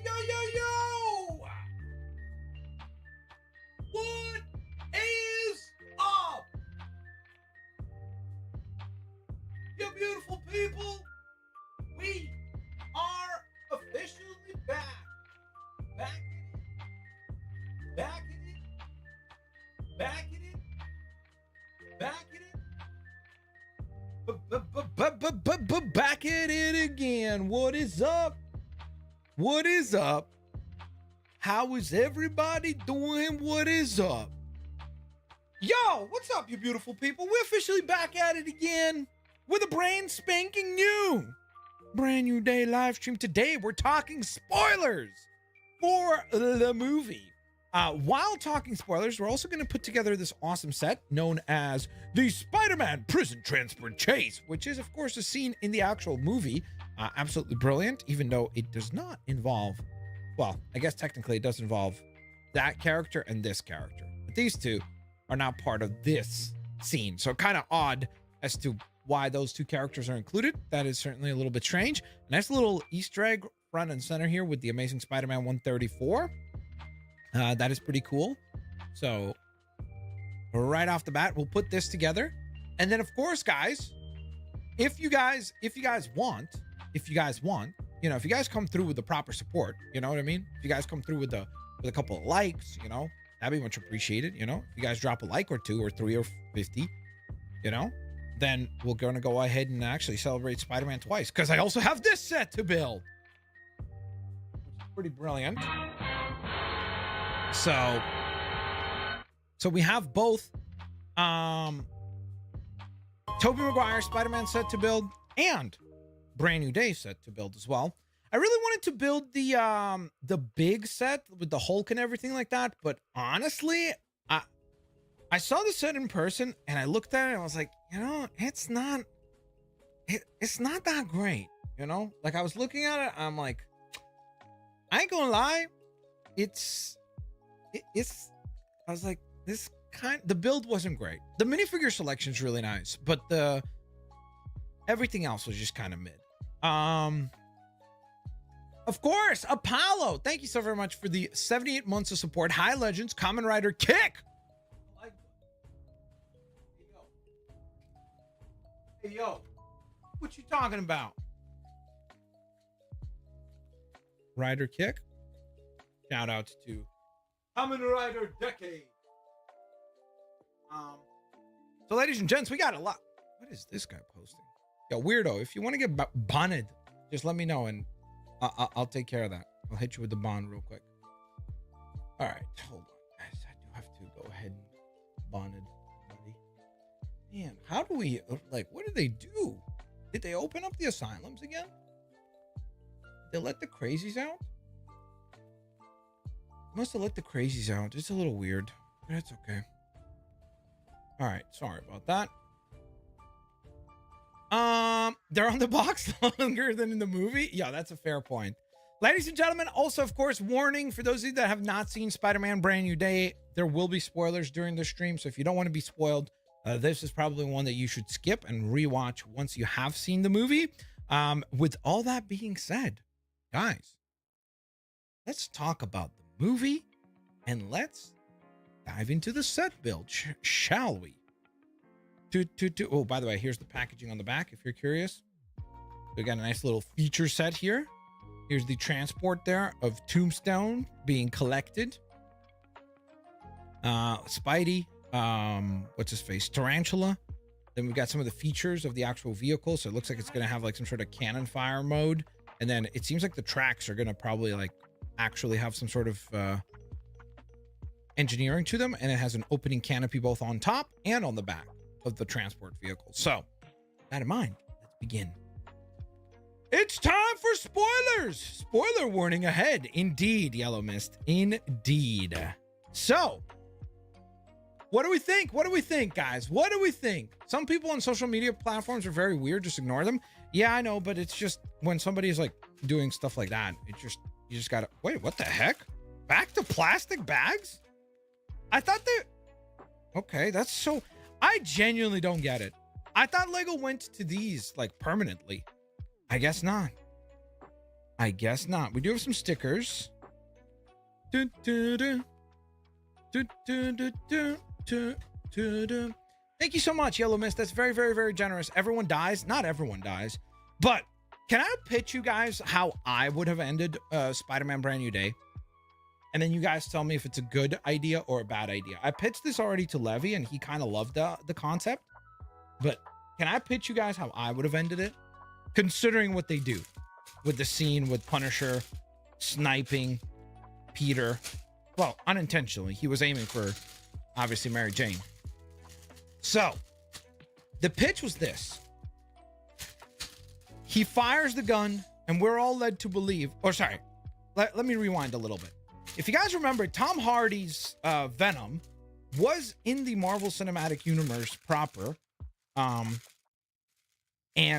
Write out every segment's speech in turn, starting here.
yo! What is up? You beautiful people, we are officially back. Back at it. Back at it. Back at it again. What is up? What is up? How is everybody doing? What is up? Yo, what's up, you beautiful people? We're officially back at it again with a brand spanking new, brand new day live stream. Today, we're talking spoilers for the movie. While talking spoilers, we're also going to put together this awesome set known as the Spider-Man Prison Transport Chase, which is, of course, a scene in the actual movie. Absolutely brilliant, even though it does not involve, well, I guess technically it does involve that character and this character. But these two are not part of this scene. So kind of odd as to why those two characters are included. That is certainly a little bit strange. Nice little Easter egg front and center here with the Amazing Spider-Man 134. That is pretty cool. So right off the bat, we'll put this together. And then, of course, guys, if you guys want, you know, if you guys come through with the proper support, you know what I mean? If you guys come through with a couple of likes, you know, that'd be much appreciated. You know, if you guys drop a like or two or 3 or 50, you know, then we're going to go ahead and actually celebrate Spider-Man twice, because I also have this set to build, which is pretty brilliant. So we have both Tobey Maguire Spider-Man set to build and Brand New Day set to build as well. I really wanted to build the big set with the Hulk and everything like that, but honestly, I saw the set in person and I looked at it and I was like, you know, it's not that great, you know? Like, I was looking at it, I'm like, I ain't gonna lie, I was like, the build wasn't great. The minifigure selection is really nice, but everything else was just kind of mid. Of course, Apollo, thank you so very much for the 78 months of support. Hi, Legends, Kamen Rider Kick. Hey, yo, what you talking about? Rider Kick. Shout out to Kamen Rider Decade. So ladies and gents, we got a lot. What is this guy posting? Yo, weirdo, if you want to get bonded, just let me know and I'll take care of that. I'll hit you with the bond real quick. All right, hold on, guys. I do have to go ahead and bonded, buddy. Man, how do we, like, what did they do? Did they open up the asylums again? Did they let the crazies out? Must have let the crazies out. It's a little weird, but it's okay. All right, sorry about that. They're on the box longer than in the movie. Yeah, that's a fair point. Ladies and gentlemen, also, of course, warning for those of you that have not seen Spider-Man Brand New Day, there will be spoilers during the stream. So if you don't want to be spoiled, this is probably one that you should skip and rewatch once you have seen the movie. With all that being said, guys, let's talk about the movie and let's dive into the set build, shall we? Oh, by the way, here's the packaging on the back if you're curious. We got a nice little feature set here. Here's the transport there of Tombstone being collected. Spidey, what's his face, Tarantula. Then we've got some of the features of the actual vehicle, so it looks like it's gonna have like some sort of cannon fire mode, and then it seems like the tracks are gonna probably like actually have some sort of engineering to them, and it has an opening canopy both on top and on the back of the transport vehicle. So that in mind, let's begin. It's time for spoilers. Spoiler warning ahead. Indeed, Yellow Mist. Indeed. So what do we think? What do we think, guys? What do we think? Some people on social media platforms are very weird. Just ignore them. Yeah, I know, but it's just when somebody is like doing stuff like that, you just gotta wait. What the heck? Back to plastic bags? I thought they, okay, that's so, I genuinely don't get it. I thought Lego went to these like permanently. I guess not. I guess not. We do have some stickers. Dun, dun, dun. Dun, dun, dun, dun, dun, dun, dun. Thank you so much, Yellow Mist. That's very, very, very generous. Everyone dies. Not everyone dies. But can I pitch you guys how I would have ended Spider-Man Brand New Day? And then you guys tell me if it's a good idea or a bad idea. I pitched this already to Levy, and he kind of loved the concept. But can I pitch you guys how I would have ended it? Considering what they do with the scene with Punisher sniping Peter. Well, unintentionally. He was aiming for, obviously, Mary Jane. So, the pitch was this. He fires the gun, and we're all led to believe... Or, sorry. Let me rewind a little bit. If you guys remember, Tom Hardy's Venom was in the Marvel Cinematic Universe proper, and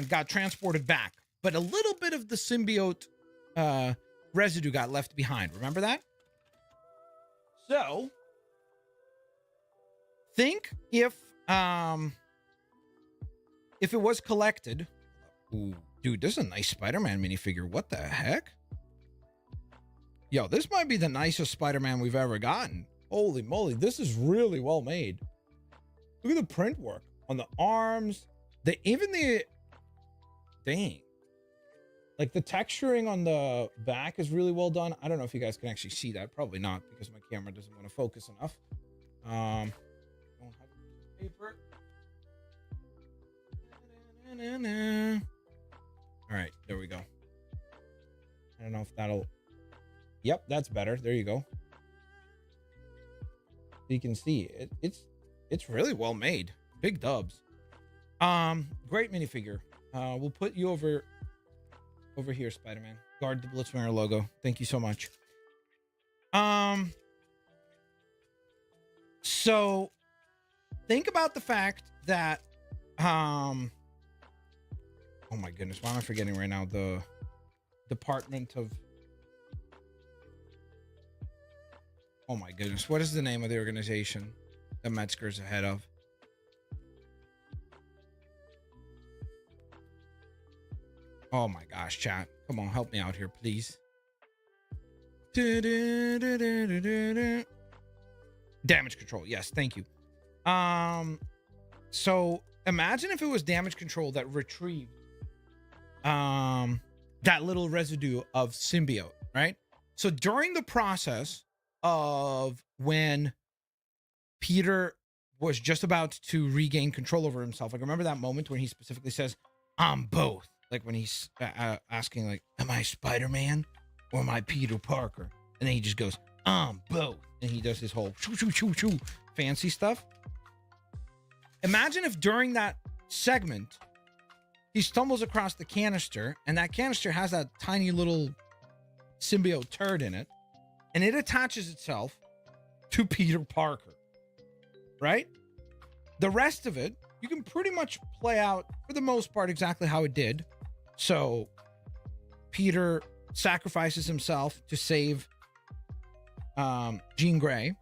got transported back. But a little bit of the symbiote residue got left behind. Remember that? So, think if it was collected... Ooh, dude, this is a nice Spider-Man minifigure. What the heck? Yo, this might be the nicest Spider-Man we've ever gotten. Holy moly, this is really well made. Look at the print work on the arms. Even the... Dang. Like, the texturing on the back is really well done. I don't know if you guys can actually see that. Probably not, because my camera doesn't want to focus enough. Don't have paper. All right, there we go. I don't know if that'll... Yep, that's better. There you go. You can see it's really well made. Big dubs. Great minifigure. We'll put you over here, Spider-Man. Guard the Blitzwinger logo. Thank you so much. So think about the fact that oh my goodness, why am I forgetting right now? The Department of... Oh my goodness, what is the name of the organization that Metzger's ahead of? Oh my gosh, chat. Come on, help me out here, please. Damage control. Yes, thank you. So imagine if it was damage control that retrieved that little residue of symbiote, right? So during the process of when Peter was just about to regain control over himself, like remember that moment when he specifically says, "I'm both." Like when he's asking, like, "Am I Spider-Man or am I Peter Parker?" And then he just goes, "I'm both," and he does his whole shoo shoo shoo shoo fancy stuff. Imagine if during that segment he stumbles across the canister, and that canister has that tiny little symbiote turd in it, and it attaches itself to Peter Parker, right? The rest of it, you can pretty much play out, for the most part, exactly how it did. So, Peter sacrifices himself to save Jean Grey.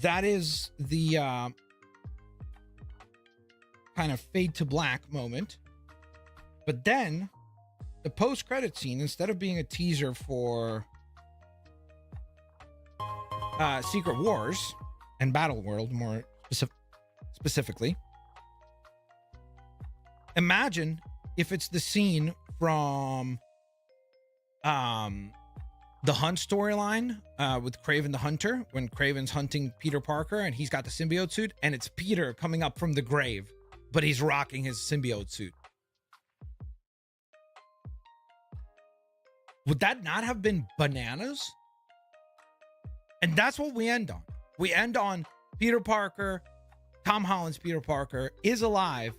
That is the kind of fade to black moment. But then, the post-credit scene, instead of being a teaser for Secret Wars and Battle World, more specifically, imagine if it's the scene from the Hunt storyline with Kraven the Hunter, when Kraven's hunting Peter Parker and he's got the symbiote suit, and it's Peter coming up from the grave, but he's rocking his symbiote suit. Would that not have been bananas? And that's what we end on. We end on Peter Parker, Tom Holland's Peter Parker, is alive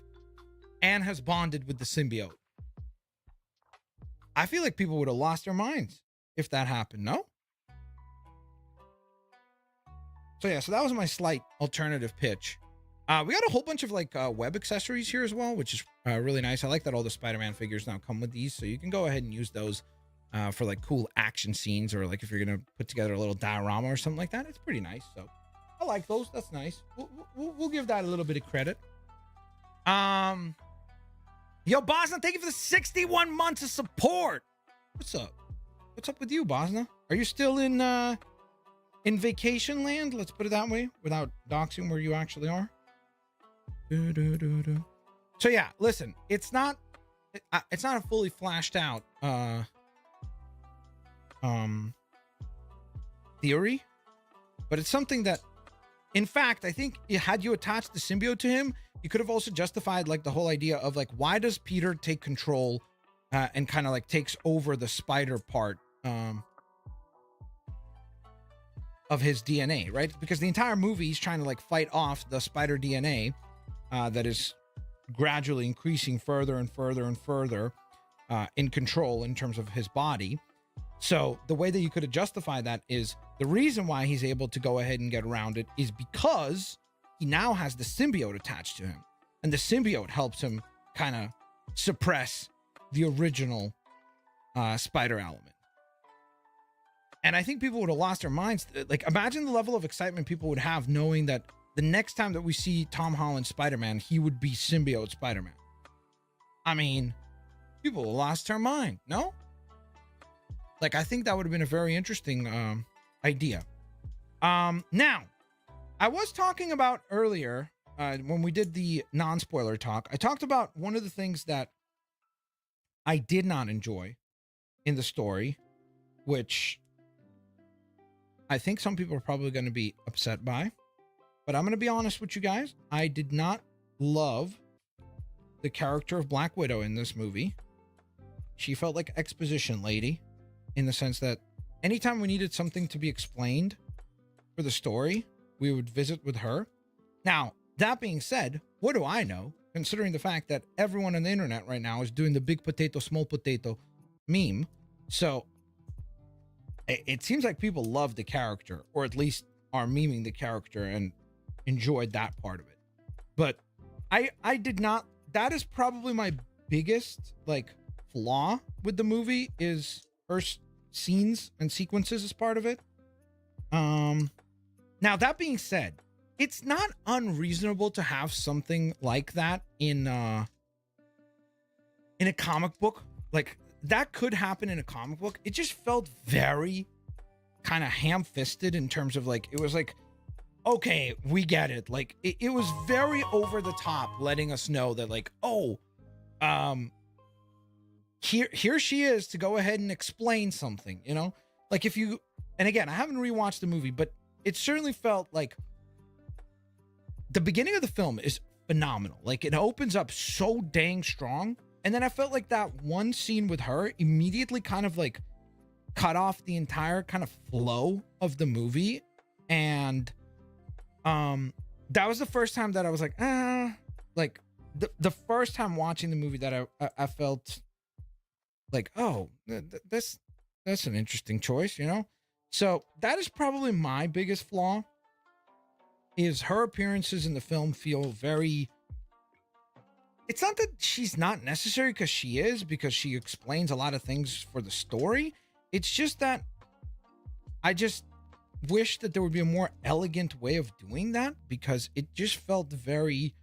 and has bonded with the symbiote. I feel like people would have lost their minds if that happened, no? So yeah, so that was my slight alternative pitch. We got a whole bunch of like web accessories here as well, which is really nice. I like that all the Spider-Man figures now come with these, so you can go ahead and use those for like cool action scenes, or like if you're gonna put together a little diorama or something like that. It's pretty nice. So I like those. That's nice. We'll give that a little bit of credit. Yo, Bosna, thank you for the 61 months of support. What's up? What's up with you, Bosna? Are you still in vacation land? Let's put it that way, without doxing where you actually are. So yeah, listen, it's not a fully flashed out theory, but it's something that, in fact, I think had you attached the symbiote to him, you could have also justified like the whole idea of like, why does Peter take control and kind of like takes over the spider part of his DNA, right? Because the entire movie he's trying to like fight off the spider DNA that is gradually increasing further and further and further in control in terms of his body. So the way that you could have justified that is the reason why he's able to go ahead and get around it is because he now has the symbiote attached to him, and the symbiote helps him kind of suppress the original spider element. And I think people would have lost their minds. Like, imagine the level of excitement people would have knowing that the next time that we see Tom Holland Spider-Man, he would be symbiote Spider-Man. I mean, people would have lost their mind, no? Like, I think that would have been a very interesting idea. Now, I was talking about earlier, when we did the non-spoiler talk, I talked about one of the things that I did not enjoy in the story, which I think some people are probably going to be upset by. But I'm going to be honest with you guys. I did not love the character of Black Widow in this movie. She felt like exposition lady, in the sense that anytime we needed something to be explained for the story, we would visit with her. Now, that being said, what do I know, considering the fact that everyone on the internet right now is doing the big potato, small potato meme? So it seems like people love the character, or at least are memeing the character and enjoyed that part of it. But I did not. That is probably my biggest like flaw with the movie, is her scenes and sequences as part of it. Now, that being said, it's not unreasonable to have something like that in a comic book. Like, that could happen in a comic book. It just felt very kind of ham-fisted in terms of like, it was like, okay, we get it. Like, it was very over the top, letting us know that like, oh, here she is to go ahead and explain something, you know? Like, if you, and again, I haven't rewatched the movie, but it certainly felt like the beginning of the film is phenomenal. Like, it opens up so dang strong. And then I felt like that one scene with her immediately kind of like cut off the entire kind of flow of the movie. And that was the first time that I was like, like the first time watching the movie that I felt like, oh, that's an interesting choice, you know? So that is probably my biggest flaw, is her appearances in the film feel very, it's not that she's not necessary, because she is, because she explains a lot of things for the story. It's just that I just wish that there would be a more elegant way of doing that, because it just felt very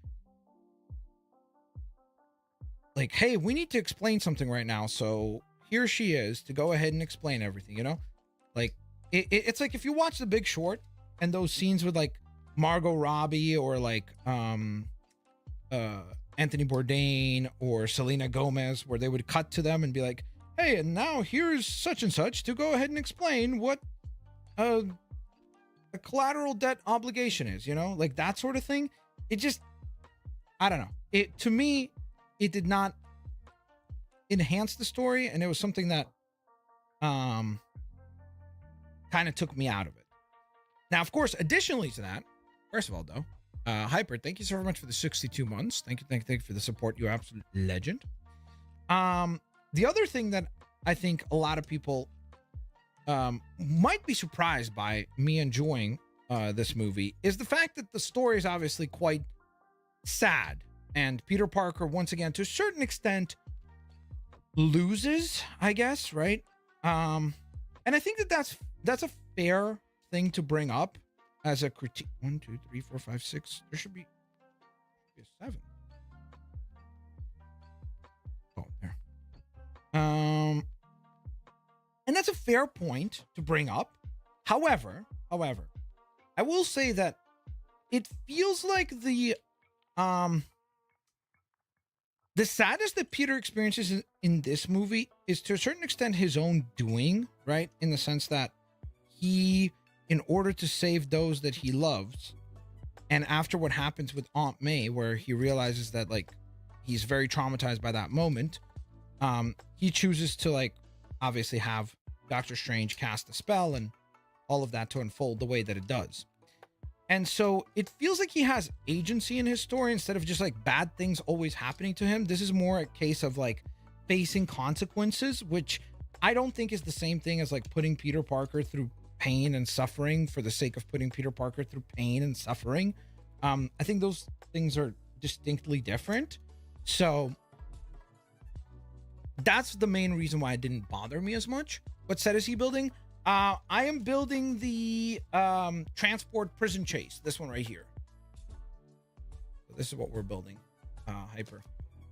like, hey, we need to explain something right now, so here she is to go ahead and explain everything, you know? Like, it's like if you watch The Big Short and those scenes with like Margot Robbie or like Anthony Bourdain or Selena Gomez, where they would cut to them and be like, hey, and now here's such and such to go ahead and explain what a collateral debt obligation is, you know, like that sort of thing. It just, I don't know. It, to me, it did not enhance the story, and it was something that kind of took me out of it. Now, of course, additionally to that, first of all, though, Hyper, thank you so very much for the 62 months. Thank you for the support. You absolute legend. The other thing that I think a lot of people might be surprised by me enjoying this movie is the fact that the story is obviously quite sad, and Peter Parker, once again, to a certain extent, loses, I guess, right? And I think that that's a fair thing to bring up as a critique. 1, 2, 3, 4, 5, 6. There should be a 7. And that's a fair point to bring up. However, I will say that it feels like the sadness that Peter experiences in this movie is to a certain extent his own doing, right? In the sense that he, in order to save those that he loves, and after what happens with Aunt May, where he realizes that like he's very traumatized by that moment, he chooses to like obviously have Doctor Strange cast a spell and all of that to unfold the way that it does. And so it feels like he has agency in his story instead of just like bad things always happening to him. This is more a case of like facing consequences, which I don't think is the same thing as like putting Peter Parker through pain and suffering for the sake of putting Peter Parker through pain and suffering. I think those things are distinctly different. So that's the main reason why it didn't bother me as much. What set is he building? I am building the transport prison chase. This one right here. So this is what we're building. Hyper.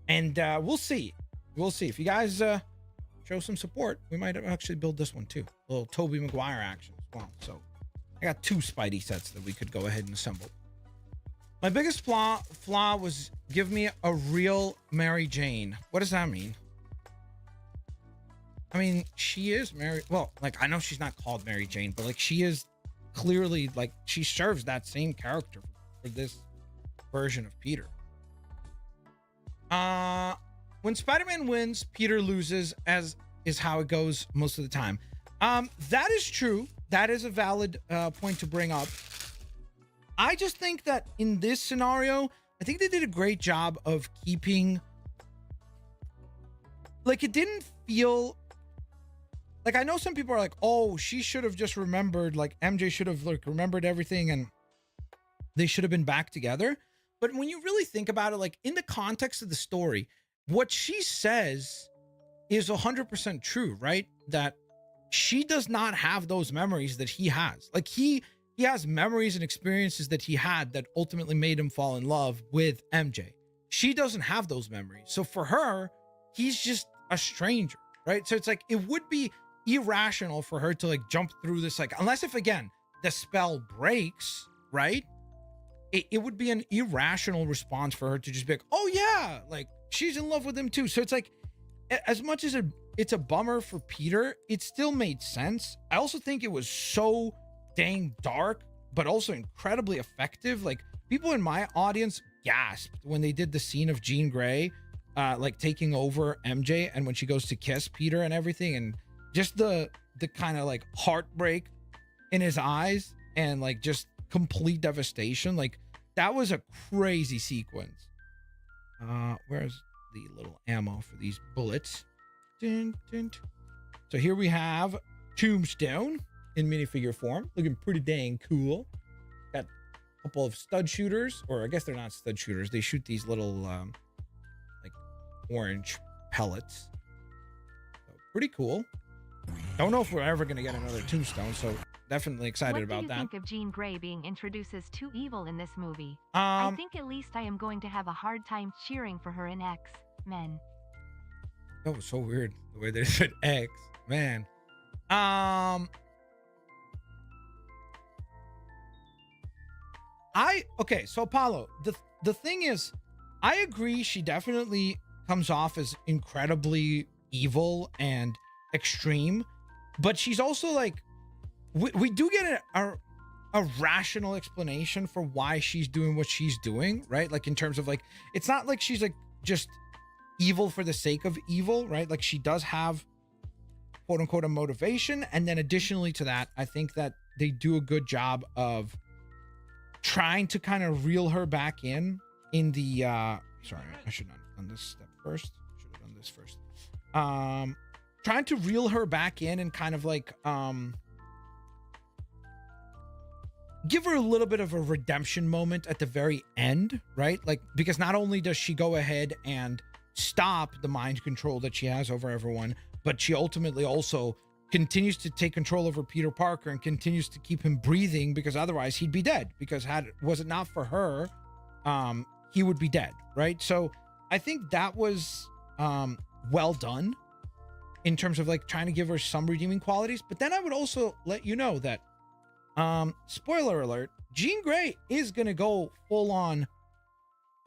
And we'll see. We'll see. If you guys show some support, we might actually build this one too. A little Tobey Maguire action as well. So I got 2 Spidey sets that we could go ahead and assemble. My biggest flaw was give me a real Mary Jane. What does that mean? I mean, she is Mary. Well, like, I know she's not called Mary Jane, but like, she is clearly like, she serves that same character for this version of Peter. When Spider-Man wins, Peter loses, as is how it goes most of the time. That is true. That is a valid point to bring up. I just think that in this scenario, I think they did a great job of keeping, like, it didn't feel like, I know some people are like, oh, she should have just remembered, like MJ should have like remembered everything and they should have been back together. But when you really think about it, like in the context of the story, what she says is 100% true, right? That she does not have those memories that he has. Like he has memories and experiences that he had that ultimately made him fall in love with MJ. She doesn't have those memories. So for her, he's just a stranger, right? So it's like, it would be irrational for her to like jump through this, like, unless if again the spell breaks, right? It would be an irrational response for her to just be like, oh yeah, like she's in love with him too. So it's like, as much as it's a bummer for Peter, it still made sense. I also think it was so dang dark, but also incredibly effective. Like people in my audience gasped when they did the scene of Jean Grey like taking over MJ, and when she goes to kiss Peter and everything, and just the kind of like heartbreak in his eyes and like just complete devastation. Like that was a crazy sequence. Where's the little ammo for these bullets? Dun, dun. So here we have Tombstone in minifigure form, looking pretty dang cool. Got a couple of stud shooters, or I guess they're not stud shooters. They shoot these little like orange pellets. So pretty cool. Don't know if we're ever going to get another Tombstone, so definitely excited about that. What do you think of Jean Grey being introduced as too evil in this movie? I think at least I am going to have a hard time cheering for her in X-Men. That was so weird, the way they said X-Men. Okay, so Apollo, the thing is, I agree she definitely comes off as incredibly evil and extreme, but she's also like, we do get a rational explanation for why she's doing what she's doing, right? Like in terms of like, it's not like she's like just evil for the sake of evil, right? Like she does have quote unquote a motivation. And then additionally to that, I think that they do a good job of trying to kind of reel her back in the sorry, I should not have done this step first. Should have done this first. Trying to reel her back in and kind of like give her a little bit of a redemption moment at the very end, right? Like, because not only does she go ahead and stop the mind control that she has over everyone, but she ultimately also continues to take control over Peter Parker and continues to keep him breathing, because otherwise he'd be dead, because was it not for her, he would be dead, right? So I think that was well done. in terms of like trying to give her some redeeming qualities. But then I would also let you know that, spoiler alert, Jean Grey is gonna go full on,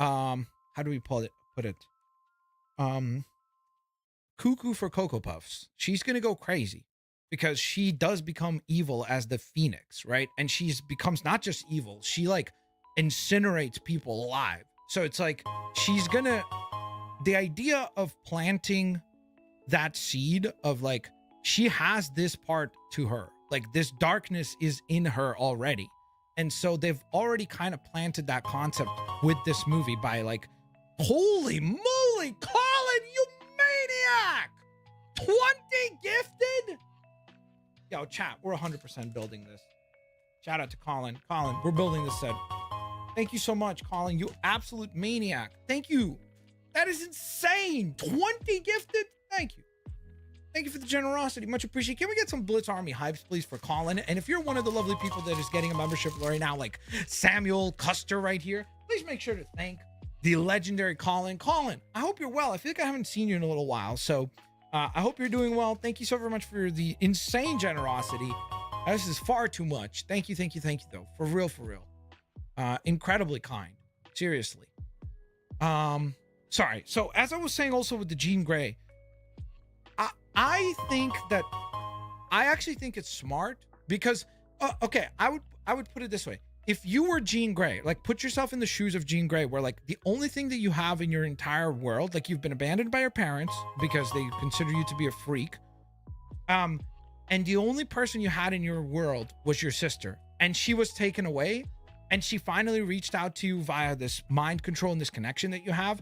how do we put it? Cuckoo for Cocoa Puffs. She's gonna go crazy because she does become evil as the Phoenix, right? And she's becomes not just evil, she like incinerates people alive. So it's like she's gonna, the idea of planting that seed of like, she has this part to her, like this darkness is in her already. And so they've already kind of planted that concept with this movie by like, holy moly, Colin, you maniac! 20 gifted? Yo, chat, we're 100% building this. Shout out to Colin. Colin, we're building this set. Thank you so much, Colin. You absolute maniac. Thank you. That is insane. 20 gifted? Thank you. Thank you for the generosity. Much appreciated. Can we get some Blitz Army hypes, please, for Colin? And if you're one of the lovely people that is getting a membership right now, like Samuel Custer right here, please make sure to thank the legendary Colin. Colin, I hope you're well. I feel like I haven't seen you in a little while. So I hope you're doing well. Thank you so very much for the insane generosity. This is far too much. Thank you, though. For real, for real. Incredibly kind. Seriously. Sorry. So as I was saying also with the Jean Grey, I think that I actually think it's smart because okay, I would put it this way. If you were Jean Grey, like put yourself in the shoes of Jean Grey, where like the only thing that you have in your entire world, like you've been abandoned by your parents because they consider you to be a freak. And the only person you had in your world was your sister, and she was taken away, and she finally reached out to you via this mind control and this connection that you have,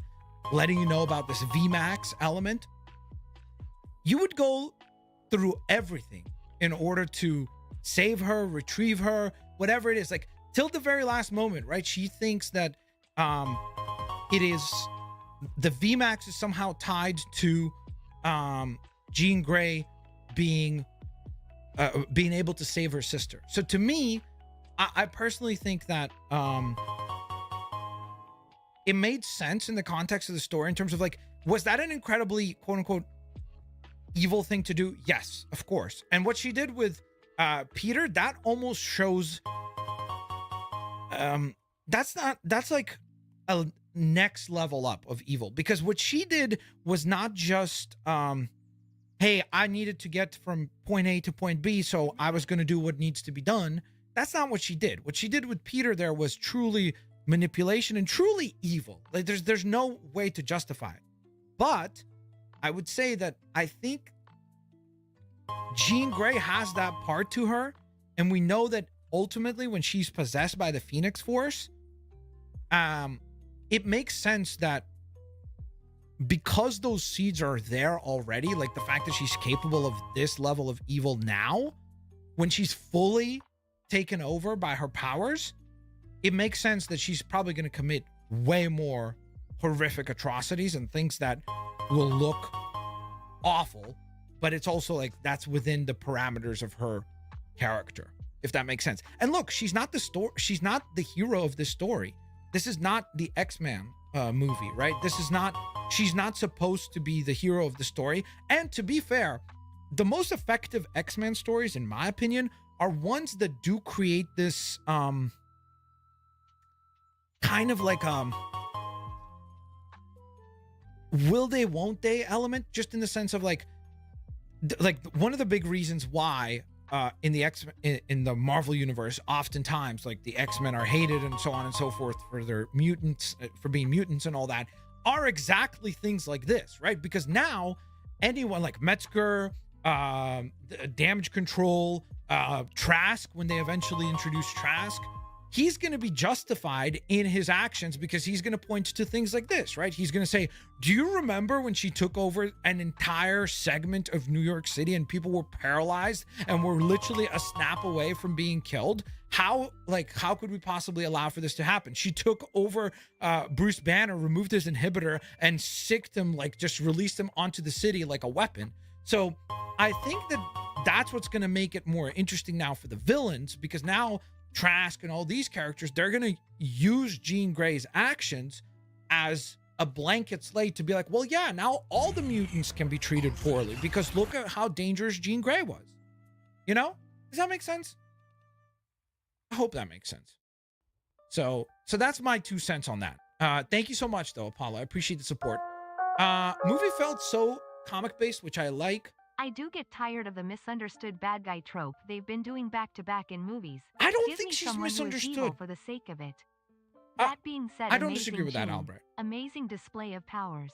letting you know about this VMAX element. You would go through everything in order to save her, retrieve her, whatever it is, like till the very last moment, right? She thinks that it is the VMAX is somehow tied to Jean Grey being able to save her sister. So to me, I personally think that it made sense in the context of the story in terms of like, was that an incredibly quote unquote evil thing to do? Yes, of course. And what she did with Peter, that almost shows that's like a next level up of evil, because what she did was not just hey, I needed to get from point A to point B, so I was going to do what needs to be done. That's not what she did. What she did with Peter there was truly manipulation and truly evil. Like there's no way to justify it. But I would say that I think Jean Grey has that part to her, and we know that ultimately when she's possessed by the Phoenix Force, it makes sense that because those seeds are there already, like the fact that she's capable of this level of evil now, when she's fully taken over by her powers, it makes sense that she's probably going to commit way more horrific atrocities and things that will look awful, but it's also like that's within the parameters of her character, if that makes sense. And look, she's not the hero of this story. This is not the X-Men movie, right? She's not supposed to be the hero of the story. And to be fair, the most effective X-Men stories, in my opinion, are ones that do create this kind of like will they, won't they element, just in the sense of like one of the big reasons why in the Marvel universe, oftentimes like the X-Men are hated and so on and so forth for their mutants, for being mutants and all that, are exactly things like this, right? Because now anyone like Metzger, Damage Control, Trask, when they eventually introduce Trask, he's going to be justified in his actions because he's going to point to things like this, right? He's going to say, do you remember when she took over an entire segment of New York City and people were paralyzed and were literally a snap away from being killed? How could we possibly allow for this to happen? She took over Bruce Banner, removed his inhibitor, and sicked him, like just released him onto the city like a weapon. So I think that that's what's going to make it more interesting now for the villains, because now Trask and all these characters, they're going to use Jean Grey's actions as a blanket slate to be like, well, yeah, now all the mutants can be treated poorly because look at how dangerous Jean Grey was. You know? Does that make sense? I hope that makes sense. So that's my 2 cents on that. Thank you so much, though, Apollo. I appreciate the support. Movie felt so comic-based, which I like. I do get tired of the misunderstood bad guy trope they've been doing back-to-back in movies. I don't Give think me she's someone who is misunderstood. evil for the sake of it. That being said, I don't disagree with that, Albright. Amazing display of powers.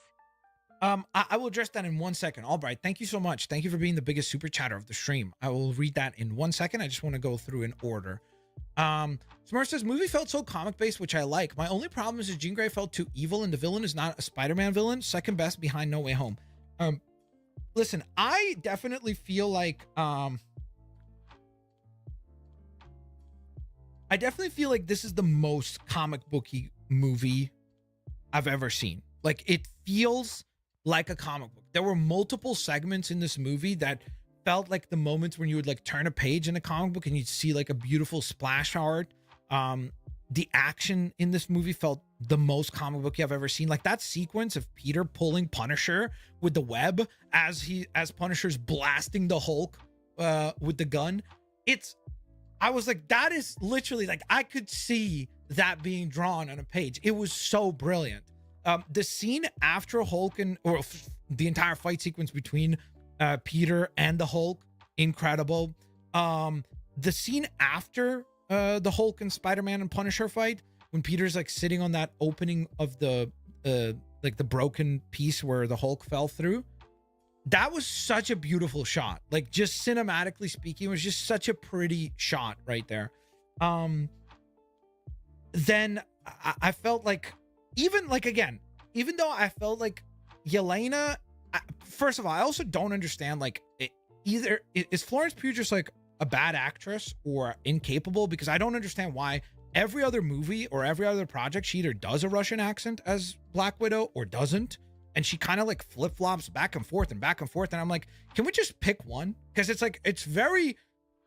I will address that in 1 second. Albright, thank you so much. Thank you for being the biggest super chatter of the stream. I will read that in 1 second. I just want to go through in order. Smurf says, movie felt so comic-based, which I like. My only problem is that Jean Grey felt too evil and the villain is not a Spider-Man villain. Second best behind No Way Home. Listen, I definitely feel like, this is the most comic booky movie I've ever seen. Like, it feels like a comic book. There were multiple segments in this movie that felt like the moments when you would like turn a page in a comic book and you'd see like a beautiful splash art. The action in this movie felt the most comic booky I've ever seen. Like that sequence of Peter pulling Punisher with the web as Punisher's blasting the Hulk with the gun. I was like, that is literally like, I could see that being drawn on a page. It was so brilliant. The scene after Hulk or the entire fight sequence between Peter and the Hulk, incredible. The scene after the Hulk and Spider-Man and Punisher fight, when Peter's like sitting on that opening of the like the broken piece where the Hulk fell through, that was such a beautiful shot. Like just cinematically speaking, it was just such a pretty shot right there. Then I felt like, even though I felt like Yelena, first of all, I also don't understand, like, either is Florence Pugh just like a bad actress or incapable? Because I don't understand why every other movie or every other project she either does a Russian accent as Black Widow or doesn't, and she kind of like flip-flops back and forth, and I'm like, can we just pick one? Because it's like, it's very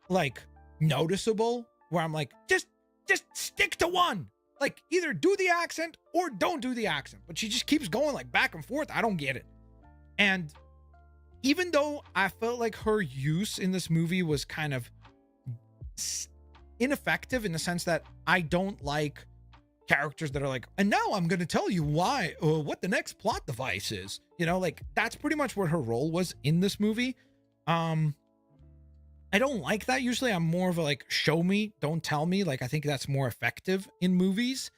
like noticeable where I'm like, just stick to one. Like, either do the accent or don't do the accent. But she just keeps going like back and forth. I don't get it. And even though I felt like her use in this movie was kind of ineffective in the sense that I don't like characters that are like, and now I'm going to tell you why, or what the next plot device is. You know, like that's pretty much what her role was in this movie. I don't like that. Usually I'm more of a like, show me, don't tell me. Like, I think that's more effective in movies.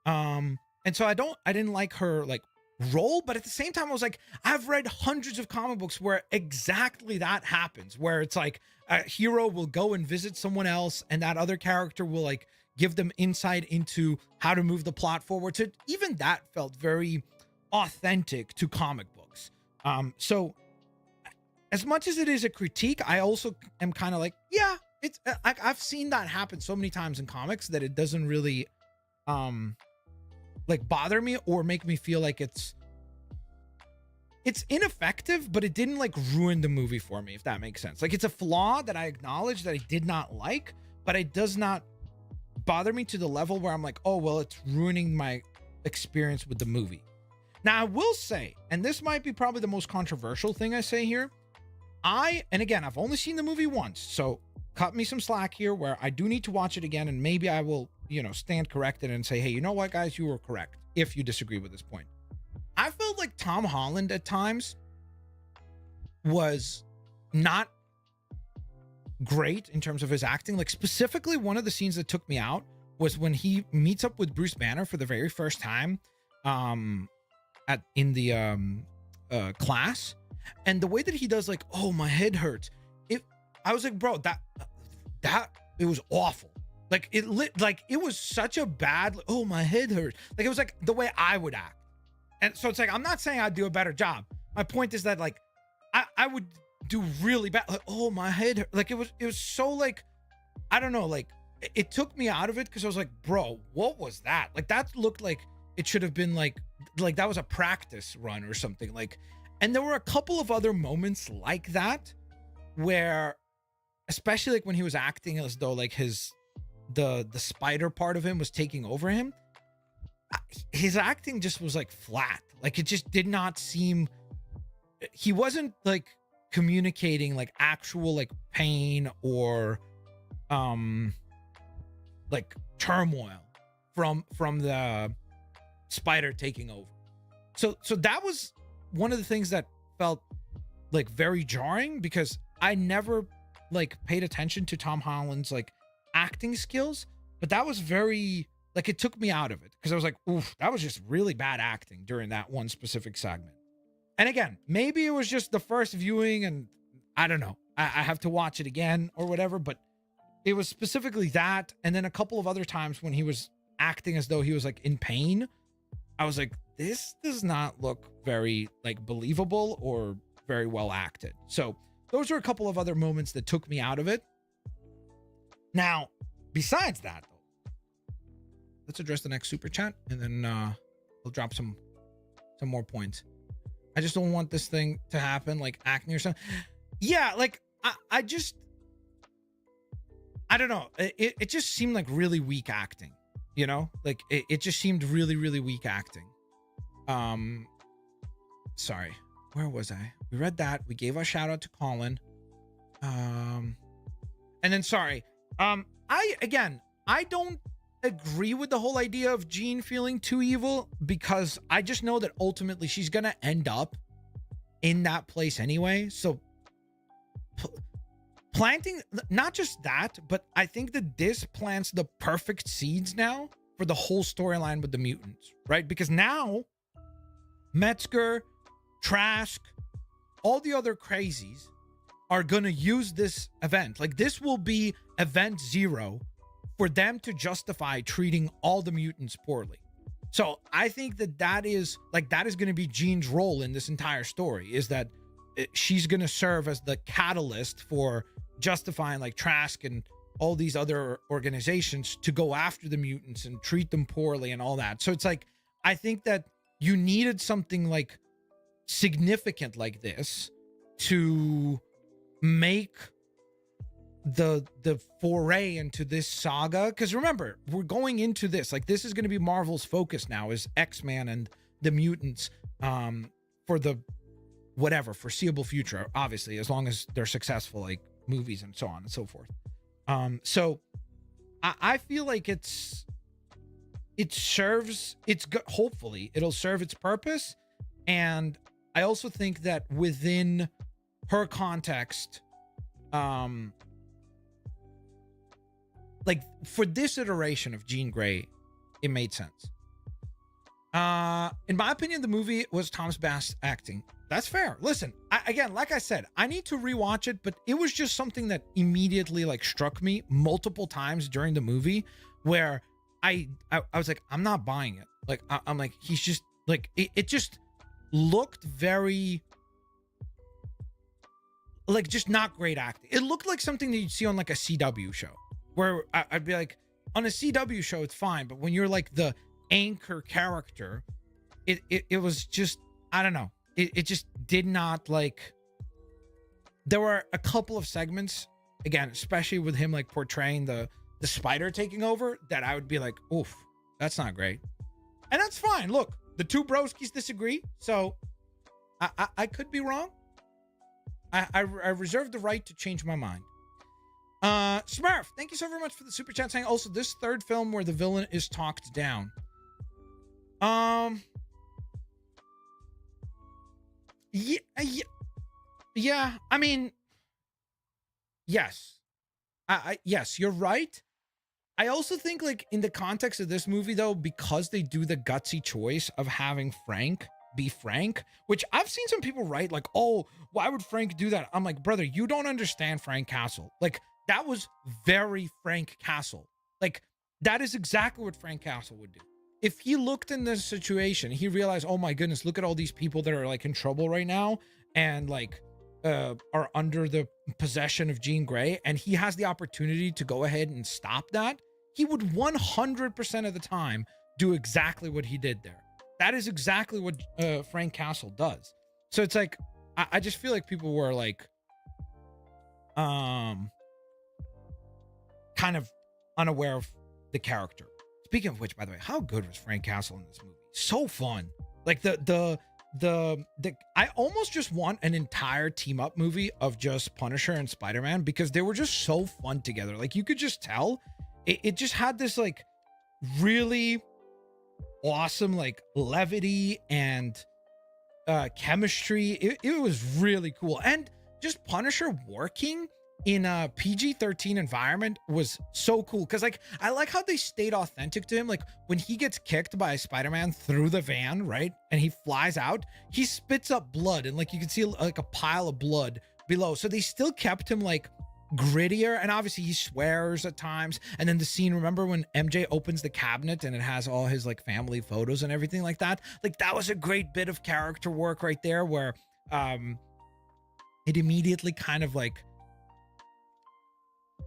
And so I didn't like her like role, but at the same time, I was like, I've read hundreds of comic books where exactly that happens, where it's like a hero will go and visit someone else and that other character will like give them insight into how to move the plot forward. So even that felt very authentic to comic books. So as much as it is a critique, I also am kind of like, yeah, it's I've seen that happen so many times in comics that it doesn't really like bother me or make me feel like it's ineffective, but it didn't like ruin the movie for me, if that makes sense. Like, it's a flaw that I acknowledge that I did not like, but it does not bother me to the level where I'm like, oh, well, it's ruining my experience with the movie. Now, I will say, and this might be probably the most controversial thing I say here, and again, I've only seen the movie once, so cut me some slack here where I do need to watch it again, and maybe I will, stand corrected and say, hey, you know what, guys, you were correct, if you disagree with this point. I felt like Tom Holland at times was not great in terms of his acting. Like, specifically, one of the scenes that took me out was when he meets up with Bruce Banner for the very first time in the class, and the way that he does, like, oh, my head hurts. I was like, bro, that it was awful. Like, it was such a bad, oh, my head hurts. Like, it was like the way I would act. And so it's like, I'm not saying I'd do a better job. My point is that, like, I would do really bad. Like, oh, my head hurt. Like, it was so, like, I don't know, like, it took me out of it because I was like, bro, what was that? Like, that looked like it should have been like that was a practice run or something. Like, and there were a couple of other moments like that where, especially like when he was acting as though like the spider part of him was taking over him. his acting just was like flat. Like, it just did not seem, he wasn't like communicating like actual like pain or like turmoil from the spider taking over. So that was one of the things that felt like very jarring, because I never like paid attention to Tom Holland's like acting skills, but that was very like, it took me out of it, because I was like, oof, that was just really bad acting during that one specific segment. And again, maybe it was just the first viewing and I don't know, I have to watch it again or whatever, but it was specifically that. And then a couple of other times when he was acting as though he was like in pain, I was like, this does not look very like believable or very well acted. So those are a couple of other moments that took me out of it. Now, besides that, though, let's address the next super chat, and then we'll drop some more points. I just don't want this thing to happen, like acne or something. Yeah, like I don't know. It just seemed like really weak acting, you know? Like it just seemed really, really weak acting. Sorry, where was I? We read that. We gave our shout out to Colin. And then sorry. I don't agree with the whole idea of Jean feeling too evil, because I just know that ultimately she's gonna end up in that place anyway. So planting, not just that, but I think that this plants the perfect seeds now for the whole storyline with the mutants, right? Because now Metzger, Trask, all the other crazies are gonna use this event. Like, this will be event 0 for them to justify treating all the mutants poorly. So I think that is going to be Jean's role in this entire story, is that she's going to serve as the catalyst for justifying like Trask and all these other organizations to go after the mutants and treat them poorly and all that. So it's like, I think that you needed something like significant like this to make the foray into this saga, because remember, we're going into this, like, this is going to be Marvel's focus now, is X-Men and the mutants for the whatever foreseeable future, obviously, as long as they're successful, like movies and so on and so forth. So I feel like hopefully it'll serve its purpose. And I also think that within her context, like for this iteration of Jean Grey, it made sense. In my opinion, the movie was Tom's best acting. That's fair. Listen, again, like I said, I need to rewatch it, but it was just something that immediately like struck me multiple times during the movie, where I was like, I'm not buying it. Like, I'm like, he's just like, it just looked very like, just not great acting. It looked like something that you'd see on like a CW show, where I'd be like, on a CW show, it's fine. But when you're like the anchor character, it was just, I don't know. It just did not like, there were a couple of segments, again, especially with him like portraying the spider taking over, that I would be like, oof, that's not great. And that's fine. Look, the two broskies disagree. So I could be wrong. I reserve the right to change my mind. Smurf, thank you so very much for the super chat, saying also this third film where the villain is talked down. Yeah. I mean, yes. Yes, you're right. I also think like in the context of this movie though, because they do the gutsy choice of having Frank be Frank, which I've seen some people write like, oh, why would Frank do that? I'm like, brother, you don't understand Frank Castle. Like, that was very Frank Castle. Like, that is exactly what Frank Castle would do. If he looked in this situation, he realized, oh my goodness, look at all these people that are like in trouble right now and like are under the possession of Jean Grey, and he has the opportunity to go ahead and stop that, he would 100% of the time do exactly what he did there. That is exactly what Frank Castle does. So it's like, I just feel like people were like, kind of unaware of the character. speaking of which, by the way, how good was Frank Castle in this movie? So fun. Like I almost just want an entire team up movie of just Punisher and Spider-Man, because they were just so fun together. Like, you could just tell it just had this like really awesome like levity and chemistry. It was really cool. And just Punisher working in a PG-13 environment was so cool, because like I like how they stayed authentic to him. Like, when he gets kicked by Spider-Man through the van, right, and he flies out, he spits up blood, and like you can see like a pile of blood below. So they still kept him like grittier, and obviously he swears at times. And then the scene, remember when MJ opens the cabinet and it has all his like family photos and everything like that? Like, that was a great bit of character work right there, where it immediately kind of like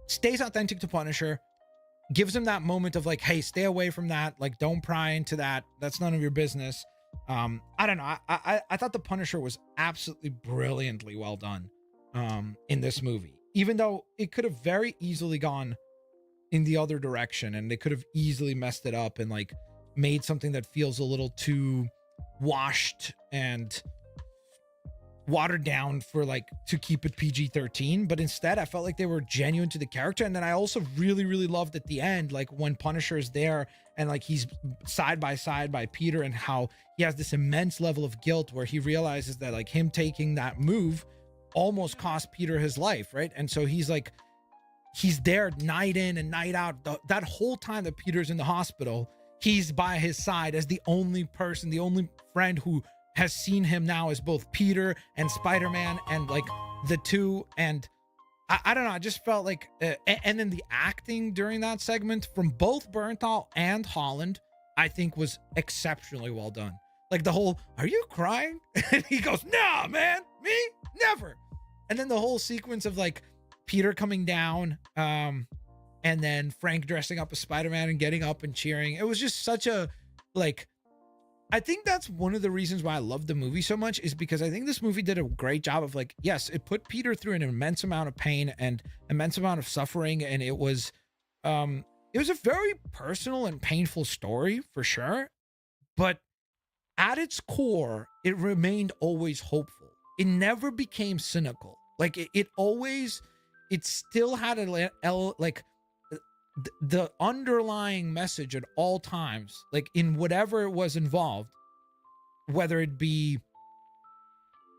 stays authentic to Punisher, gives him that moment of like, hey, stay away from that, like, don't pry into that, that's none of your business. I don't know, I thought the Punisher was absolutely brilliantly well done in this movie, even though it could have very easily gone in the other direction, and they could have easily messed it up and like made something that feels a little too washed and watered down for like to keep it PG-13. But instead I felt like they were genuine to the character. And then I also really loved at the end, like when Punisher is there and like he's side by side by Peter, and how he has this immense level of guilt where he realizes that like him taking that move almost cost Peter his life, right? And so he's like, he's there night in and night out. That whole time that Peter's in the hospital, he's by his side as the only person, the only friend who has seen him now as both Peter and Spider-Man, and like the two. And I don't know, I just felt like and then the acting during that segment from both Bernthal and Holland, I think was exceptionally well done. Like the whole, are you crying? And he goes, nah, man, me never. And then the whole sequence of like Peter coming down, and then Frank dressing up as Spider-Man and getting up and cheering. It was just such a like, I think that's one of the reasons why I love the movie so much, is because I think this movie did a great job of like, yes, it put Peter through an immense amount of pain and immense amount of suffering. And it was a very personal and painful story for sure. But at its core, it remained always hopeful. It never became cynical. Like it still had like the underlying message at all times, like in whatever it was involved, whether it be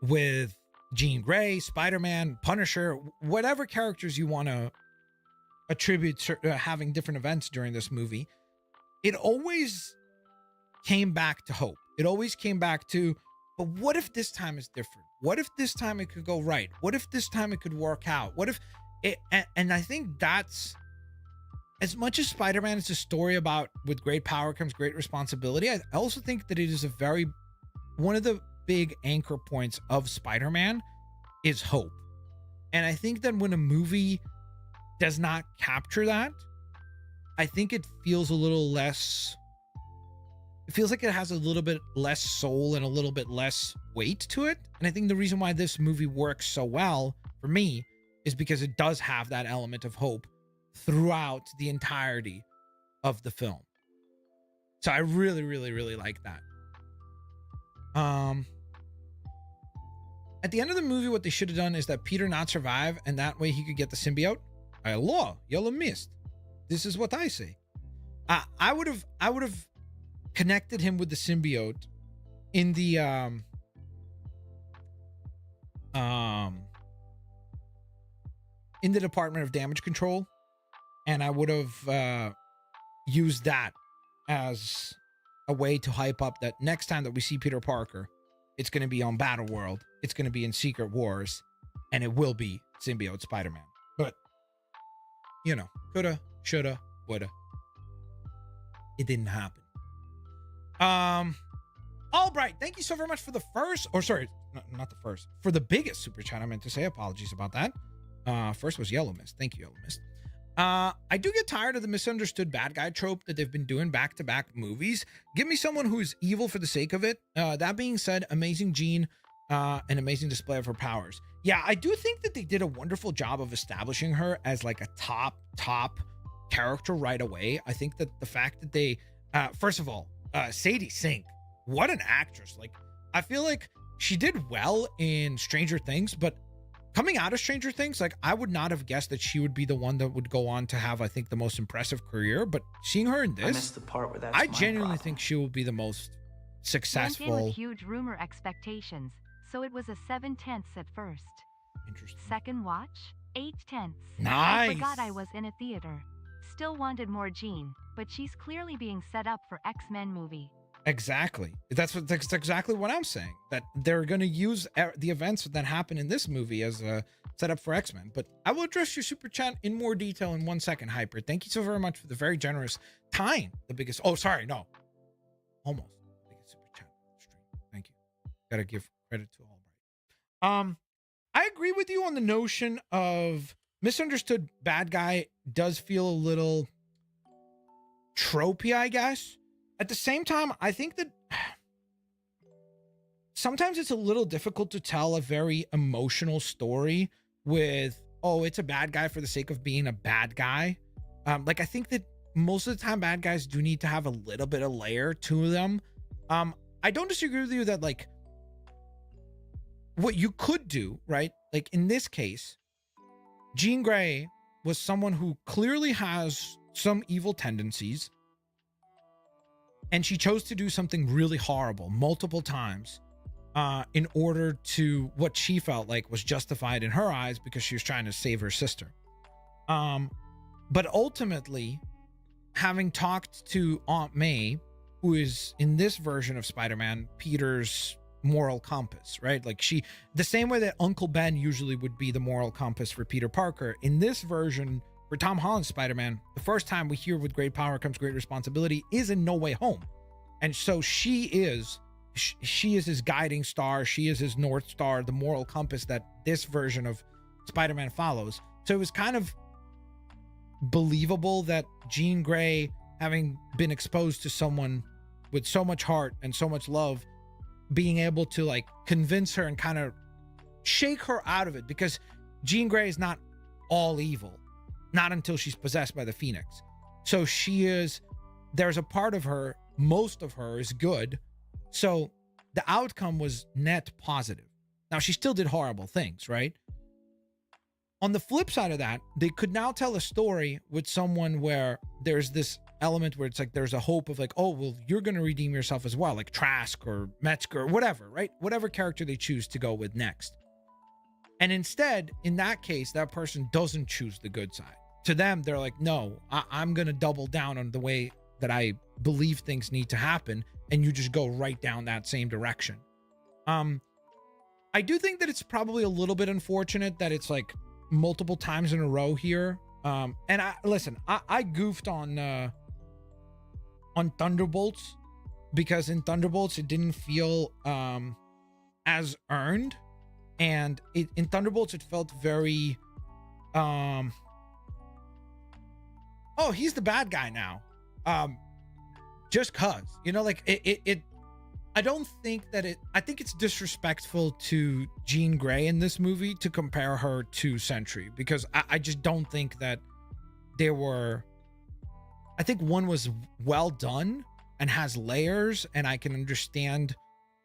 with Jean Grey, Spider-Man, Punisher, whatever characters you want to attribute to having different events during this movie, it always came back to hope. It always came back to, but what if this time is different? What if this time it could go right? What if this time it could work out? What if it, and I think that's, as much as Spider-Man is a story about with great power comes great responsibility, I also think that it is one of the big anchor points of Spider-Man is hope. And I think that when a movie does not capture that, I think it feels a little less, it feels like it has a little bit less soul and a little bit less weight to it. And I think the reason why this movie works so well for me is because it does have that element of hope throughout the entirety of the film. So I really like that. At the end of the movie, what they should have done is that Peter not survive, and that way he could get the symbiote. Hello, yellow mist. This is what I say. I would have connected him with the symbiote in the Department of Damage Control. And I would have used that as a way to hype up that next time that we see Peter Parker, it's going to be on Battle World, it's going to be in Secret Wars, and it will be Symbiote Spider-Man. But, you know, coulda, shoulda, woulda. It didn't happen. Albright, thank you so very much for the first, or sorry, not the first, for the biggest super chat. I meant to say, apologies about that. First was Yellow Mist. Thank you, Yellow Mist. I do get tired of the misunderstood bad guy trope that they've been doing back-to-back movies. Give me someone who's evil for the sake of it. That being said, Amazing Jean, an amazing display of her powers. Yeah, I do think that they did a wonderful job of establishing her as like a top character right away. I think that the fact that they, first of all, Sadie Sink, what an actress. Like, I feel like she did well in Stranger Things, but coming out of Stranger Things, like, I would not have guessed that she would be the one that would go on to have, I think, the most impressive career. But seeing her in this, I missed the part where that's I my genuinely problem. think she will be the most Went in successful. with huge rumor expectations, so it was a 7/10 at first. Interesting. Second watch, 8/10. I Nice. forgot I was in a theater. Still wanted more Jean, but she's clearly being set up for X-Men movie. Exactly. That's exactly what I'm saying. That they're going to use the events that happen in this movie as a setup for X-Men. But I will address your super chat in more detail in 1 second, Hyper. Thank you so very much for the very generous tying the biggest. Oh, sorry, no, almost biggest super chat stream. Thank you. Gotta give credit to Albright. I agree with you on the notion of misunderstood bad guy does feel a little tropey, I guess. At the same time, I think that sometimes it's a little difficult to tell a very emotional story with, oh, it's a bad guy for the sake of being a bad guy. Like, I think that most of the time bad guys do need to have a little bit of layer to them. I don't disagree with you that, like, what you could do, right? Like, in this case, Jean Grey was someone who clearly has some evil tendencies, and she chose to do something really horrible multiple times in order to what she felt like was justified in her eyes because she was trying to save her sister. But ultimately, having talked to Aunt May, who is in this version of Spider-Man, Peter's moral compass, right? Like, she, the same way that Uncle Ben usually would be the moral compass for Peter Parker, in this version, for Tom Holland's Spider-Man, the first time we hear with great power comes great responsibility is in No Way Home. And so she is his guiding star. She is his North Star, the moral compass that this version of Spider-Man follows. So it was kind of believable that Jean Grey, having been exposed to someone with so much heart and so much love, being able to, like, convince her and kind of shake her out of it, because Jean Grey is not all evil. Not until she's possessed by the Phoenix. So there's a part of her, most of her is good. So the outcome was net positive. Now, she still did horrible things, right? On the flip side of that, they could now tell a story with someone where there's this element where it's like there's a hope of, like, oh, well, you're going to redeem yourself as well, like Trask or Metzger or whatever, right? Whatever character they choose to go with next. And instead, in that case, that person doesn't choose the good side. To them, they're like, no, I'm going to double down on the way that I believe things need to happen. And you just go right down that same direction. I do think that it's probably a little bit unfortunate that it's like multiple times in a row here. And I goofed on Thunderbolts, because in Thunderbolts, it didn't feel as earned. And in Thunderbolts, it felt very, oh, he's the bad guy now. Just cause, you know, like I don't think that I think it's disrespectful to Jean Grey in this movie to compare her to Sentry, because I just don't think that I think one was well done and has layers, and I can understand,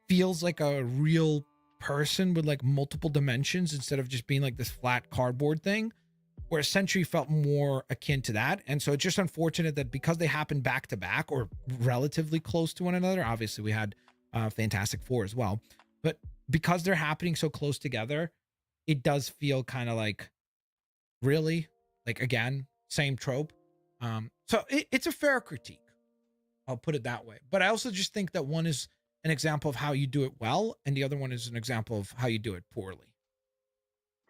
feels like a real person with like multiple dimensions instead of just being like this flat cardboard thing, where Sentry felt more akin to that. And so it's just unfortunate that because they happened back to back or relatively close to one another, obviously we had Fantastic Four as well, but because they're happening so close together, it does feel kind of like, really, like, again, same trope. So it's a fair critique, I'll put it that way. But I also just think that one is an example of how you do it well, and the other one is an example of how you do it poorly.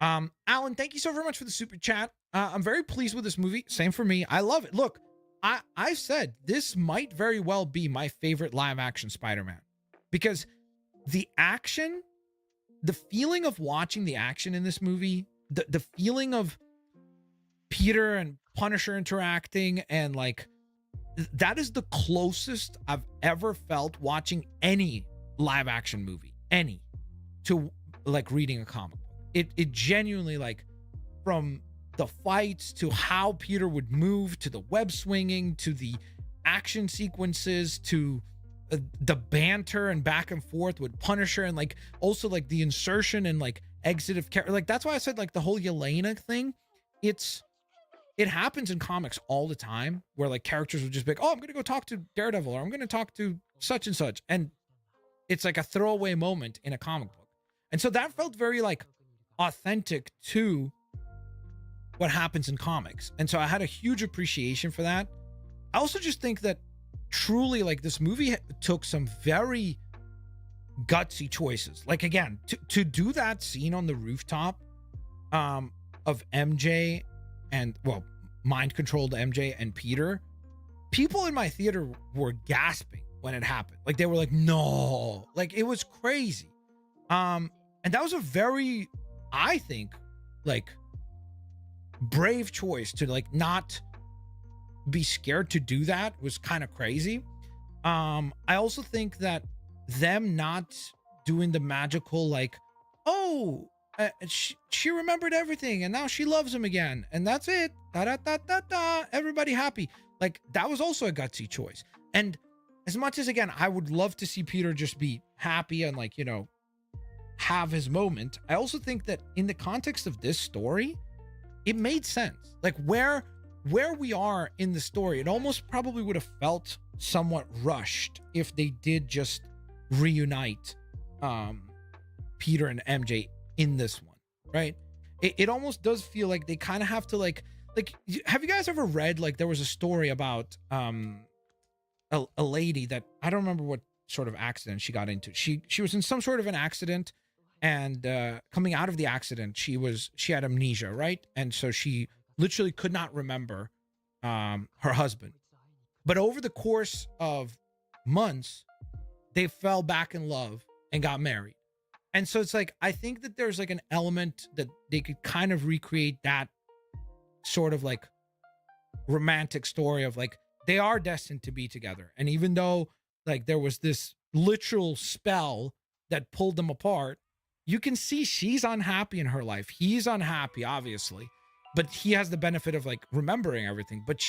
Alan, thank you so very much for the super chat. I'm very pleased with this movie. Same for me. I love it. Look, I said this might very well be my favorite live action Spider-Man, because the action, the feeling of watching the action in this movie, the feeling of Peter and Punisher interacting, and like, that is the closest I've ever felt watching any live action movie, to like reading a comic book. It genuinely, like, from the fights, to how Peter would move, to the web swinging, to the action sequences, to the banter and back and forth with Punisher, and like also like the insertion and like exit of character. Like that's why I said like the whole Yelena thing. It happens in comics all the time where like characters will just be like, oh, I'm gonna go talk to Daredevil, or I'm gonna talk to such and such, and it's like a throwaway moment in a comic book. And so that felt very like authentic to what happens in comics. And so I had a huge appreciation for that. I also just think that truly like this movie took some very gutsy choices. Like again, to do that scene on the rooftop of MJ and, well, mind-controlled MJ and Peter, people in my theater were gasping when it happened. Like they were like, no, like it was crazy. And that was a very, I think, like brave choice to like not be scared to do. That was kind of crazy. I also think that them not doing the magical like, oh, she remembered everything and now she loves him again and that's it, everybody happy, like that was also a gutsy choice. And as much as again I would love to see Peter just be happy and like, you know, have his moment, I also think that in the context of this story it made sense. Like where we are in the story, it almost probably would have felt somewhat rushed if they did just reunite Peter and MJ in this one, right? It almost does feel like they kind of have to like have you guys ever read, like there was a story about a lady that I don't remember what sort of accident she got into. She was in some sort of an accident, and coming out of the accident she had amnesia, right? And so she literally could not remember her husband. But over the course of months, they fell back in love and got married. And so it's like, I think that there's like an element that they could kind of recreate that sort of like romantic story of like, they are destined to be together. And even though like there was this literal spell that pulled them apart, you can see she's unhappy in her life. He's unhappy, obviously, but he has the benefit of like remembering everything. But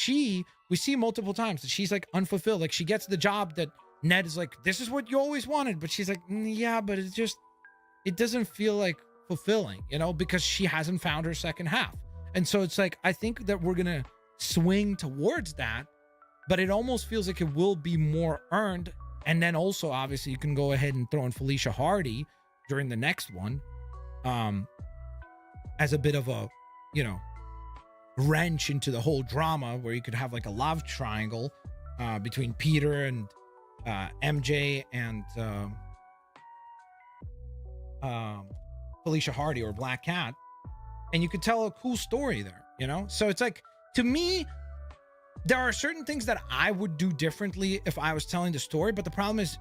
we see multiple times that she's like unfulfilled. Like she gets the job that Ned is like, this is what you always wanted. But she's like, yeah, but it doesn't feel like fulfilling, you know, because she hasn't found her second half. And so it's like, I think that we're going to swing towards that, but it almost feels like it will be more earned. And then also, obviously, you can go ahead and throw in Felicia Hardy during the next one as a bit of a, you know, wrench into the whole drama, where you could have like a love triangle between Peter and MJ and Felicia Hardy or Black Cat, and you could tell a cool story there, you know? So it's like, to me, there are certain things that I would do differently if I was telling the story, but the problem is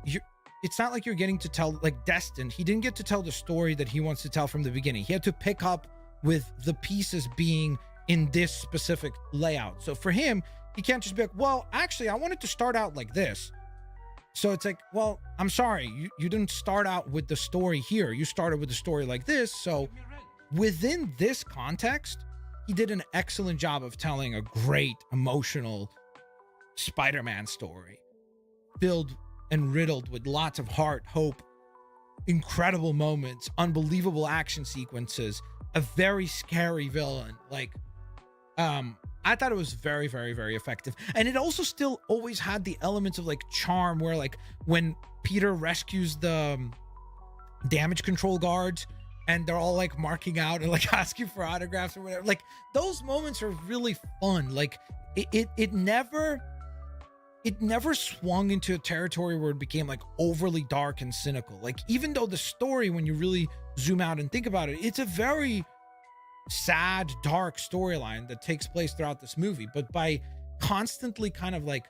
it's not like you're getting to tell, like Destin, he didn't get to tell the story that he wants to tell from the beginning. He had to pick up with the pieces being in this specific layout. So for him, he can't just be like, well, actually, I wanted to start out like this. So it's like, well, I'm sorry, you didn't start out with the story here. You started with the story like this. So within this context, he did an excellent job of telling a great emotional Spider-Man story, filled and riddled with lots of heart, hope, incredible moments, unbelievable action sequences, a very scary villain. Like, I thought it was very, very, very effective. And it also still always had the elements of like charm, where like when Peter rescues the damage control guards and they're all like marking out and like asking for autographs or whatever, like those moments are really fun. Like it never swung into a territory where it became like overly dark and cynical. Like, even though the story, when you really zoom out and think about it, it's a very sad, dark storyline that takes place throughout this movie, but by constantly kind of like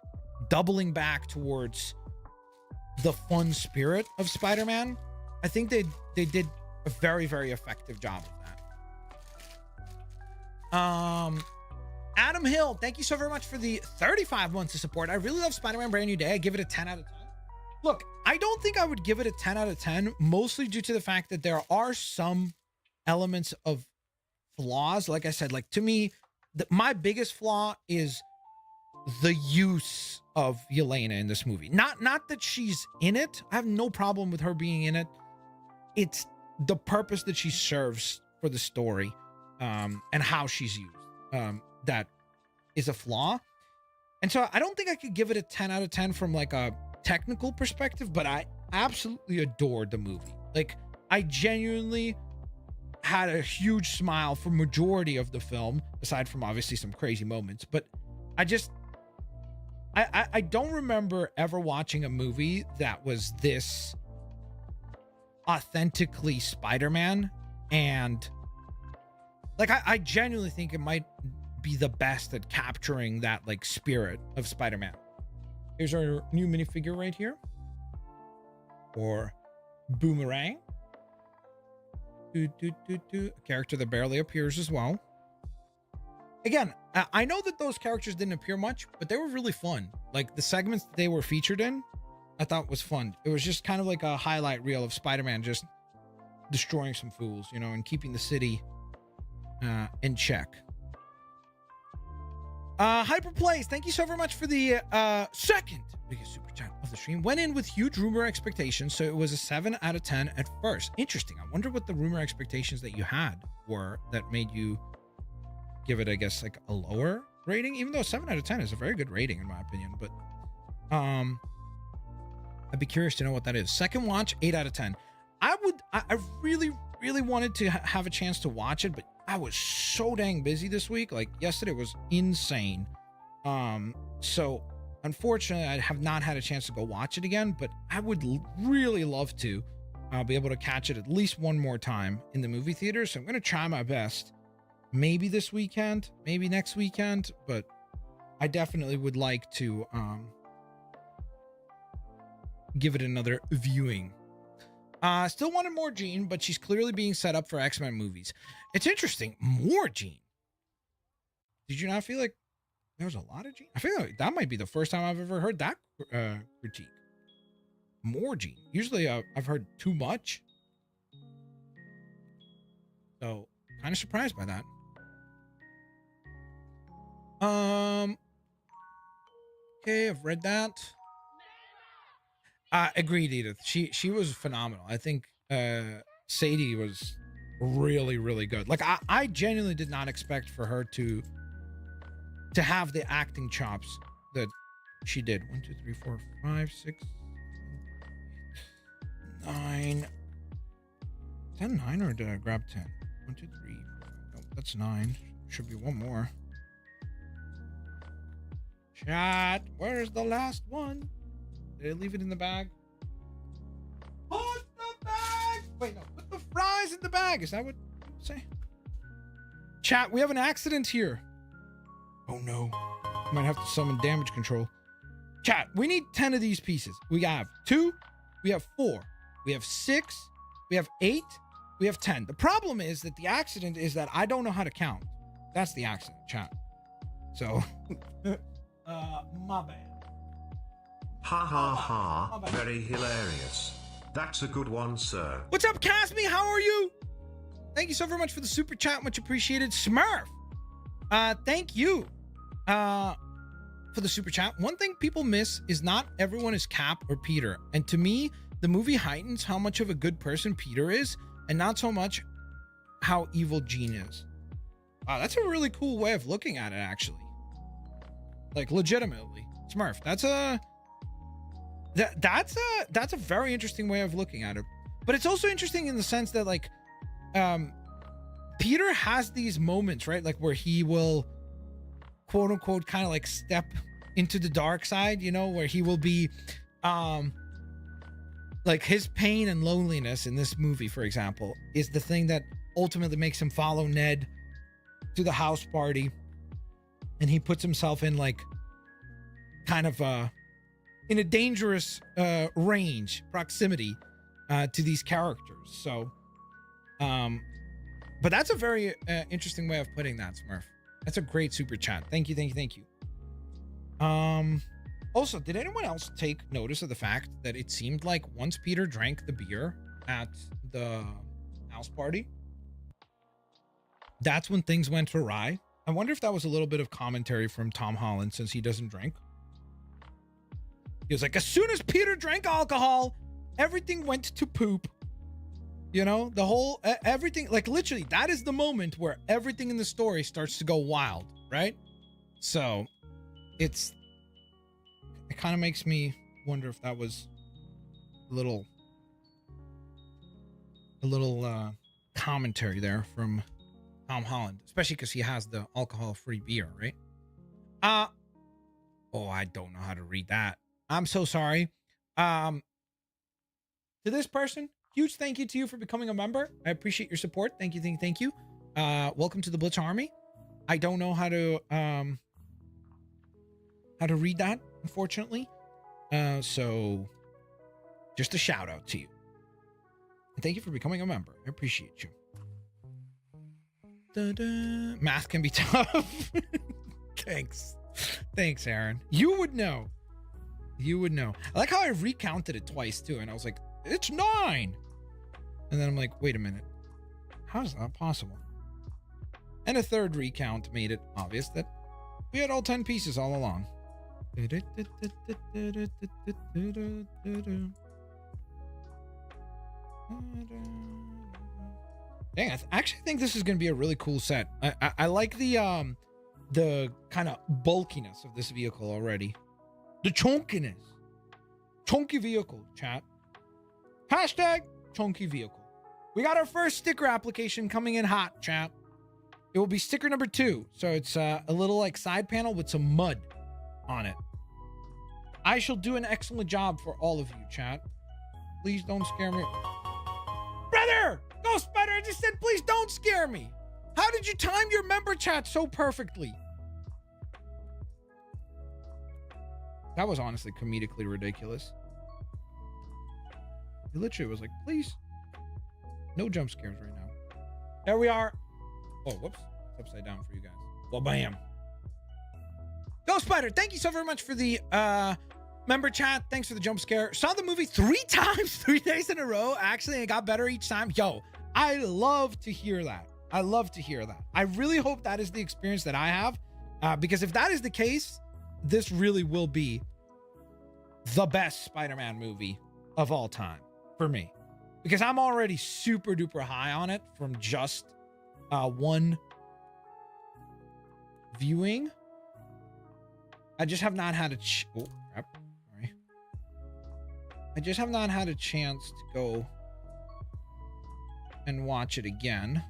doubling back towards the fun spirit of Spider-Man, I think they did a very, very effective job of that. Adam Hill, thank you so very much for the 35 months of support. I really love Spider-Man Brand New Day. I give it a 10 out of 10. Look, I don't think I would give it a 10 out of 10, mostly due to the fact that there are some elements of flaws, like I said, like to me, my biggest flaw is the use of Yelena in this movie. Not that she's in it. I have no problem with her being in it. It's the purpose that she serves for the story, and how she's used. That is a flaw. And so I don't think I could give it a 10 out of 10 from like a technical perspective, but I absolutely adored the movie. Like, I genuinely had a huge smile for majority of the film, aside from obviously some crazy moments. But I don't remember ever watching a movie that was this authentically Spider-Man. And like, I genuinely think it might be the best at capturing that like spirit of Spider-Man. Here's our new minifigure right here, or Boomerang. A character that barely appears as well. Again, I know that those characters didn't appear much, but they were really fun. Like the segments that they were featured in, I thought was fun. It was just kind of like a highlight reel of Spider-Man just destroying some fools, you know, and keeping the city in check. Hyperplays, thank you so very much for the second biggest super chat of the stream. Went in with huge rumor expectations, so it was a 7 out of 10 at first. Interesting. I wonder what the rumor expectations that you had were that made you give it, I guess, like a lower rating, even though 7 out of 10 is a very good rating in my opinion. But I'd be curious to know what that is. Second watch, 8 out of 10. I really wanted to have a chance to watch it, but I was so dang busy this week. Like yesterday was insane. So unfortunately I have not had a chance to go watch it again, but I would really love to be able to catch it at least one more time in the movie theater. So I'm going to try my best, maybe this weekend, maybe next weekend, but I definitely would like to give it another viewing. Still wanted more Jean, but she's clearly being set up for X-Men movies. It's interesting. More Jean. Did you not feel like there was a lot of Jean? I feel like that might be the first time I've ever heard that critique. More Jean. Usually I've heard too much. So kind of surprised by that. Okay, I've read that. Agreed, Edith. She was phenomenal. I think Sadie was really good. Like I genuinely did not expect for her to have the acting chops that she did. 1, 2, 3, 4, 5, 6, 9. Is that 9 or did I grab 10? 1, 2, 3, 4, 5. No, that's 9. Should be one more. Chat, where's the last one? Did I leave it in the bag? Put the bag! Wait, no. Put the fries in the bag. Is that what you say? Chat, we have an accident here. Oh, no. I might have to summon damage control. Chat, we need 10 of these pieces. We have 2. We have 4. We have 6. We have 8. We have 10. The problem is that the accident is that I don't know how to count. That's the accident, chat. So, my bad. Ha ha ha, very hilarious. That's a good one, sir. What's up, Casmi? How are you? Thank you so very much for the super chat. Much appreciated. Smurf, thank you for the super chat. One thing people miss is not everyone is Cap or Peter. And to me, the movie heightens how much of a good person Peter is and not so much how evil Jean is. Wow, that's a really cool way of looking at it, actually. Like, legitimately. Smurf, that's a very interesting way of looking at it. But it's also interesting in the sense that, like, Peter has these moments, right? Like, where he will, quote unquote, kind of like step into the dark side, you know, where he will be, like, his pain and loneliness in this movie, for example, is the thing that ultimately makes him follow Ned to the house party. And he puts himself in, like, kind of in a dangerous proximity to these characters. So, but that's a very interesting way of putting that, Smurf. That's a great super chat. Thank you. Also, did anyone else take notice of the fact that it seemed like once Peter drank the beer at the house party, that's when things went awry. I wonder if that was a little bit of commentary from Tom Holland, since he doesn't drink. He was like, as soon as Peter drank alcohol, everything went to poop. You know, the whole, everything, like literally, that is the moment where everything in the story starts to go wild, right? So it kind of makes me wonder if that was a little commentary there from Tom Holland, especially because he has the alcohol-free beer, right? Oh, I don't know how to read that. I'm so sorry. To this person, huge thank you to you for becoming a member. I appreciate your support. Thank you. Welcome to the Blitz Army. I don't know how to read that, unfortunately. So just a shout out to you. And thank you for becoming a member. I appreciate you. Math can be tough. Thanks, Aaron. You would know. I like how I recounted it twice too, and I was like, it's 9. And then I'm like, wait a minute. How is that possible? And a third recount made it obvious that we had all 10 pieces all along. Dang, I actually think this is going to be a really cool set. I like the kind of bulkiness of this vehicle already. The chunkiness. Chunky vehicle, chat. Hashtag chunky vehicle. We got our first sticker application coming in hot, chat. It will be sticker number 2. So it's a little like side panel with some mud on it. I shall do an excellent job for all of you, chat. Please don't scare me. Brother! Ghost Spider, I just said please don't scare me. How did you time your member chat so perfectly? That was honestly comedically ridiculous. He literally was like, please. No jump scares right now. There we are. Oh, whoops. It's upside down for you guys. Well, bam. Ghost Spider, thank you so very much for the member chat. Thanks for the jump scare. Saw the movie 3 times, 3 days in a row. Actually, it got better each time. Yo, I love to hear that. I really hope that is the experience that I have. Because if that is the case, this really will be the best Spider-Man movie of all time for me. Because I'm already super duper high on it from just one viewing. I just have not had a I just have not had a chance to go and watch it again.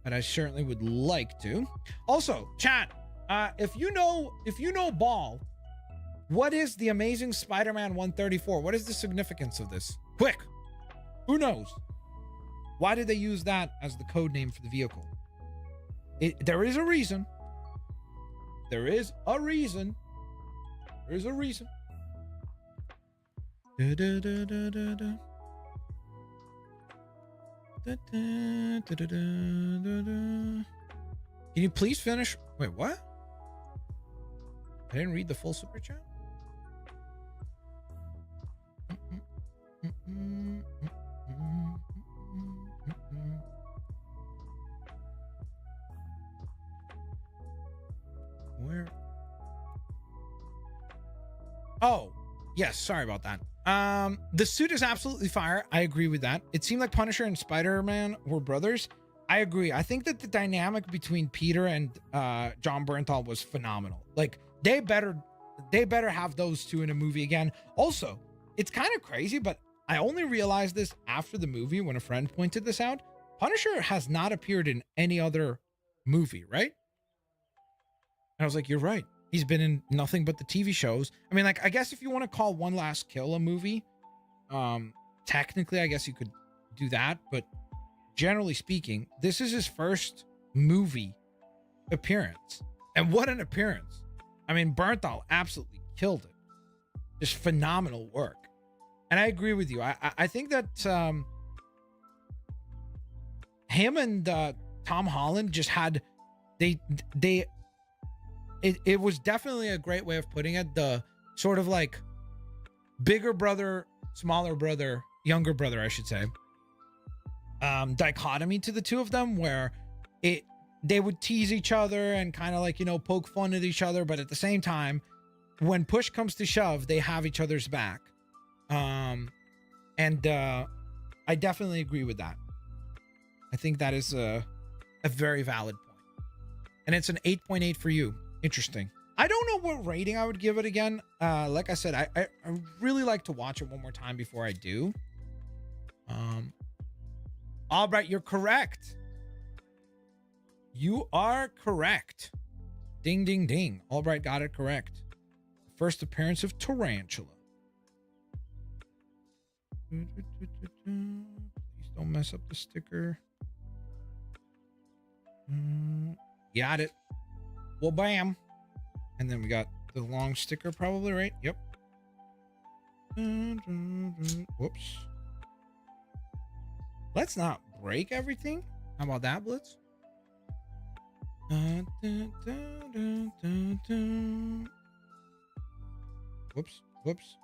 But I certainly would like to. Also, chat, if you know Ball, what is the Amazing Spider-Man 134? What is the significance of this? Quick, who knows? Why did they use that as the code name for the vehicle? There is a reason. There's a reason. Can you please finish? Wait, what? I didn't read the full super chat. Where? Oh, yes. Sorry about that. The suit is absolutely fire. I agree with that. It seemed like Punisher and Spider-Man were brothers. I agree. I think that the dynamic between Peter and John Bernthal was phenomenal. Like they better have those two in a movie again. Also, it's kind of crazy, but I only realized this after the movie when a friend pointed this out. Punisher has not appeared in any other movie, right? And I was like, you're right. He's been in nothing but the TV shows. I mean, like, I guess if you want to call One Last Kill a movie, technically, I guess you could do that. But generally speaking, this is his first movie appearance. And what an appearance. I mean, Bernthal absolutely killed it. Just phenomenal work. And I agree with you. I think that him and Tom Holland just had, it was definitely a great way of putting it. The sort of like bigger brother, smaller brother, younger brother, I should say. dichotomy to the two of them, where they would tease each other and kind of like, you know, poke fun at each other, but at the same time, when push comes to shove, they have each other's back. And I definitely agree with that. I think that is a very valid point. And it's an 8.8 for you. Interesting. I don't know what rating I would give it again. Like I said, I really like to watch it one more time before I do. Albright, you're correct. You are correct. Ding, ding, ding. Albright got it correct. First appearance of Tarantula. Please don't mess up the sticker. Got it. Well, bam. And then we got the long sticker probably, right? Yep. Whoops. Let's not break everything. How about that, Blitz? Whoops. Whoops.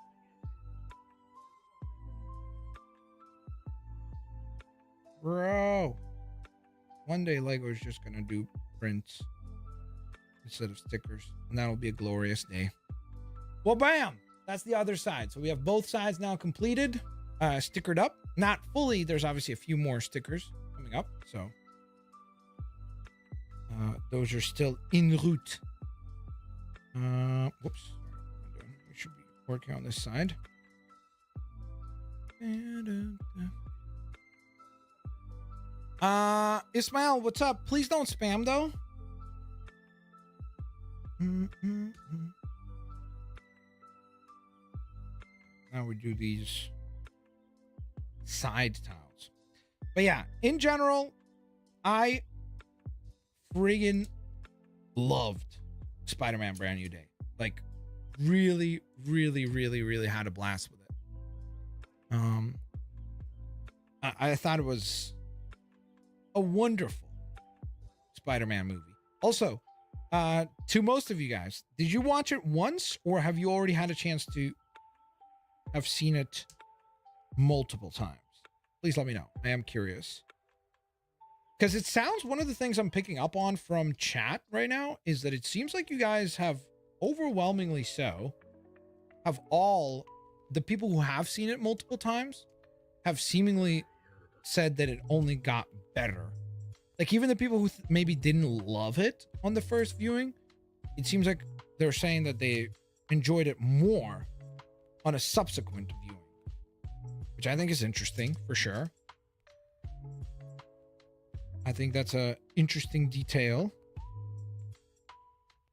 Bro. One day Lego's just gonna do prints instead of stickers, and that'll be a glorious day. Well, bam! That's the other side. So we have both sides now completed, stickered up. Not fully. There's obviously a few more stickers coming up, so those are still en route. Whoops. We should be working on this side. Ismail, what's up? Please don't spam though. Now we do these side tiles. But yeah, in general, I friggin' loved Spider-Man Brand New Day. Like, really, really, really, really had a blast with it. I thought it was a wonderful Spider-Man movie. Also, to most of you guys, did you watch it once, or have you already had a chance to have seen it multiple times? Please let me know. I am curious. Because it sounds, one of the things I'm picking up on from chat right now is that it seems like you guys have, overwhelmingly so, have all the people who have seen it multiple times have seemingly said that it only got better. Like, even the people who maybe didn't love it on the first viewing, it seems like they're saying that they enjoyed it more on a subsequent viewing, which I think is interesting for sure. I think that's a interesting detail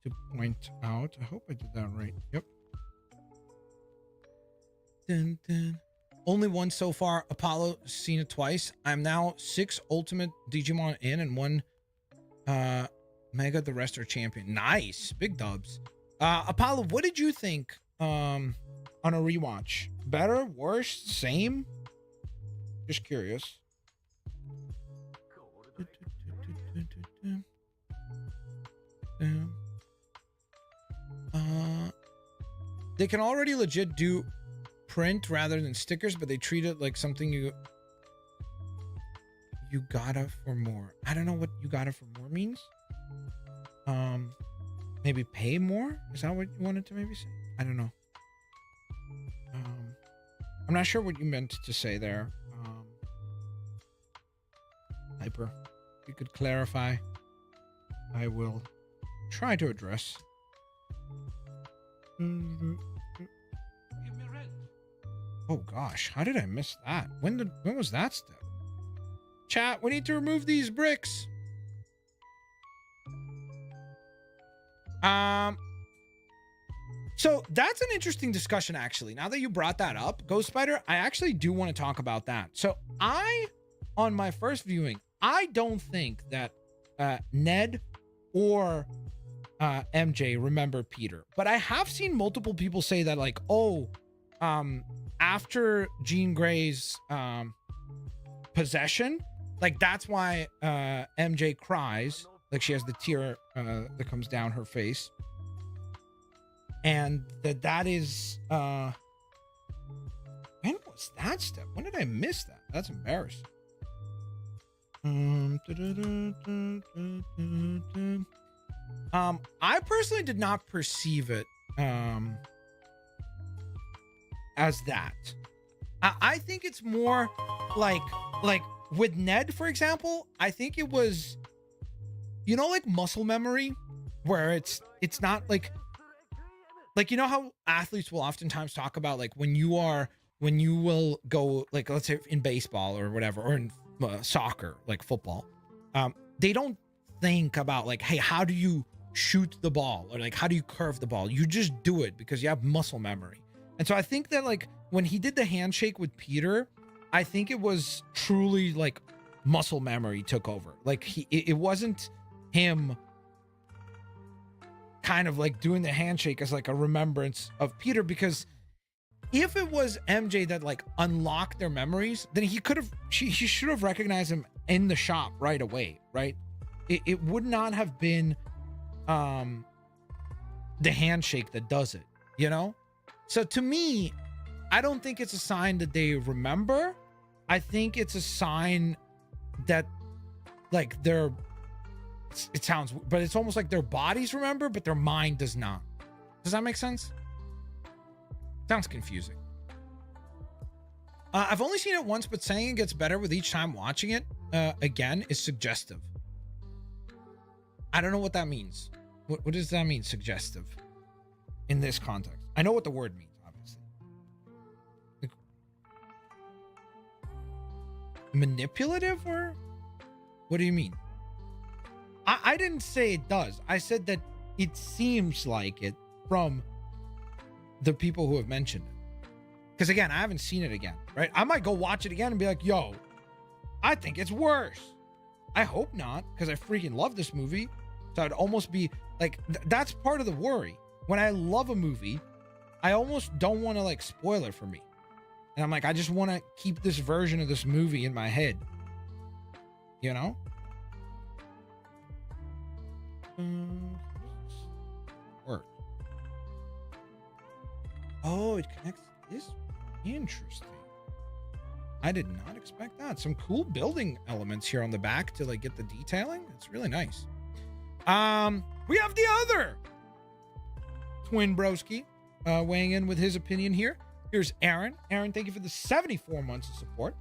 to point out. I hope I did that right. Yep. Dun, dun. Only one so far. Apollo seen it twice. I'm now 6 Ultimate Digimon in and 1 Mega. The rest are champion. Nice. Big dubs. Apollo, what did you think on a rewatch? Better? Worse? Same? Just curious. They can already legit do print rather than stickers, but they treat it like something you gotta for more. I don't know what you gotta for more means. Maybe pay more? Is that what you wanted to maybe say? I don't know. I'm not sure what you meant to say there. Hyper, if you could clarify, I will try to address. Oh gosh, how did I miss that? When was that step? Chat, we need to remove these bricks. So that's an interesting discussion, actually. Now that you brought that up, Ghost Spider, I actually do want to talk about that. So on my first viewing, I don't think that Ned or MJ remember Peter, but I have seen multiple people say that, like, oh, after Jean Grey's possession, like, that's why MJ cries, like she has the tear that comes down her face, and that is when was that step? When did I miss that? That's embarrassing. I personally did not perceive it as that. I think it's more like with Ned, for example. I think it was, you know, like muscle memory, where it's not like you know how athletes will oftentimes talk about like when you will go, like, let's say in baseball or whatever, or in soccer, like football, they don't think about like, hey, how do you shoot the ball, or like how do you curve the ball? You just do it because you have muscle memory. And so I think that like when he did the handshake with Peter, I think it was truly like muscle memory took over. Like it wasn't him kind of like doing the handshake as like a remembrance of Peter, because if it was MJ that like unlocked their memories, then she should have recognized him in the shop right away, right? It would not have been the handshake that does it, you know? So to me, I don't think it's a sign that they remember. I think it's a sign that like it sounds, but it's almost like their bodies remember, but their mind does not. Does that make sense? Sounds confusing. I've only seen it once, but saying it gets better with each time watching it again is suggestive. I don't know what that means. What does that mean, suggestive, in this context? I know what the word means, obviously. Like, manipulative, or what do you mean? I didn't say it does. I said that it seems like it from the people who have mentioned it. Because again, I haven't seen it again, right? I might go watch it again and be like, yo, I think it's worse. I hope not, because I freaking love this movie. So I'd almost be like, that's part of the worry. When I love a movie, I almost don't want to like spoil it for me. And I'm like, I just want to keep this version of this movie in my head. You know? Work. Oh, it connects to this? Interesting. I did not expect that. Some cool building elements here on the back to like get the detailing. It's really nice. We have the other twin broski weighing in with his opinion here. Here's Aaron. Aaron, thank you for the 74 months of support.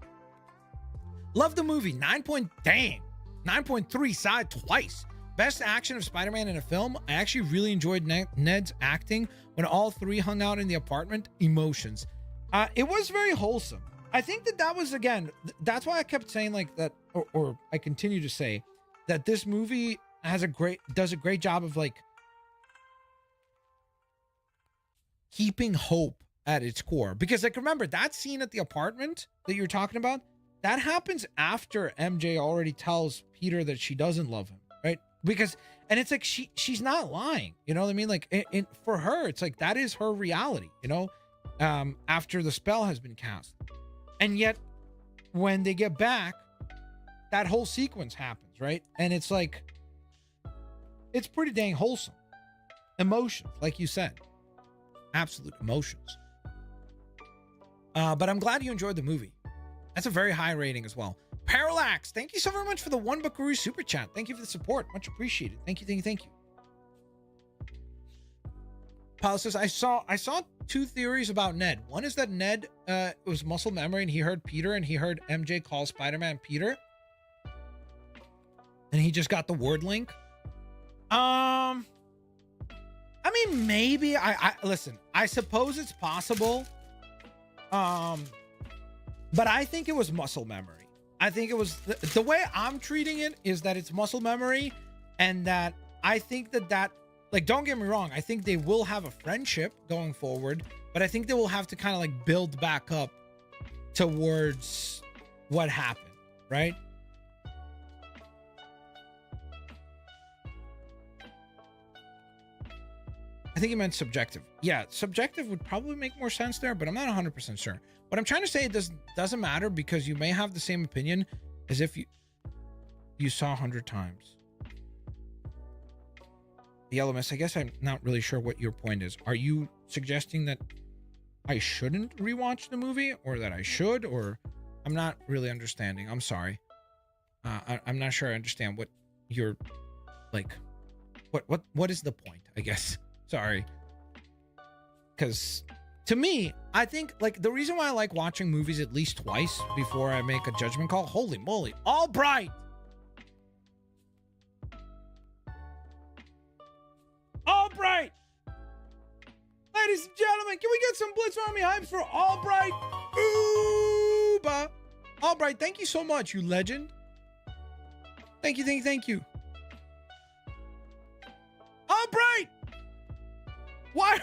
Love the movie. 9.3 side twice. Best action of Spider-Man in a film. I actually really enjoyed Ned's acting when all three hung out in the apartment. Emotions. It was very wholesome. I think that was, again, that's why I kept saying like that, or I continue to say that this movie does a great job of like keeping hope at its core. Because like, remember that scene at the apartment that you're talking about, that happens after MJ already tells Peter that she doesn't love him, right? Because, and it's like she's not lying, you know what I mean? Like for her, it's like that is her reality, you know, after the spell has been cast. And yet when they get back, that whole sequence happens, right? And it's like, it's pretty dang wholesome. Emotions, like you said, absolute emotions. But I'm glad you enjoyed the movie. That's a very high rating as well. Parallax, thank you so very much for the 1 Buckaroo super chat. Thank you for the support. Much appreciated. Thank you. Paul says, I saw 2 theories about Ned. One is that Ned was muscle memory and he heard Peter and he heard MJ call Spider-Man Peter. And he just got the word link. I mean, maybe I listen, I suppose it's possible. But I think it was muscle memory. I think it was the way I'm treating it is that it's muscle memory, and that I think that like, don't get me wrong, I think they will have a friendship going forward, but I think they will have to kind of like build back up towards what happened, right? I think he meant subjective. Yeah, subjective would probably make more sense there, but I'm not 100% sure. What I'm trying to say, it doesn't matter, because you may have the same opinion as if you saw 100 times. The LMS, I guess I'm not really sure what your point is. Are you suggesting that I shouldn't rewatch the movie, or that I should, or I'm not really understanding. I'm sorry. I'm not sure I understand what you're like. What is the point? I guess. Sorry. Because to me, I think like the reason why I like watching movies at least twice before I make a judgment call. Holy moly! Albright. Albright. Ladies and gentlemen, can we get some Blitz Army hypes for Albright? Uba. Albright, thank you so much, you legend. Thank you, thank you. Albright! Why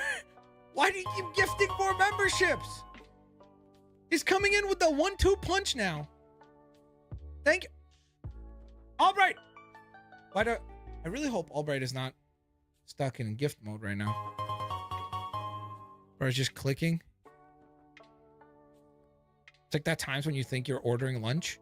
do you keep gifting more memberships? He's coming in with the 1-2 punch now. Thank you. Albright! I really hope Albright is not stuck in gift mode right now. Or is just clicking. It's like that times when you think you're ordering lunch,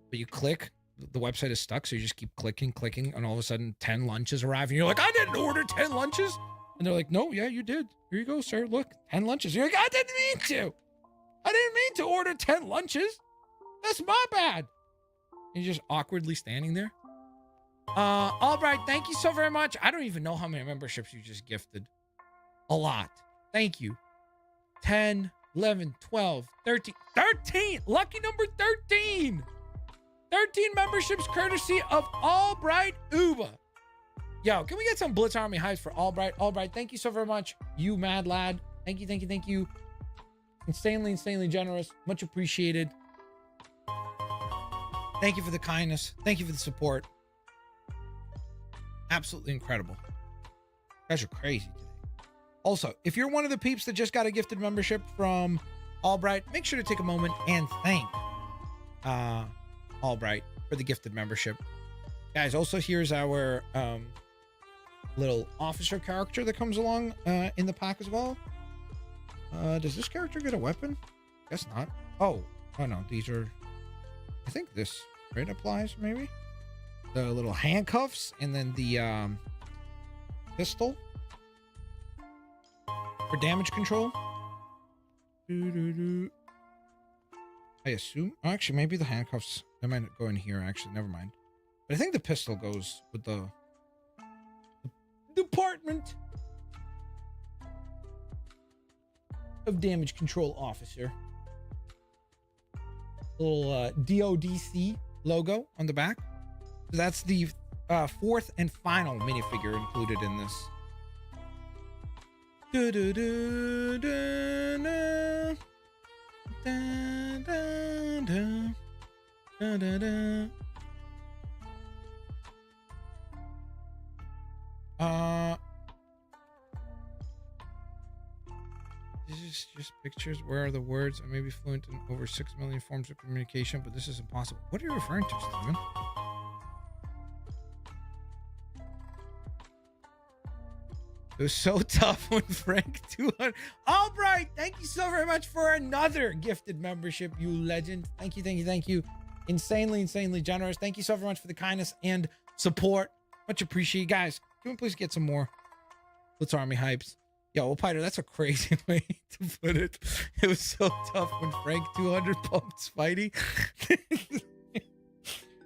but you click, the website is stuck, so you just keep clicking, and all of a sudden 10 lunches arrive, and you're like, I didn't order 10 lunches. And they're like, no, yeah, you did. Here you go, sir. Look, 10 lunches. You're like, I didn't mean to. I didn't mean to order 10 lunches. That's my bad. And you're just awkwardly standing there. All right, thank you so very much. I don't even know how many memberships you just gifted. A lot. Thank you. 10, 11, 12, 13. 13! Lucky number 13! 13 memberships courtesy of Albright Uba. Yo, can we get some Blitz Army hypes for Albright? Albright, thank you so very much. You mad lad. Thank you. Insanely generous. Much appreciated. Thank you for the kindness. Thank you for the support. Absolutely incredible. You guys are crazy today. Also, if you're one of the peeps that just got a gifted membership from Albright, make sure to take a moment and thank Albright for the gifted membership. Guys, also here's our little officer character that comes along in the pack as well. Does this character get a weapon? Guess not. Oh no, these are, I think this right applies maybe. The little handcuffs and then the pistol for damage control. I assume, actually maybe the handcuffs, they might go in here actually, never mind. But I think the pistol goes with the Department of Damage Control Officer. Little DODC logo on the back. So that's the fourth and final minifigure included in this. This is just pictures. Where are the words? I may be fluent in over 6 million forms of communication, but this is impossible. What are you referring to, Steven? It was so tough when Frank 200. Albright, thank you so very much for another gifted membership, you legend. Thank you. Insanely generous. Thank you so very much for the kindness and support. Much appreciated, guys. Can we please get some more Blitz Army hypes? Yo, well, Piter, that's a crazy way to put it. It was so tough when Frank 200 pumped Spidey.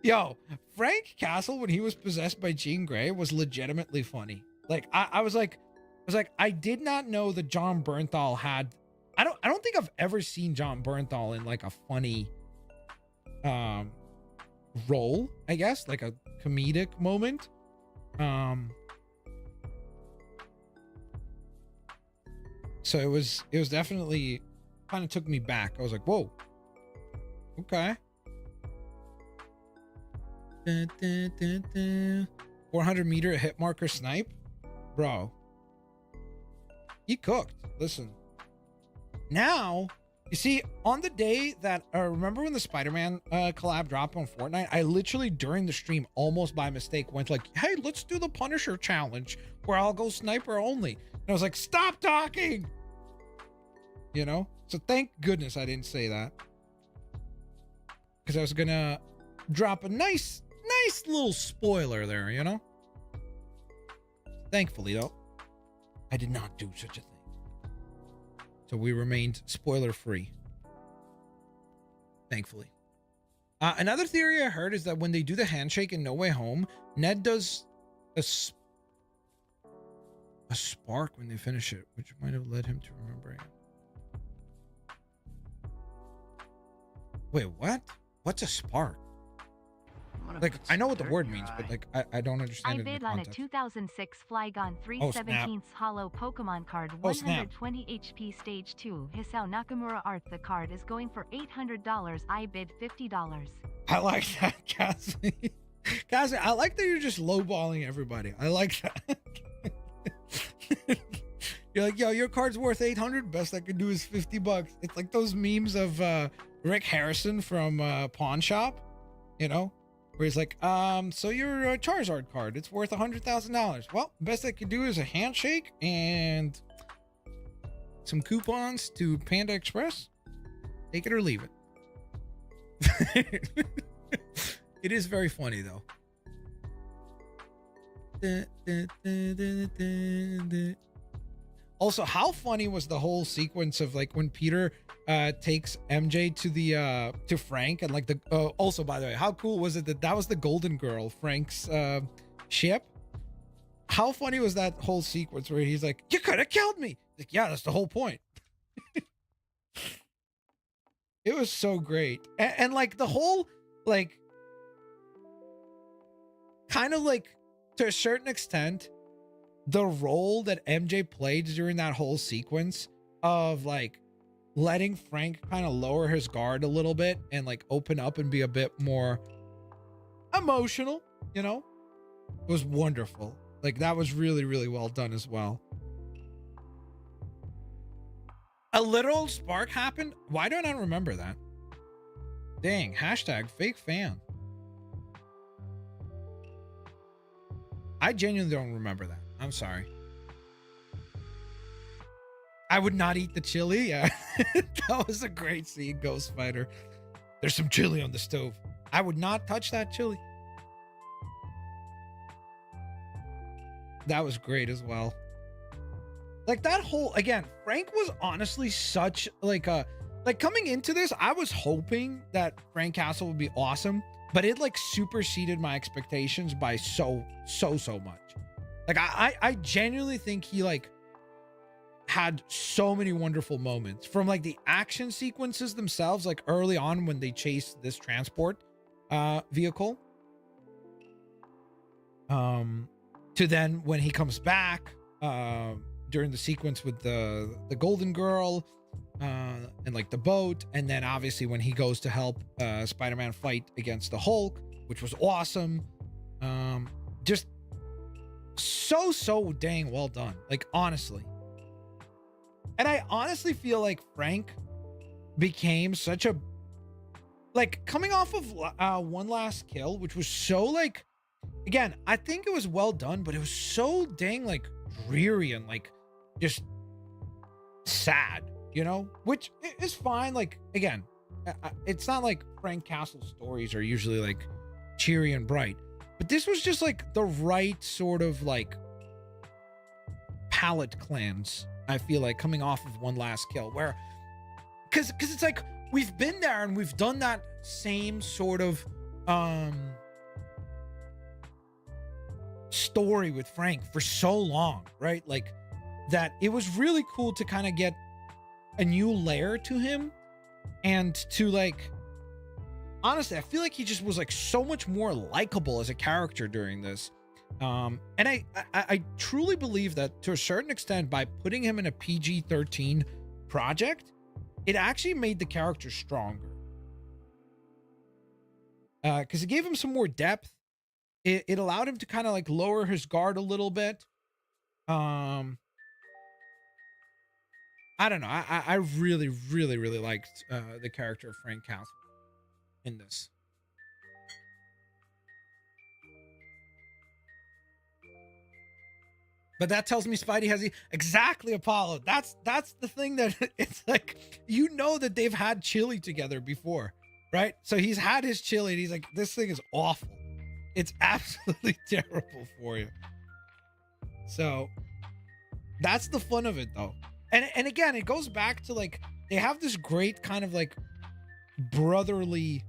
Yo, Frank Castle, when he was possessed by Jean Grey, was legitimately funny. Like, I was like, I did not know that John Bernthal had. I don't think I've ever seen John Bernthal in like a funny role, I guess, like a comedic moment. So it was definitely kind of took me back. I was like, whoa, okay. 400 meter hit marker snipe, bro. He cooked. Listen, now you see on the day that remember when the Spider-Man collab dropped on Fortnite, I literally during the stream almost by mistake went like, hey, let's do the Punisher challenge where I'll go sniper only. And I was like, stop talking, you know? So thank goodness I didn't say that, because I was gonna drop a nice little spoiler there, you know? Thankfully though, I did not do such a thing. So we remained spoiler free. Thankfully. Another theory I heard is that when they do the handshake in No Way Home, Ned does a spark when they finish it, which might have led him to remembering it. Wait, what? What's a spark? Like, I know what the word means, but like, I don't understand it in the bid on a context. 2006 Flygon 3/17 hollow Pokemon card, 120 HP Stage 2. Hisao Nakamura art. The card is going for $800. I bid $50. I like that, Cassie. Cassie, I like that you're just lowballing everybody. I like that. You're like, yo, your card's worth 800. Best I can do is $50. It's like those memes of Rick Harrison from Pawn Shop, you know, where he's like, so your Charizard card, it's worth $100,000. Well, best I could do is a handshake and some coupons to Panda Express. Take it or leave it. It is very funny though. Also, how funny was the whole sequence of like when Peter takes MJ to the to Frank, and like the also, by the way, how cool was it that was the Golden Girl, Frank's ship? How funny was that whole sequence where he's like, you could have killed me. Like, yeah, that's the whole point. It was so great. And like the whole, like, kind of like, to a certain extent, the role that MJ played during that whole sequence of like letting Frank kind of lower his guard a little bit and like open up and be a bit more emotional, you know, it was wonderful. Like, that was really, really well done as well. A literal spark happened? Why don't I remember that? Dang, hashtag fake fan. I genuinely don't remember that. I'm sorry. I would not eat the chili. Yeah, that was a great scene, Ghost Fighter. There's some chili on the stove. I would not touch that chili. That was great as well. Like, that whole, again, Frank was honestly such like a, like, coming into this, I was hoping that Frank Castle would be awesome, but it like superseded my expectations by so much. Like, I genuinely think he like had so many wonderful moments, from like the action sequences themselves, like early on when they chased this transport vehicle, to then when he comes back during the sequence with the Golden Girl and like the boat, and then obviously when he goes to help Spider-Man fight against the Hulk, which was awesome. Just so dang well done, like, honestly. And I honestly feel like Frank became such a, like, coming off of One Last Kill, which was so like, again, I think it was well done, but it was so dang like dreary and like just sad, you know, which is fine. Like, again, it's not like Frank Castle's stories are usually like cheery and bright, but this was just like the right sort of like palate cleanse, I feel like, coming off of One Last Kill, where because it's like we've been there and we've done that same sort of story with Frank for so long, right? Like, that it was really cool to kind of get a new layer to him, and to like, honestly, I feel like he just was like so much more likable as a character during this. And I truly believe that to a certain extent, by putting him in a PG-13 project, it actually made the character stronger. Because it gave him some more depth. It allowed him to kind of like lower his guard a little bit. I don't know. I really liked the character of Frank Castle in this. But that tells me Spidey has exactly, Apollo. That's the thing, that it's like, you know that they've had chili together before, right? So he's had his chili and he's like, this thing is awful. It's absolutely terrible for you. So that's the fun of it, though. And again, it goes back to like, they have this great kind of like brotherly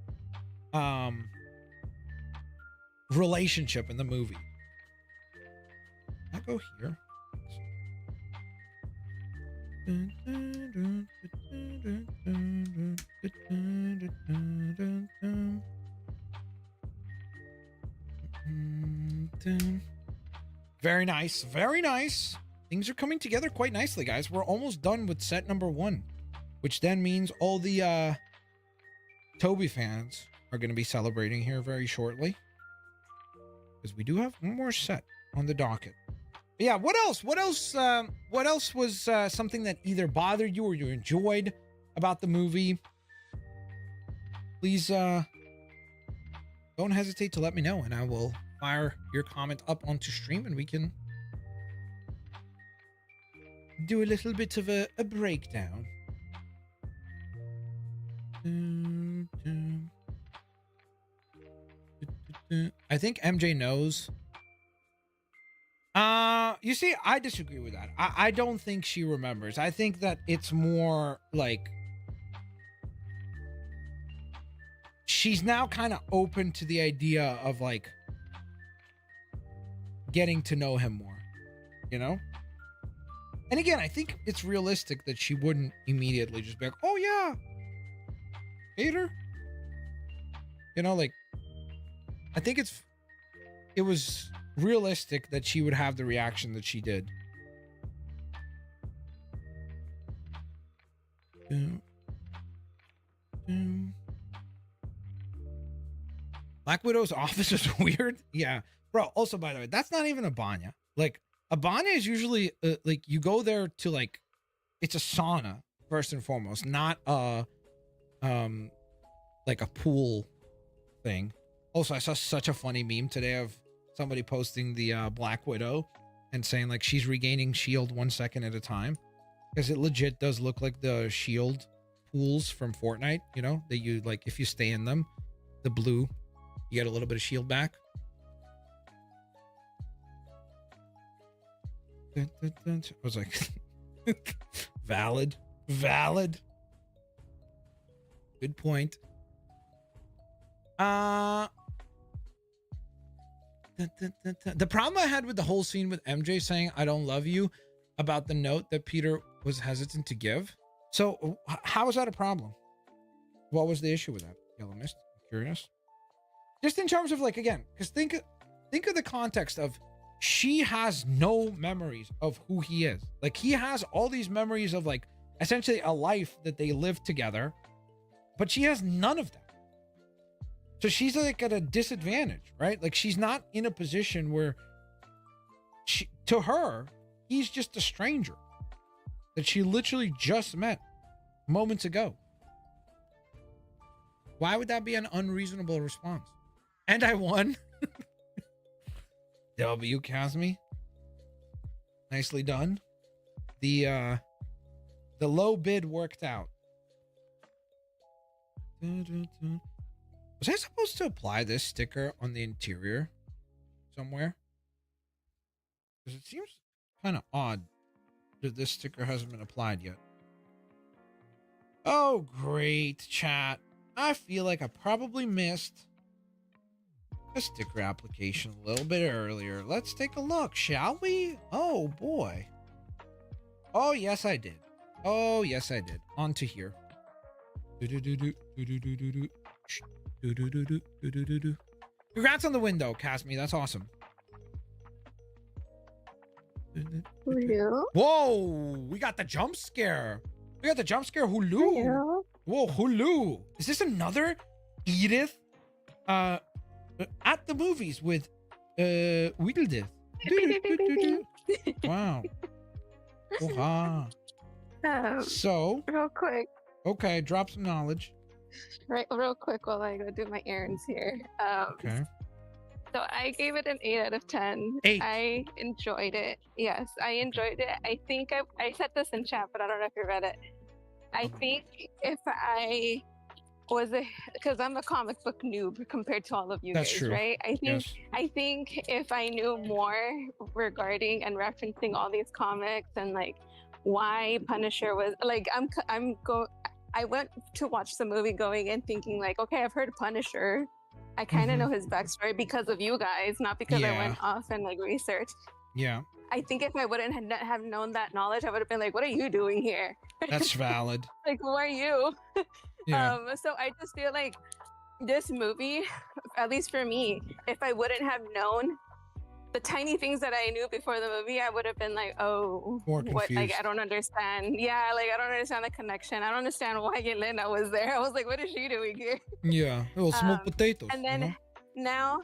relationship in the movie. I'll go here. Very nice. Very nice. Things are coming together quite nicely, guys. We're almost done with set number 1, which then means all the Toby fans are going to be celebrating here very shortly, because we do have one more set on the docket. But yeah, what else? What else was something that either bothered you or you enjoyed about the movie? Please don't hesitate to let me know, and I will fire your comment up onto stream, and we can do a little bit of a breakdown. I think MJ knows. You see, I disagree with that. I don't think she remembers. I think that it's more like she's now kind of open to the idea of like getting to know him more, you know? And again, I think it's realistic that she wouldn't immediately just be like, oh yeah, Peter. You know, like, I think it was realistic that she would have the reaction that she did. Black Widow's office is weird. Yeah, bro. Also, by the way, that's not even a banya. Like, a banya is usually like you go there to like, it's a sauna first and foremost, not a like a pool thing. Also, I saw such a funny meme today of somebody posting the Black Widow and saying like she's regaining shield 1 second at a time, because it legit does look like the shield pools from Fortnite, you know, that you like, if you stay in them, the blue, you get a little bit of shield back. I was like, valid. Good point. The problem I had with the whole scene with MJ saying I don't love you about the note that Peter was hesitant to give. So how is that a problem? What was the issue with that? Yellow Mist? I'm curious. Just in terms of like, again, because think of the context of she has no memories of who he is. Like, he has all these memories of like essentially a life that they lived together, but she has none of that. So she's like at a disadvantage, right? Like, she's not in a position where to her, he's just a stranger that she literally just met moments ago. Why would that be an unreasonable response? And I won. W. Casmi. Nicely done. The low bid worked out. Was I supposed to apply this sticker on the interior somewhere? Because it seems kind of odd that this sticker hasn't been applied yet. Oh, great, chat. I feel like I probably missed a sticker application a little bit earlier. Let's take a look, shall we? Oh, boy. Oh, yes, I did. Oh, yes, I did. On to here. Congrats on the win, though, Casmi. That's awesome. Whoa, we got the jump scare. We got the jump scare Hulu. Hello. Whoa, Hulu. Is this another Edith at the movies with Tweedledith? Wow. Oh, so real quick. Okay, drop some knowledge. Right, real quick while I go do my errands here. Okay. So I gave it an 8 out of 10. 8. I enjoyed it. Yes, I enjoyed it. I think I said this in chat, but I don't know if you read it. I think if I was because I'm a comic book noob compared to all of you That's guys, true. right? Yes. I think if I knew more regarding and referencing all these comics and like why Punisher was like, I went to watch the movie going in thinking like, okay, I've heard Punisher. I kind of know his backstory because of you guys, not because I went off and like researched. Yeah. I think if I wouldn't have known that knowledge, I would have been like, what are you doing here? That's valid. Like, who are you? Yeah. So I just feel like this movie, at least for me, if I wouldn't have known the tiny things that I knew before the movie, I would have been like, oh, More confused. what? Like, I don't understand. Yeah, like, I don't understand the connection. I don't understand why Yelena was there. I was like, what is she doing here? Yeah, little smoked potatoes. And then now,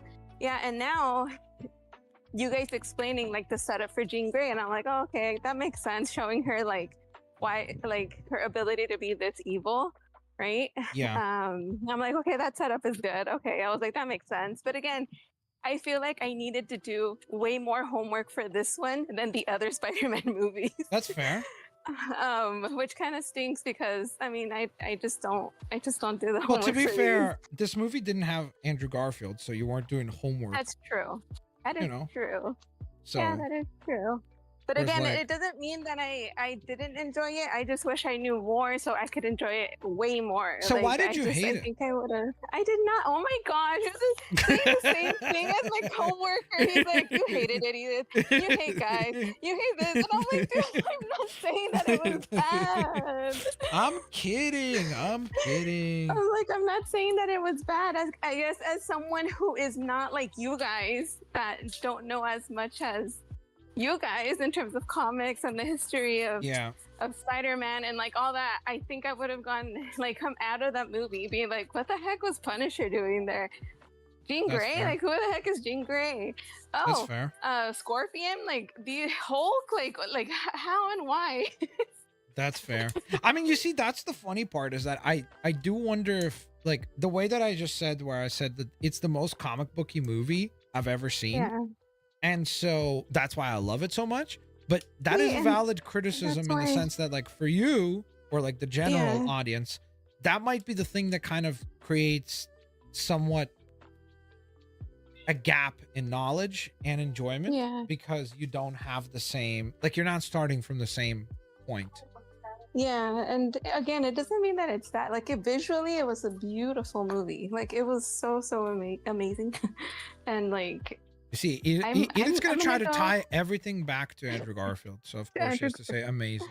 you guys explaining like the setup for Jean Grey, and I'm like, oh, okay, that makes sense. Showing her like why, like her ability to be this evil, right? Yeah. I'm like, okay, that setup is good. Okay, I was like, that makes sense. But again, I feel like I needed to do way more homework for this one than the other Spider-Man movies. That's fair. Which kind of stinks because I mean, I just don't do the homework. Well, to be for fair, this movie didn't have Andrew Garfield, so you weren't doing homework. That's true. That is true. So yeah, that is true. But again, like, it doesn't mean that I didn't enjoy it. I just wish I knew more so I could enjoy it way more. So like, why did you hate it? I think I would have. I did not. Oh my gosh, this is saying the same thing as my coworker. He's like, you hated it, Edith. You hate guys. You hate this. And I'm like, dude, I'm not saying that it was bad. I'm kidding. I'm like, I'm not saying that it was bad. I guess as someone who is not like you guys that don't know as much as you guys in terms of comics and the history of Spider-Man and like all that, I think I would have gone like come out of that movie being like, what the heck was Punisher doing there? Jean Grey? Like, who the heck is Jean Grey? Oh, that's fair. Scorpion? Like the Hulk? Like how and why? That's fair. I mean, you see, that's the funny part is that I do wonder if like the way that I just said, where I said that it's the most comic booky movie I've ever seen. Yeah. And so that's why I love it so much. But that is valid criticism in the sense that like for you or like the general audience, that might be the thing that kind of creates somewhat a gap in knowledge and enjoyment because you don't have the same, like you're not starting from the same point. Yeah, and again, it doesn't mean that it's that. Like, visually, it was a beautiful movie. Like, it was so amazing, and like. You see, Edith's gonna try to tie everything back to Andrew Garfield, so of course she has to say amazing.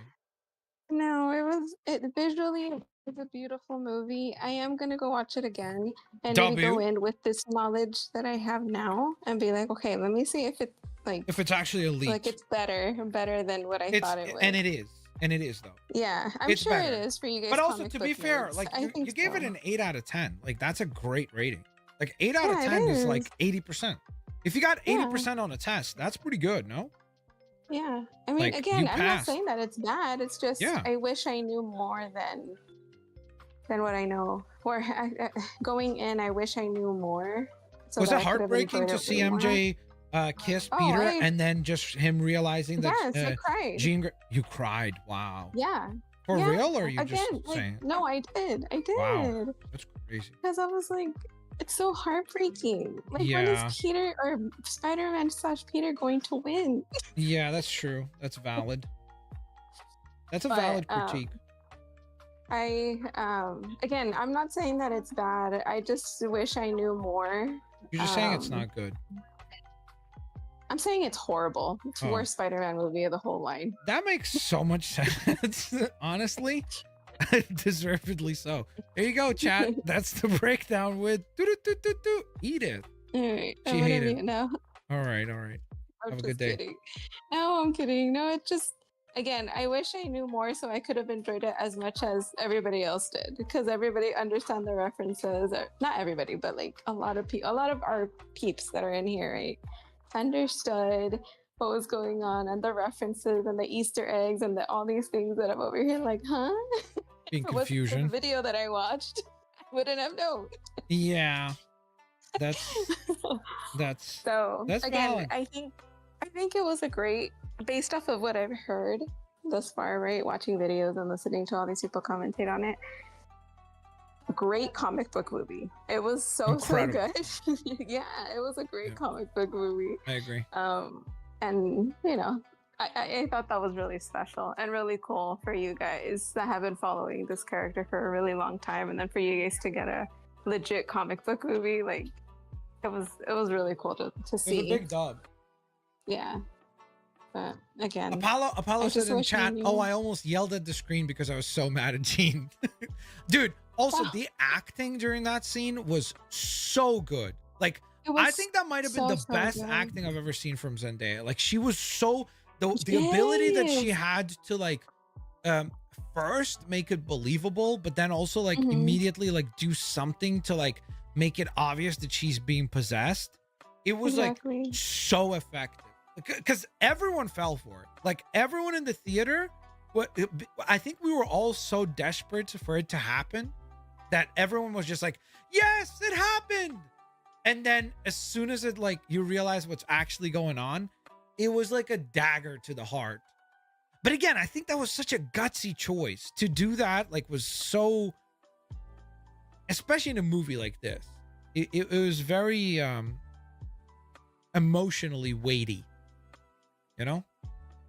No, it visually was a beautiful movie. I am gonna go watch it again and maybe go in with this knowledge that I have now and be like, okay, let me see if it's like if it's actually elite, like it's better than what I thought it was, and it is though. Yeah, I'm sure it is for you guys. But also, to be fair, like you gave it an 8 out of 10. Like that's a great rating. Like 8 out of 10 is like 80%. If you got 80% on a test, that's pretty good, no? Yeah. I mean, like, again, I'm not saying that it's bad. It's just I wish I knew more than what I know. Or going in, I wish I knew more. So was it heartbreaking to see MJ kiss Peter and then just him realizing that I cried. You cried. Wow. Yeah. For real, or are you just saying? No, I did. Wow. That's crazy. Because I was like, it's so heartbreaking. Like, when is Peter or Spider-Man / Peter going to win? Yeah, that's true. That's valid. That's a valid critique. Again, I'm not saying that it's bad. I just wish I knew more. You're just saying it's not good. I'm saying it's horrible. It's the worst Spider-Man movie of the whole line. That makes so much sense, honestly. Deservedly so. There you go, chat. That's the breakdown with Edith. All right, she hated it. No. All right. Have a good day. Kidding. No, I'm kidding. No, it just, again, I wish I knew more so I could have enjoyed it as much as everybody else did, because everybody understand the references. Not everybody, but like a lot of our peeps that are in here, right, understood what was going on and the references and the Easter eggs and all these things that I'm over here like, huh? Being confusion. The video that I watched, I wouldn't have known. Yeah, that's so. That's again, valid. I think it was a great, based off of what I've heard thus far, right? Watching videos and listening to all these people commentate on it. Great comic book movie. It was so good. Yeah, it was a great comic book movie. I agree. And I thought that was really special and really cool for you guys that have been following this character for a really long time, and then for you guys to get a legit comic book movie, like it was really cool to see. It was a big dub. Yeah. But again, Apollo said in chat, "Oh, I almost yelled at the screen because I was so mad at Jean." Dude, also the acting during that scene was so good. Like I think that might have been the best acting I've ever seen from Zendaya. Like she was so the ability that she had to like first make it believable, but then also like immediately like do something to like make it obvious that she's being possessed. It was like so effective because everyone fell for it. Like everyone in the theater, I think we were all so desperate for it to happen that everyone was just like, yes, it happened. And then as soon as it like you realize what's actually going on, it was like a dagger to the heart. But again, I think that was such a gutsy choice to do that. Like was so, especially in a movie like this, it was very emotionally weighty, you know?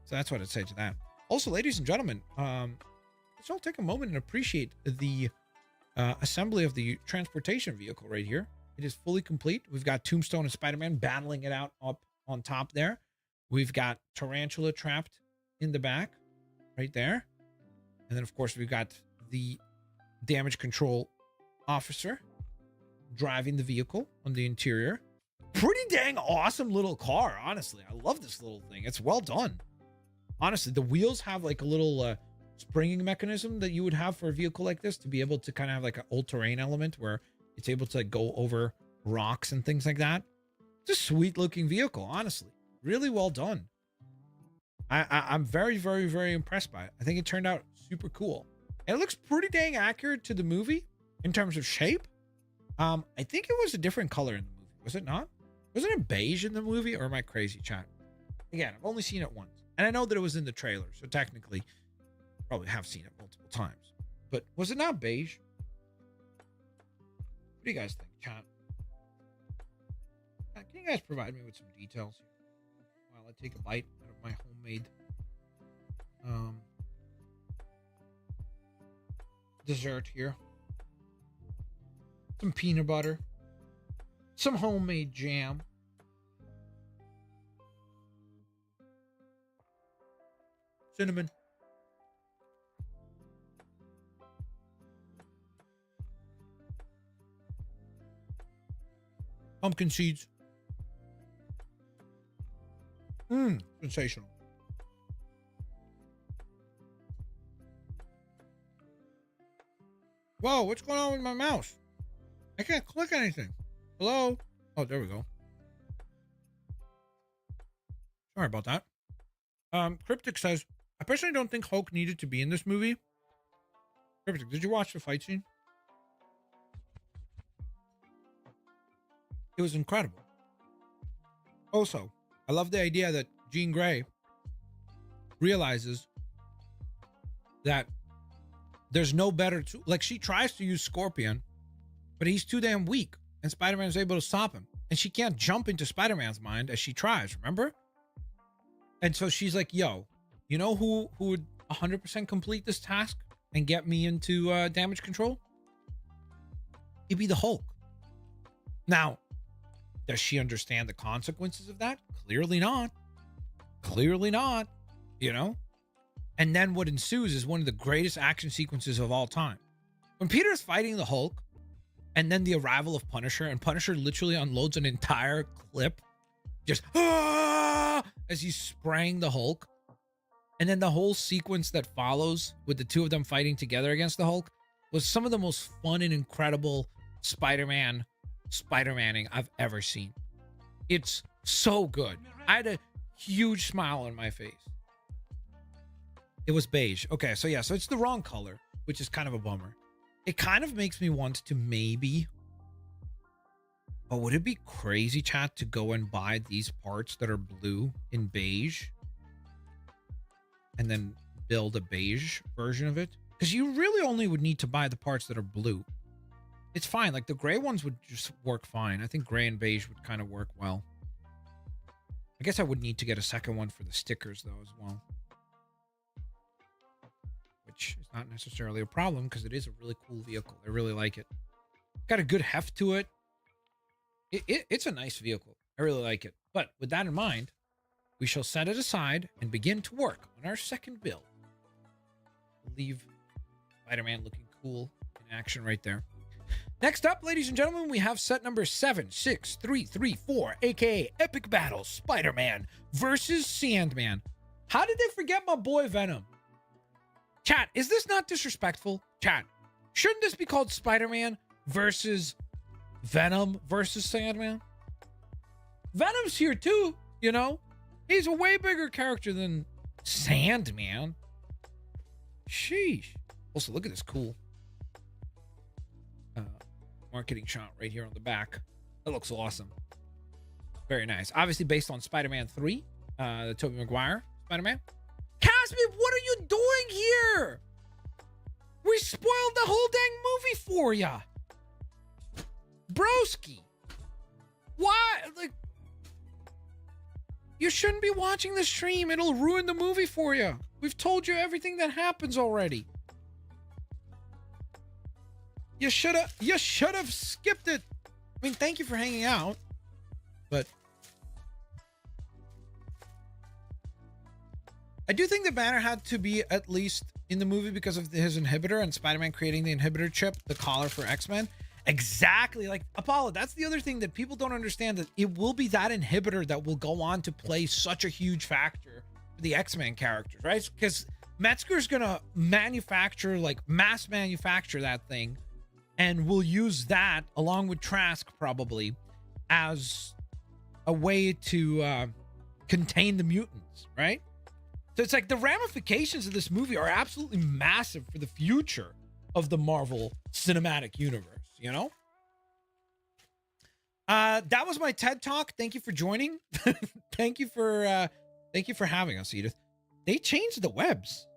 So that's what I'd say to that. Also, ladies and gentlemen, let's all take a moment and appreciate the assembly of the transportation vehicle right here. It is fully complete. We've got Tombstone and Spider-Man battling it out up on top there. We've got Tarantula trapped in the back right there. And then, of course, we've got the damage control officer driving the vehicle on the interior. Pretty dang awesome little car, honestly. I love this little thing. It's well done. Honestly, the wheels have like a little springing mechanism that you would have for a vehicle like this to be able to kind of have like an all-terrain element where it's able to like go over rocks and things like that. It's a sweet looking vehicle, honestly. Really well done. I'm very, very, very impressed by it. I think it turned out super cool. And it looks pretty dang accurate to the movie in terms of shape. I think it was a different color in the movie. Was it not? Wasn't it beige in the movie, or am I crazy, chat? Again, I've only seen it once. And I know that it was in the trailer, so technically probably have seen it multiple times. But was it not beige? What do you guys think, chat? Can you guys provide me with some details here while I take a bite out of my homemade dessert here? Some peanut butter, some homemade jam, cinnamon, pumpkin seeds. Sensational. Whoa, what's going on with my mouse? I can't click anything. Hello? Oh, there we go. Sorry about that. Cryptic says, I personally don't think Hulk needed to be in this movie. Cryptic, did you watch the fight scene? It was incredible. Also, I love the idea that Jean Grey realizes that there's no better like she tries to use Scorpion, but he's too damn weak, and Spider-Man is able to stop him, and she can't jump into Spider-Man's mind as she tries, remember? And so she's like, yo, you know who would 100% complete this task and get me into damage control? It'd be the Hulk. Now, does she understand the consequences of that? Clearly not. Clearly not, you know? And then what ensues is one of the greatest action sequences of all time. When Peter's fighting the Hulk, and then the arrival of Punisher, and Punisher literally unloads an entire clip, just as he's spraying the Hulk. And then the whole sequence that follows with the two of them fighting together against the Hulk was some of the most fun and incredible Spider-Manning I've ever seen. It's so good. I had a huge smile on my face. It was beige. Okay, so yeah, so it's the wrong color, which is kind of a bummer. It kind of makes me want to maybe, but would it be crazy, chat, to go and buy these parts that are blue in beige and then build a beige version of it? Because you really only would need to buy the parts that are blue. It's fine. Like the gray ones would just work fine. I think gray and beige would kind of work well. I guess I would need to get a second one for the stickers, though, as well. Which is not necessarily a problem because it is a really cool vehicle. I really like it. Got a good heft to it. It's a nice vehicle. I really like it. But with that in mind, we shall set it aside and begin to work on our second build. Leave Spider-Man looking cool in action right there. Next up, ladies and gentlemen, we have set number 76334, aka Epic Battle Spider-Man versus Sandman. How did they forget my boy Venom? Chat, is this not disrespectful? Chat, shouldn't this be called Spider-Man versus Venom versus Sandman? Venom's here too, you know? He's a way bigger character than Sandman. Sheesh. Also, look at this cool marketing shot right here on the back. That looks awesome. Very nice. Obviously based on Spider-Man 3, the Tobey Maguire Spider-Man. Casby, what are you doing here? We spoiled the whole dang movie for ya. Broski. Why? Like, you shouldn't be watching the stream. It'll ruin the movie for you. We've told you everything that happens already. You should have skipped it. I mean, thank you for hanging out, but I do think the banner had to be at least in the movie because of his inhibitor and Spider-Man creating the inhibitor chip, the collar for X-Men. Exactly. Like, Apollo, that's the other thing that people don't understand, that it will be that inhibitor that will go on to play such a huge factor for the X-Men characters, right? Because Metzger's going to manufacture, like mass manufacture that thing, and we'll use that along with Trask probably as a way to contain the mutants, right? So it's like the ramifications of this movie are absolutely massive for the future of the Marvel Cinematic Universe, you know? That was my TED Talk. Thank you for joining. Thank you for having us, Edith. They changed the webs.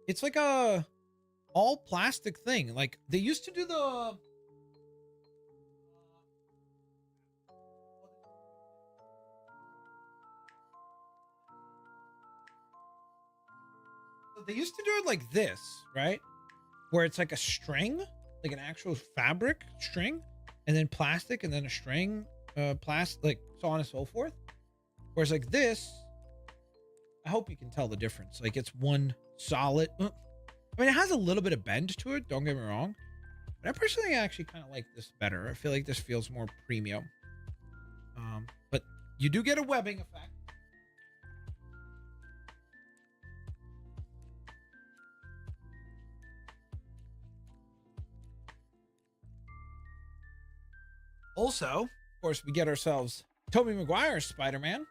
It's like a all plastic thing. Like they used to do the it like this, right? Where it's like a string, like an actual fabric string, and then plastic, and then a string, plastic, like so on and so forth. Whereas like this, I hope you can tell the difference. Like it's one solid. I mean, it has a little bit of bend to it, don't get me wrong, but I personally actually kind of like this better. I feel like this feels more premium. But you do get a webbing effect. Also, of course, we get ourselves Tobey Maguire's Spider-Man.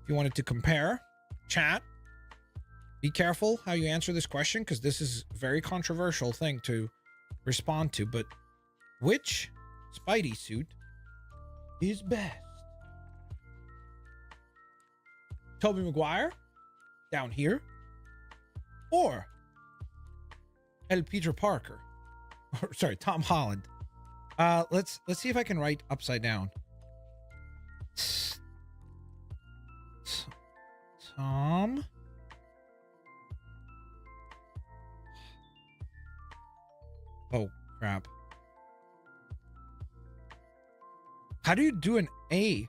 If you wanted to compare, chat, be careful how you answer this question because this is a very controversial thing to respond to. But which Spidey suit is best? Tobey Maguire down here, or El Peter Parker? Or, sorry, Tom Holland. Let's see if I can write upside down. Tom. Oh, crap. How do you do an A?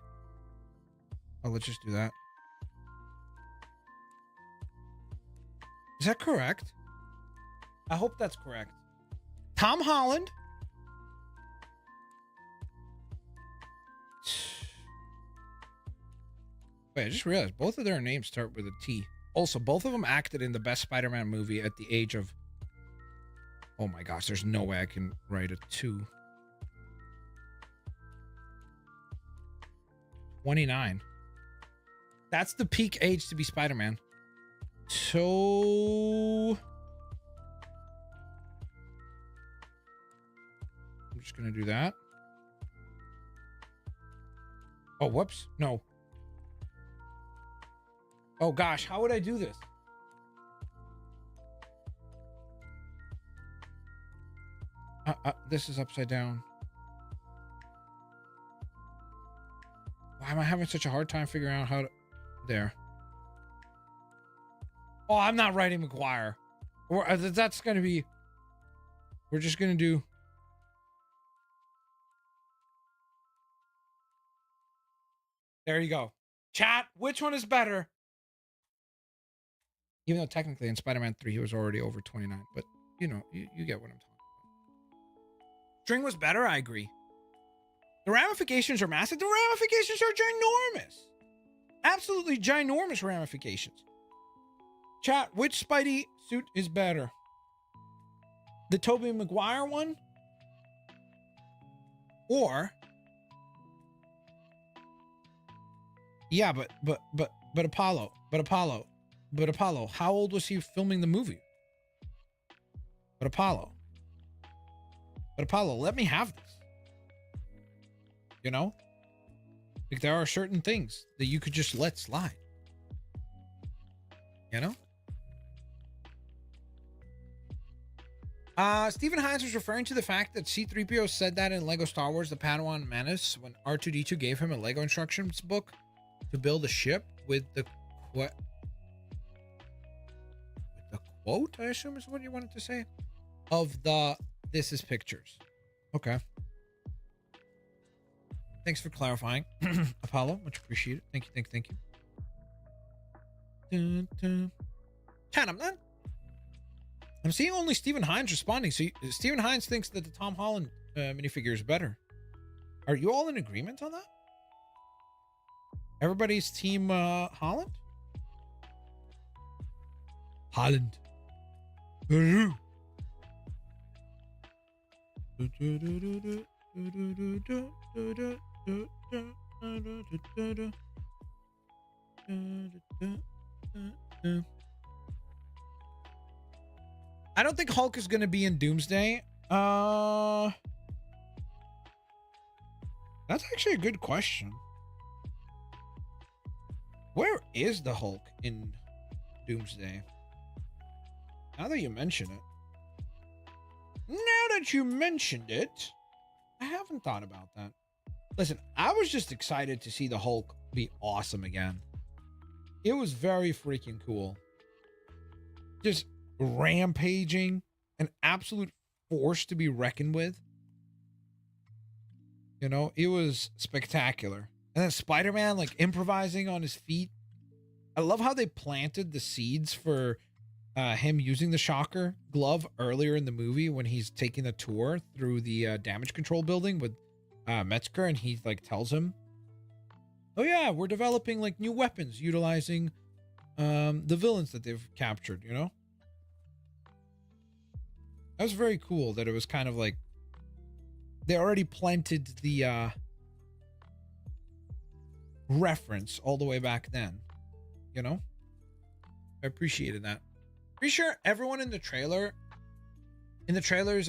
Oh, let's just do that. Is that correct? I hope that's correct. Tom Holland. Wait, I just realized both of their names start with a T. Also, both of them acted in the best Spider-Man movie at the age of... Oh my gosh, there's no way I can write a 2. 29. That's the peak age to be Spider-Man. So... I'm just going to do that. Oh, whoops. No. Oh gosh, how would I do this? This is upside down. am I having such a hard time figuring out how to... There. Oh, I'm not writing McGuire. Or that's going to be... We're just going to do... There you go. Chat, which one is better? Even though technically in Spider-Man 3 he was already over 29. But, you know, you get what I'm talking about. String was better, I agree. The ramifications are massive. The ramifications are ginormous. Absolutely ginormous ramifications. Chat, which Spidey suit is better? The Tobey Maguire one? Or... Yeah, but Apollo, how old was he filming the movie? But Apollo, let me have this. You know? Like, there are certain things that you could just let slide. You know? Stephen Hines was referring to the fact that C-3PO said that in Lego Star Wars The Padawan Menace when R2-D2 gave him a Lego instructions book to build a ship with the quote, I assume is what you wanted to say, of the "this is pictures." Okay. Thanks for clarifying, Apollo. Much appreciated. Thank you. Dun, dun. Chat, I'm seeing only Stephen Hines responding. So Stephen Hines thinks that the Tom Holland minifigure is better. Are you all in agreement on that? Everybody's team Holland? Holland. I don't think Hulk is going to be in Doomsday. That's actually a good question. Where is the Hulk in Doomsday? Now that you mention it. I haven't thought about that. Listen, I was just excited to see the Hulk be awesome again. It was very freaking cool. Just rampaging, an absolute force to be reckoned with. You know, it was spectacular. And then Spider-Man, like, improvising on his feet. I love how they planted the seeds for him using the shocker glove earlier in the movie when he's taking a tour through the damage control building with Metzger, and he, like, tells him, oh yeah, we're developing, like, new weapons utilizing the villains that they've captured, you know? That was very cool that it was kind of like they already planted the reference all the way back then, you know? I appreciated that. Pretty sure everyone in the trailers,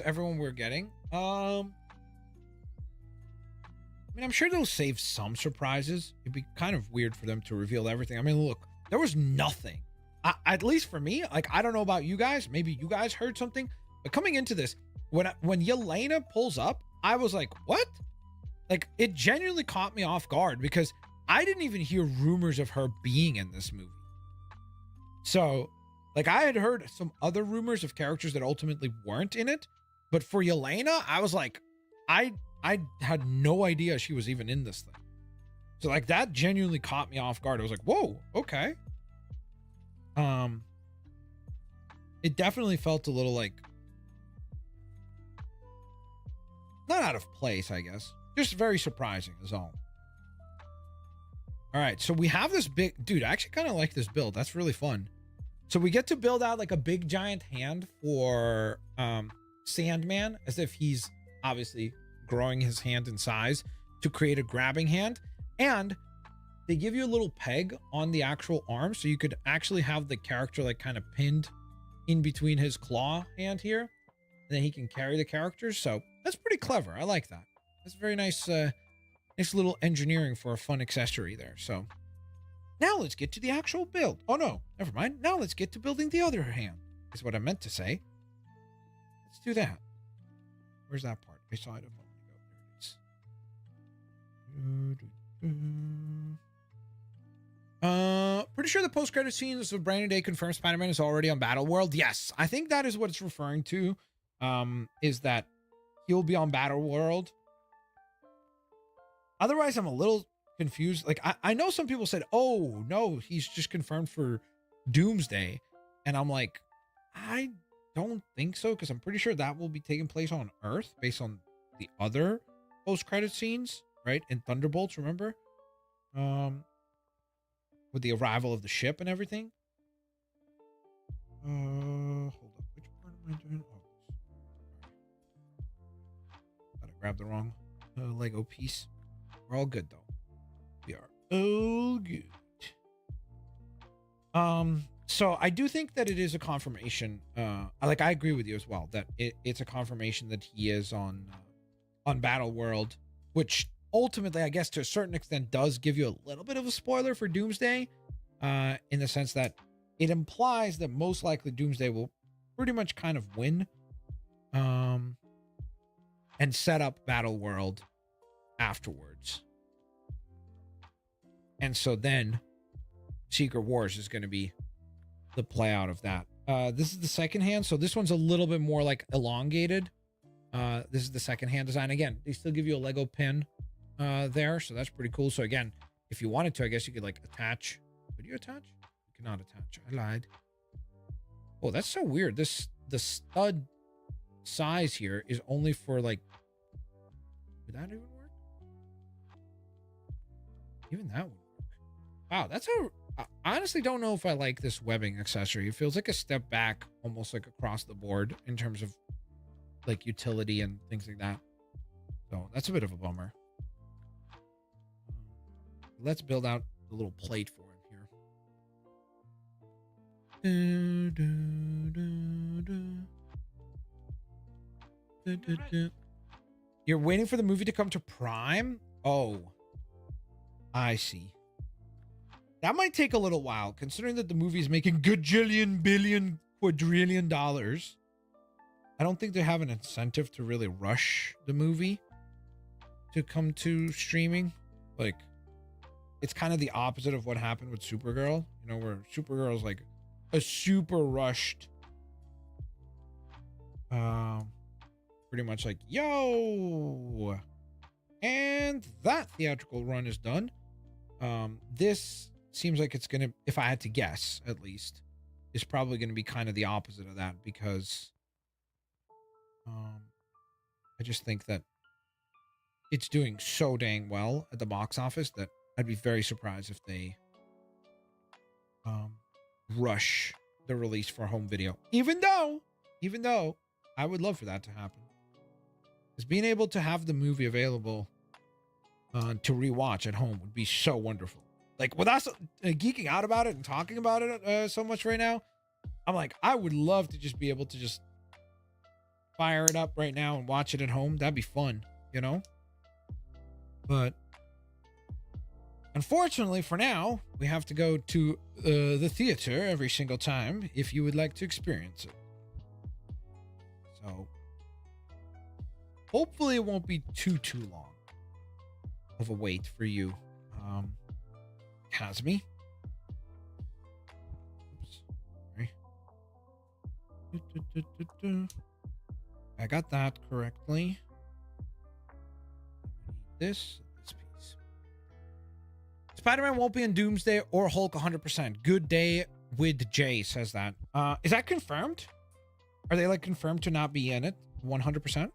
everyone we're getting, I mean, I'm sure they'll save some surprises. It'd be kind of weird for them to reveal everything. I mean, look, there was nothing. At least for me, like, I don't know about you guys. Maybe you guys heard something. But coming into this, when Yelena pulls up, I was like, what? Like, it genuinely caught me off guard because I didn't even hear rumors of her being in this movie. So, like, I had heard some other rumors of characters that ultimately weren't in it. But for Yelena, I was like, I had no idea she was even in this thing. So, like, that genuinely caught me off guard. I was like, whoa, okay. It definitely felt a little, like, not out of place, I guess. Just very surprising is all. All right, so we have this big... Dude, I actually kind of like this build. That's really fun. So we get to build out, like, a big giant hand for Sandman, as if he's obviously growing his hand in size to create a grabbing hand. And they give you a little peg on the actual arm, so you could actually have the character, like, kind of pinned in between his claw hand here. And then he can carry the characters. So that's pretty clever. I like that. That's very nice, nice little engineering for a fun accessory there. So now let's get to the actual build. Oh no, never mind. Now let's get to building the other hand, is what I meant to say. Let's do that. Where's that part? I saw it a moment ago. There it is. Pretty sure the post-credit scenes of Brand New Day confirms Spider-Man is already on Battle World. Yes, I think that is what it's referring to. Is that he'll be on Battle World. Otherwise, I'm a little confused. Like, I know some people said, oh, no, he's just confirmed for Doomsday. And I'm like, I don't think so, because I'm pretty sure that will be taking place on Earth based on the other post-credit scenes, right? In Thunderbolts, remember? With the arrival of the ship and everything. Hold up. Which part am I doing? Oh, thought I grabbed the wrong Lego piece. We're all good, though. We are all good. So I do think that it is a confirmation. Like, I agree with you as well that it's a confirmation that he is on Battle World, which ultimately, I guess, to a certain extent, does give you a little bit of a spoiler for Doomsday, in the sense that it implies that most likely Doomsday will pretty much kind of win, and set up Battle World afterwards. And so then Secret Wars is going to be the play out of that. This is the second hand, so this one's a little bit more like elongated. This is the second hand design. Again, they still give you a Lego pin there, so that's pretty cool. So again, if you wanted to, I guess you could like attach. Would you attach? You cannot attach. I lied. Oh, that's so weird. The stud size here is only for like, would that even work? Even that would work. Wow, that's I honestly don't know if I like this webbing accessory. It feels like a step back, almost like across the board in terms of like utility and things like that. So that's a bit of a bummer. Let's build out the little plate for him here. You're waiting for the movie to come to Prime? Oh, I see. That might take a little while, considering that the movie is making gajillion, billion, quadrillion dollars. I don't think they have an incentive to really rush the movie to come to streaming. Like, it's kind of the opposite of what happened with Supergirl, you know, where Supergirl is like a super rushed, pretty much like, yo, and that theatrical run is done. This seems like it's gonna, if I had to guess at least, is probably gonna be kind of the opposite of that, because I just think that it's doing so dang well at the box office that I'd be very surprised if they rush the release for home video, even though I would love for that to happen, because being able to have the movie available to rewatch at home would be so wonderful. Like, with us geeking out about it and talking about it so much right now, I'm like, I would love to just be able to just fire it up right now and watch it at home. That'd be fun, you know? But unfortunately for now, we have to go to the theater every single time if you would like to experience it. So hopefully it won't be too long of a wait for you, Kazmi. Oops. Sorry. I got that correctly. This piece. Spider-Man won't be in Doomsday or Hulk 100%. Good day with Jay says that. Is that confirmed? Are they like confirmed to not be in it 100%?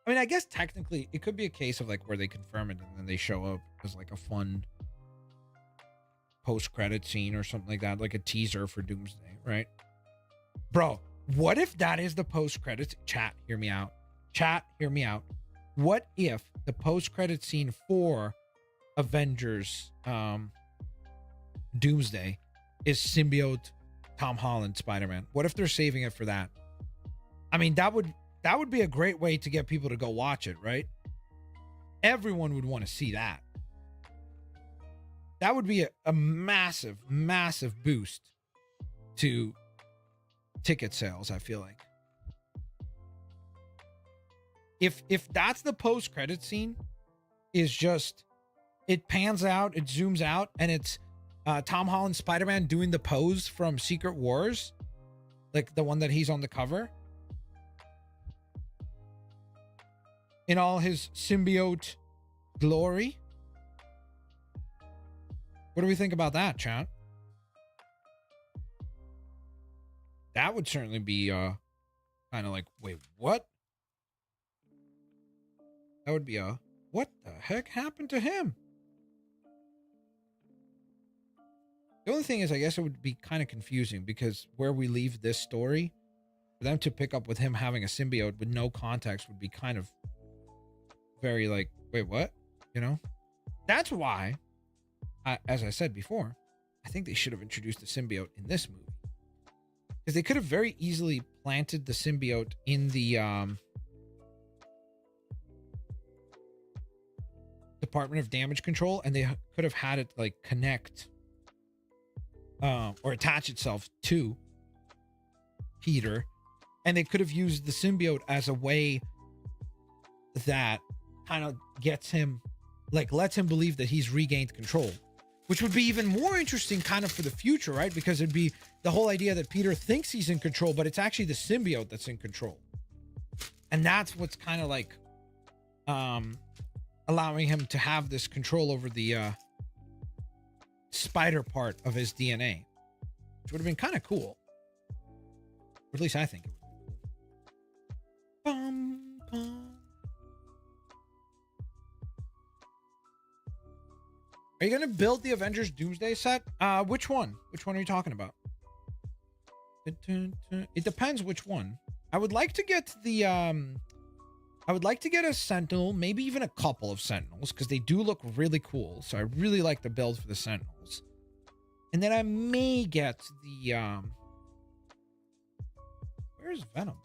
I mean, I guess technically it could be a case of like where they confirm it and then they show up as like a fun post-credit scene or something like that, like a teaser for Doomsday, right? Bro, what if that is the post-credits? Chat, hear me out. Chat, hear me out. What if the post-credit scene for Avengers Doomsday is symbiote Tom Holland Spider-Man? What if they're saving it for that? I mean, that would be a great way to get people to go watch it, right? Everyone would want to see that. That would be a massive, massive boost to ticket sales, I feel like. If that's the post-credit scene is just, it pans out, it zooms out, and it's Tom Holland Spider-Man doing the pose from Secret Wars, like the one that he's on the cover, in all his symbiote glory. What do we think about that, chat? That would certainly be kind of like, wait, what? That would be what the heck happened to him? The only thing is, I guess it would be kind of confusing, because where we leave this story, for them to pick up with him having a symbiote with no context would be kind of very like, wait, what? You know? That's why, as I said before, I think they should have introduced the symbiote in this movie. Because they could have very easily planted the symbiote in the Department of Damage Control, and they could have had it like connect or attach itself to Peter, and they could have used the symbiote as a way that kind of gets him, like, lets him believe that he's regained control, which would be even more interesting kind of for the future, right? Because it'd be the whole idea that Peter thinks he's in control, but it's actually the symbiote that's in control. And that's what's kind of like allowing him to have this control over the spider part of his DNA, which would have been kind of cool. Or at least I think it would. Bum, bum. Are you going to build the Avengers Doomsday set? Which one? Which one are you talking about? It depends which one. I would like to get the I would like to get a Sentinel, maybe even a couple of Sentinels, because they do look really cool. So I really like the build for the Sentinels. And then I may get the where's Venom?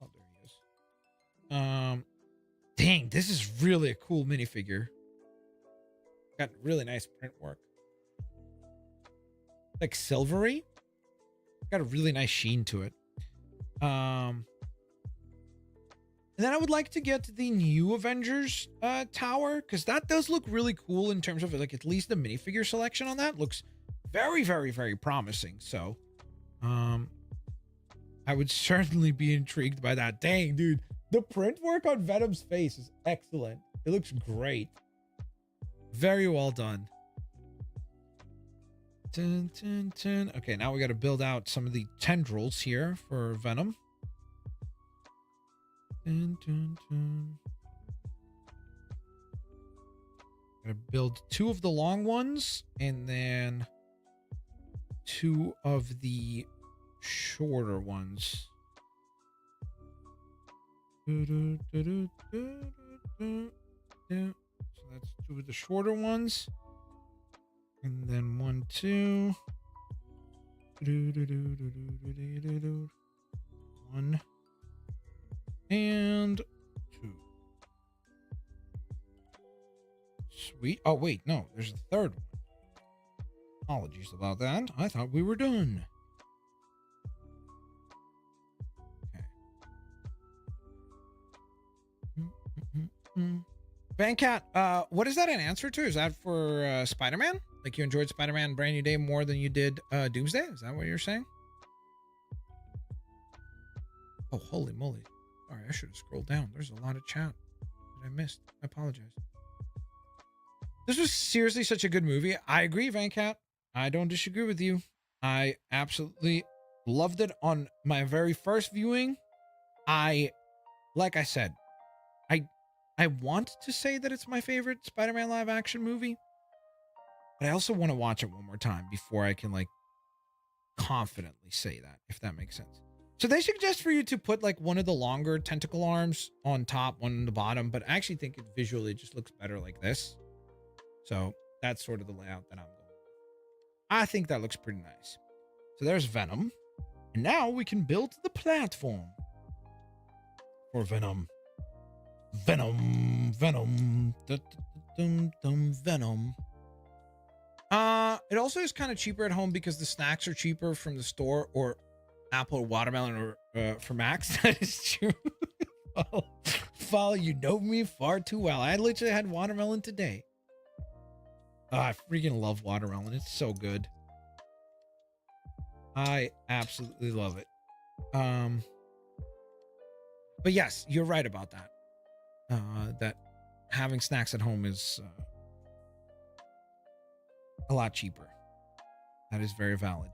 Oh, there he is. Dang, this is really a cool minifigure. Got really nice print work. Like silvery. Got a really nice sheen to it. And then I would like to get the new Avengers tower, because that does look really cool in terms of like at least the minifigure selection on that looks very, very, very promising. So I would certainly be intrigued by that. Dang, dude, the print work on Venom's face is excellent. It looks great. Very well done. Dun, dun, dun. Okay, now we got to build out some of the tendrils here for Venom. Dun, dun, dun. Gonna build 2 of the long ones and then 2 of the shorter ones. So that's 2 of the shorter ones. And then 1, 2. 1 and 2. Sweet. Oh, wait, no, there's a third one. Apologies about that. I thought we were done. Okay. Vancat, what is that an answer to? Is that for Spider-Man? Like you enjoyed Spider-Man Brand New Day more than you did Doomsday? Is that what you're saying? Oh, holy moly. Sorry, I should have scrolled down. There's a lot of chat that I missed. I apologize. This was seriously such a good movie. I agree, Vancat. I don't disagree with you. I absolutely loved it on my very first viewing. Like I said, I want to say that it's my favorite Spider-Man live action movie, but I also want to watch it one more time before I can like confidently say that, if that makes sense. So they suggest for you to put like one of the longer tentacle arms on top, one on the bottom, but I actually think it visually just looks better like this. So that's sort of the layout that I'm going with. I think that looks pretty nice. So there's Venom. And now we can build the platform for Venom. Venom. Venom. Venom. It also is kind of cheaper at home because the snacks are cheaper from the store, or apple or watermelon, or for Max. That is true. follow. You know me far too well. I literally had watermelon today. Oh, I freaking love watermelon. It's so good. I absolutely love it. But yes, you're right about that. That having snacks at home is a lot cheaper. That is very valid.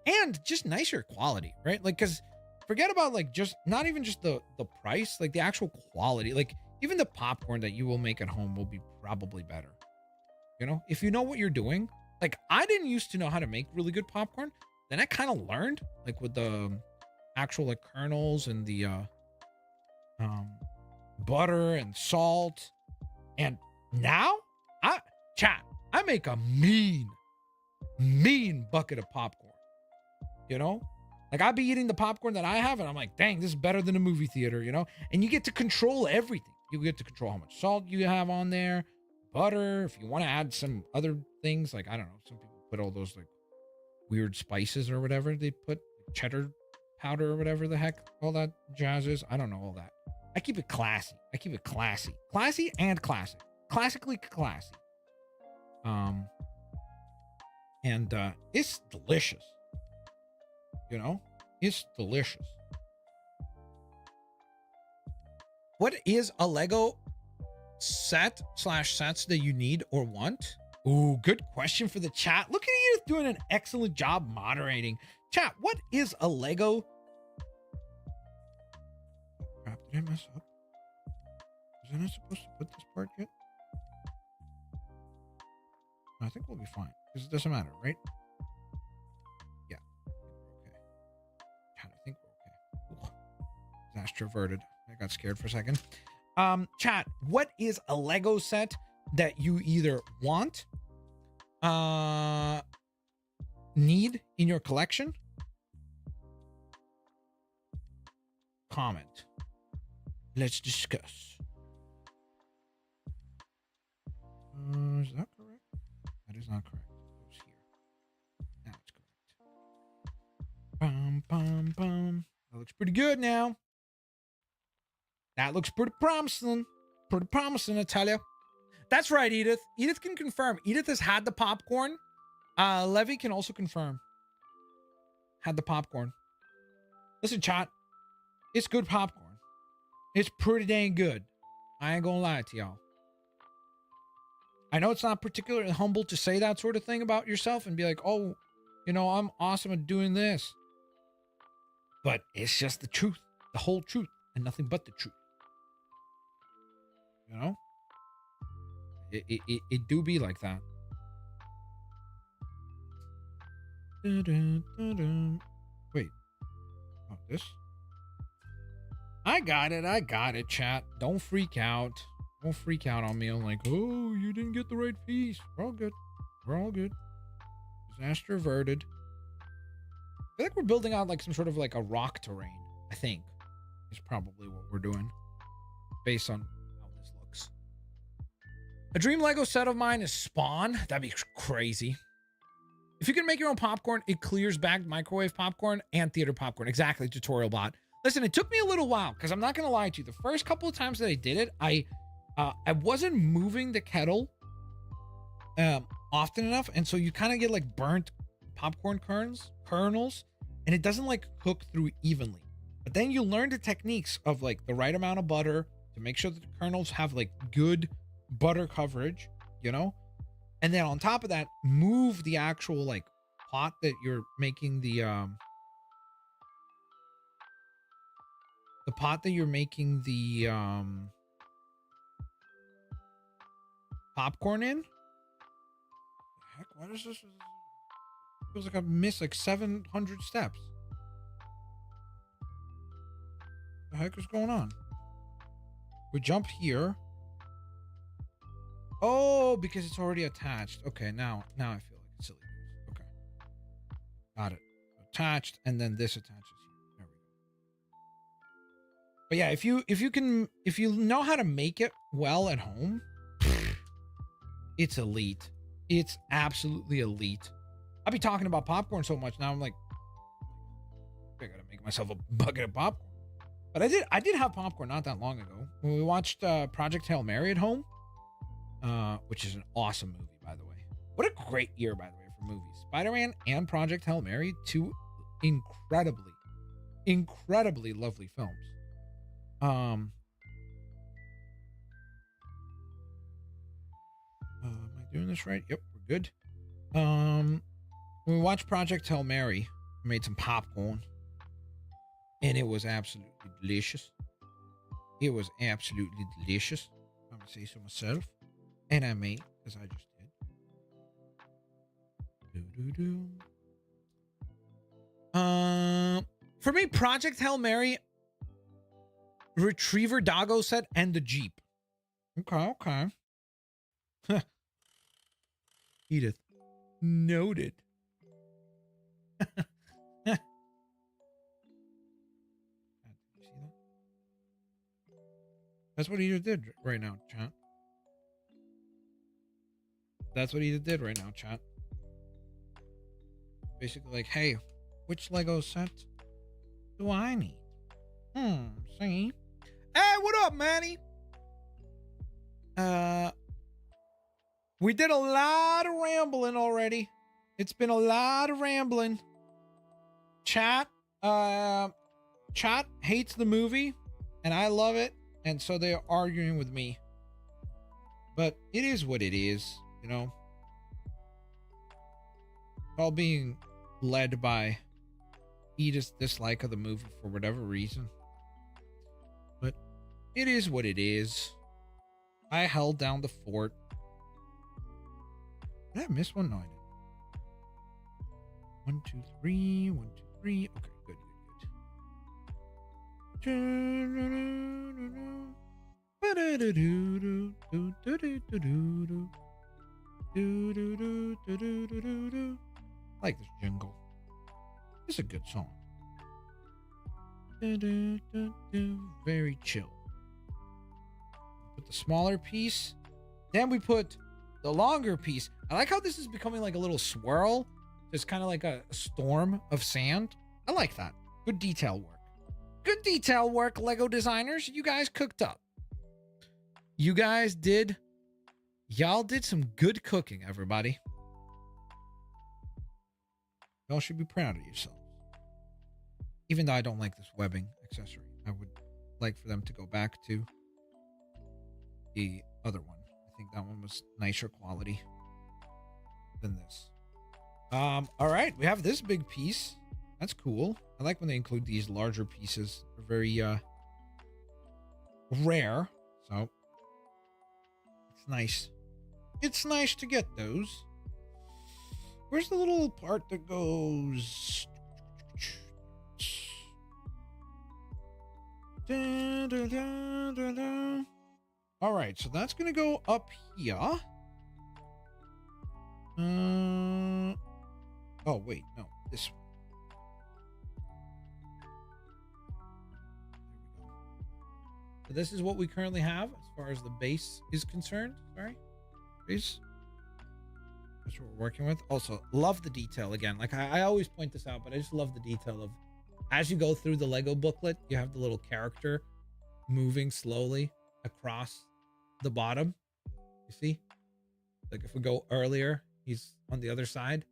And just nicer quality, right? Like, because forget about like just not even just the price, like the actual quality. Like even the popcorn that you will make at home will be probably better. You know, if you know what you're doing. Like I didn't used to know how to make really good popcorn. Then I kind of learned like with the actual like kernels and the butter and salt. And now I make a mean bucket of popcorn. You know, like I'll be eating the popcorn that I have and I'm like, dang, this is better than a movie theater, you know? And you get to control everything. You get to control how much salt you have on there, butter. If you want to add some other things, like, I don't know, some people put all those like weird spices or whatever they put, cheddar powder or whatever the heck all that jazz is. I don't know all that. I keep it classy. Classy and classic. Classically classy. And it's delicious. You know, it's delicious. What is a Lego set/sets that you need or want? Ooh, good question for the chat. Look at you doing an excellent job moderating. Chat, what is a Lego? Crap, did I mess up? Was I not supposed to put this part yet? I think we'll be fine because it doesn't matter, right? Yeah, we're okay. I think we're okay. Ooh. Disaster averted. I got scared for a second. Chat, what is a Lego set that you either want, need in your collection? Comment. Let's discuss. Is that correct? That is not correct. It goes here. Now it's correct. Bum, bum, bum. That looks pretty good now. That looks pretty promising. Pretty promising, I tell you. That's right, Edith. Edith can confirm. Edith has had the popcorn. Levy can also confirm. Had the popcorn. Listen, chat. It's good popcorn. It's pretty dang good. I ain't gonna lie to y'all. I know it's not particularly humble to say that sort of thing about yourself and be like, oh, you know, I'm awesome at doing this. But it's just the truth. The whole truth. And nothing but the truth. You know? It do be like that. Wait. Oh, this? I got it, chat. Don't freak out. Don't freak out on me. I'm like, oh, you didn't get the right piece. We're all good. We're all good. Disaster averted. I feel like we're building out like some sort of like a rock terrain, I think. Is probably what we're doing. Based on how this looks. A dream Lego set of mine is Spawn. That'd be crazy. If you can make your own popcorn, it clears bagged microwave popcorn and theater popcorn. Exactly, tutorial bot. Listen, it took me a little while because I'm not going to lie to you. The first couple of times that I did it, I wasn't moving the kettle often enough. And so you kind of get like burnt popcorn kernels, and it doesn't like cook through evenly. But then you learn the techniques of like the right amount of butter to make sure that the kernels have like good butter coverage, you know? And then on top of that, move the actual like pot that you're making the popcorn in. The heck, what is this? It feels like I've missed like 700 steps. The heck is going on? We jump here. Oh, because it's already attached. Okay, now I feel like it's silly. Okay, got it. Attached, and then this attaches here. There we go. But yeah, if you know how to make it well at home, it's elite. It's absolutely elite. I'll be talking about popcorn so much now. I'm like, I gotta make myself a bucket of popcorn. But I did have popcorn not that long ago when we watched Project Hail Mary at home, which is an awesome movie, by the way. What a great year, by the way, for movies. Spider-Man and Project Hail Mary, two incredibly lovely films. Am I doing this right? Yep, we're good. When we watched Project Hail Mary, I made some popcorn, and it was absolutely delicious. It was absolutely delicious, if I'm gonna say so myself. And I made, as I just did. For me, Project Hail Mary, Retriever Doggo set, and the Jeep. Okay. Edith. Noted. That's what Edith did right now, chat. That's what Edith did right now, chat. Basically like, hey, which Lego set do I need? See? Hey, what up, Manny? We did a lot of rambling already. It's been a lot of rambling. Chat hates the movie, and I love it, and so they're arguing with me. But it is what it is, you know. All being led by Edith's dislike of the movie for whatever reason. But it is what it is. I held down the fort. Did I miss one? No, I didn't. 1, 2, 3. 1, 2, 3. Okay, good. I like this jingle. It's a good song. Very chill. Put the smaller piece. Then we put the longer piece. I like how this is becoming like a little swirl. It's kind of like a storm of sand. I like that. Good detail work. Good detail work, Lego designers. You guys cooked up. You guys did. Y'all did some good cooking, everybody. Y'all should be proud of yourselves. Even though I don't like this webbing accessory, I would like for them to go back to the other one. I think that one was nicer quality than this. All right, we have this big piece. That's cool. I like when they include these larger pieces. They're very rare, so it's nice. It's nice to get those. Where's the little part that goes? All right, so that's gonna go up here. Oh wait, no, this one. There we go. So this is what we currently have as far as the base is concerned. Sorry, base. That's what we're working with. Also, love the detail again. Like I always point this out, but I just love the detail of as you go through the Lego booklet, you have the little character moving slowly across the bottom. You see? Like if we go earlier, he's on the other side.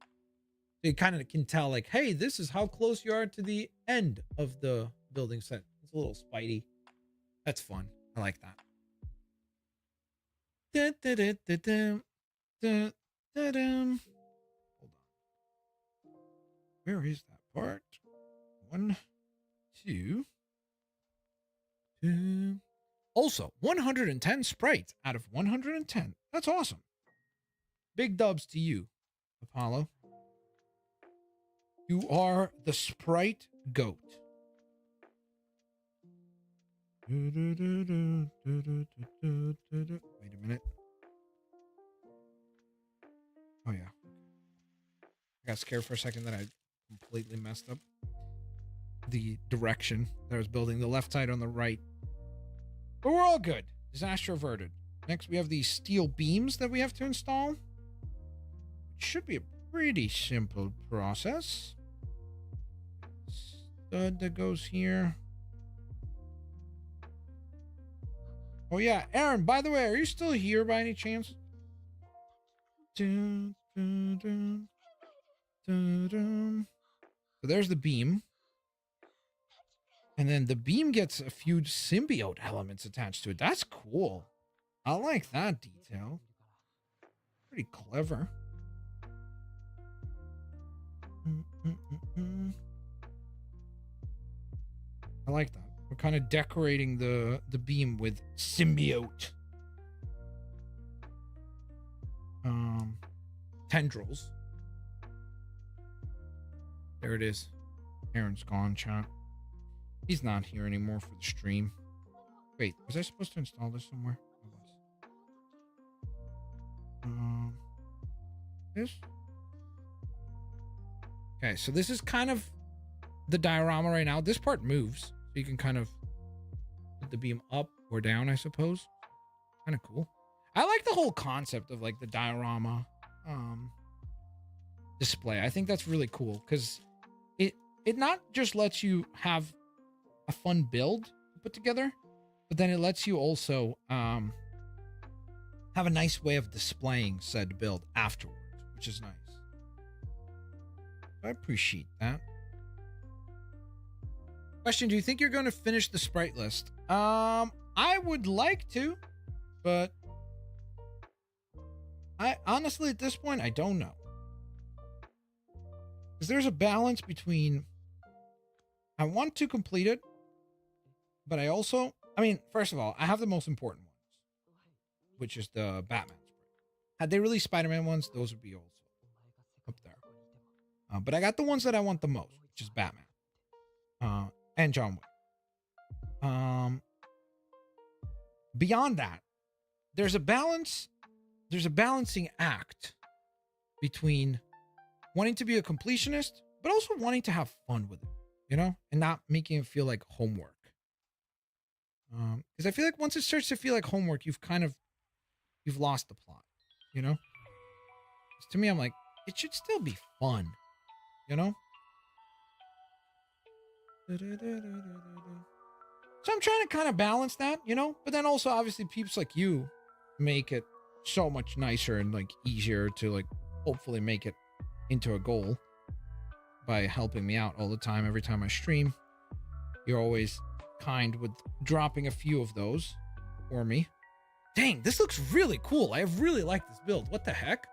So you kind of can tell like, hey, this is how close you are to the end of the building set. It's a little Spidey. That's fun. I like that. Hold on. Where is that part? 1, 2. Also, 110 sprites out of 110. That's awesome. Big dubs to you, Apollo. You are the sprite goat. Wait a minute. Oh, yeah. I got scared for a second that I completely messed up the direction that I was building. The left side on the right. But we're all good. Disaster averted. Next, we have these steel beams that we have to install. It should be a pretty simple process. Stud that goes here. Oh yeah, Aaron, by the way, are you still here by any chance? Dun, dun, dun, dun, dun. So there's the beam. And then the beam gets a few symbiote elements attached to it. That's cool. I like that detail. Pretty clever. I like that. We're kind of decorating the beam with symbiote tendrils. There it is. Aaron's gone, chat. He's not here anymore for the stream. Wait, was I supposed to install this somewhere? I was. This? Okay, so this is kind of the diorama right now. This part moves, so you can kind of put the beam up or down, I suppose. Kind of cool. I like the whole concept of like the diorama display. I think that's really cool because it not just lets you have a fun build put together, but then it lets you also have a nice way of displaying said build afterwards, which is nice. I appreciate that. Question, do you think you're going to finish the sprite list? I would like to, but I honestly at this point I don't know. Because there's a balance between I want to complete it, but I also, I mean, first of all, I have the most important ones, which is the Batman sprite. Had they released Spider-Man ones, those would be also up there. But I got the ones that I want the most, which is Batman and John Wick. Beyond that, there's a balance. There's a balancing act between wanting to be a completionist, but also wanting to have fun with it, you know, and not making it feel like homework. Because I feel like once it starts to feel like homework, you've lost the plot, you know. 'Cause to me, I'm like, it should still be fun, you know. So I'm trying to kind of balance that, you know, but then also obviously peeps like you make it so much nicer and like easier to like hopefully make it into a goal by helping me out all the time. Every time I stream, you're always kind with dropping a few of those for me. Dang, this looks really cool. I really like this build. What the heck?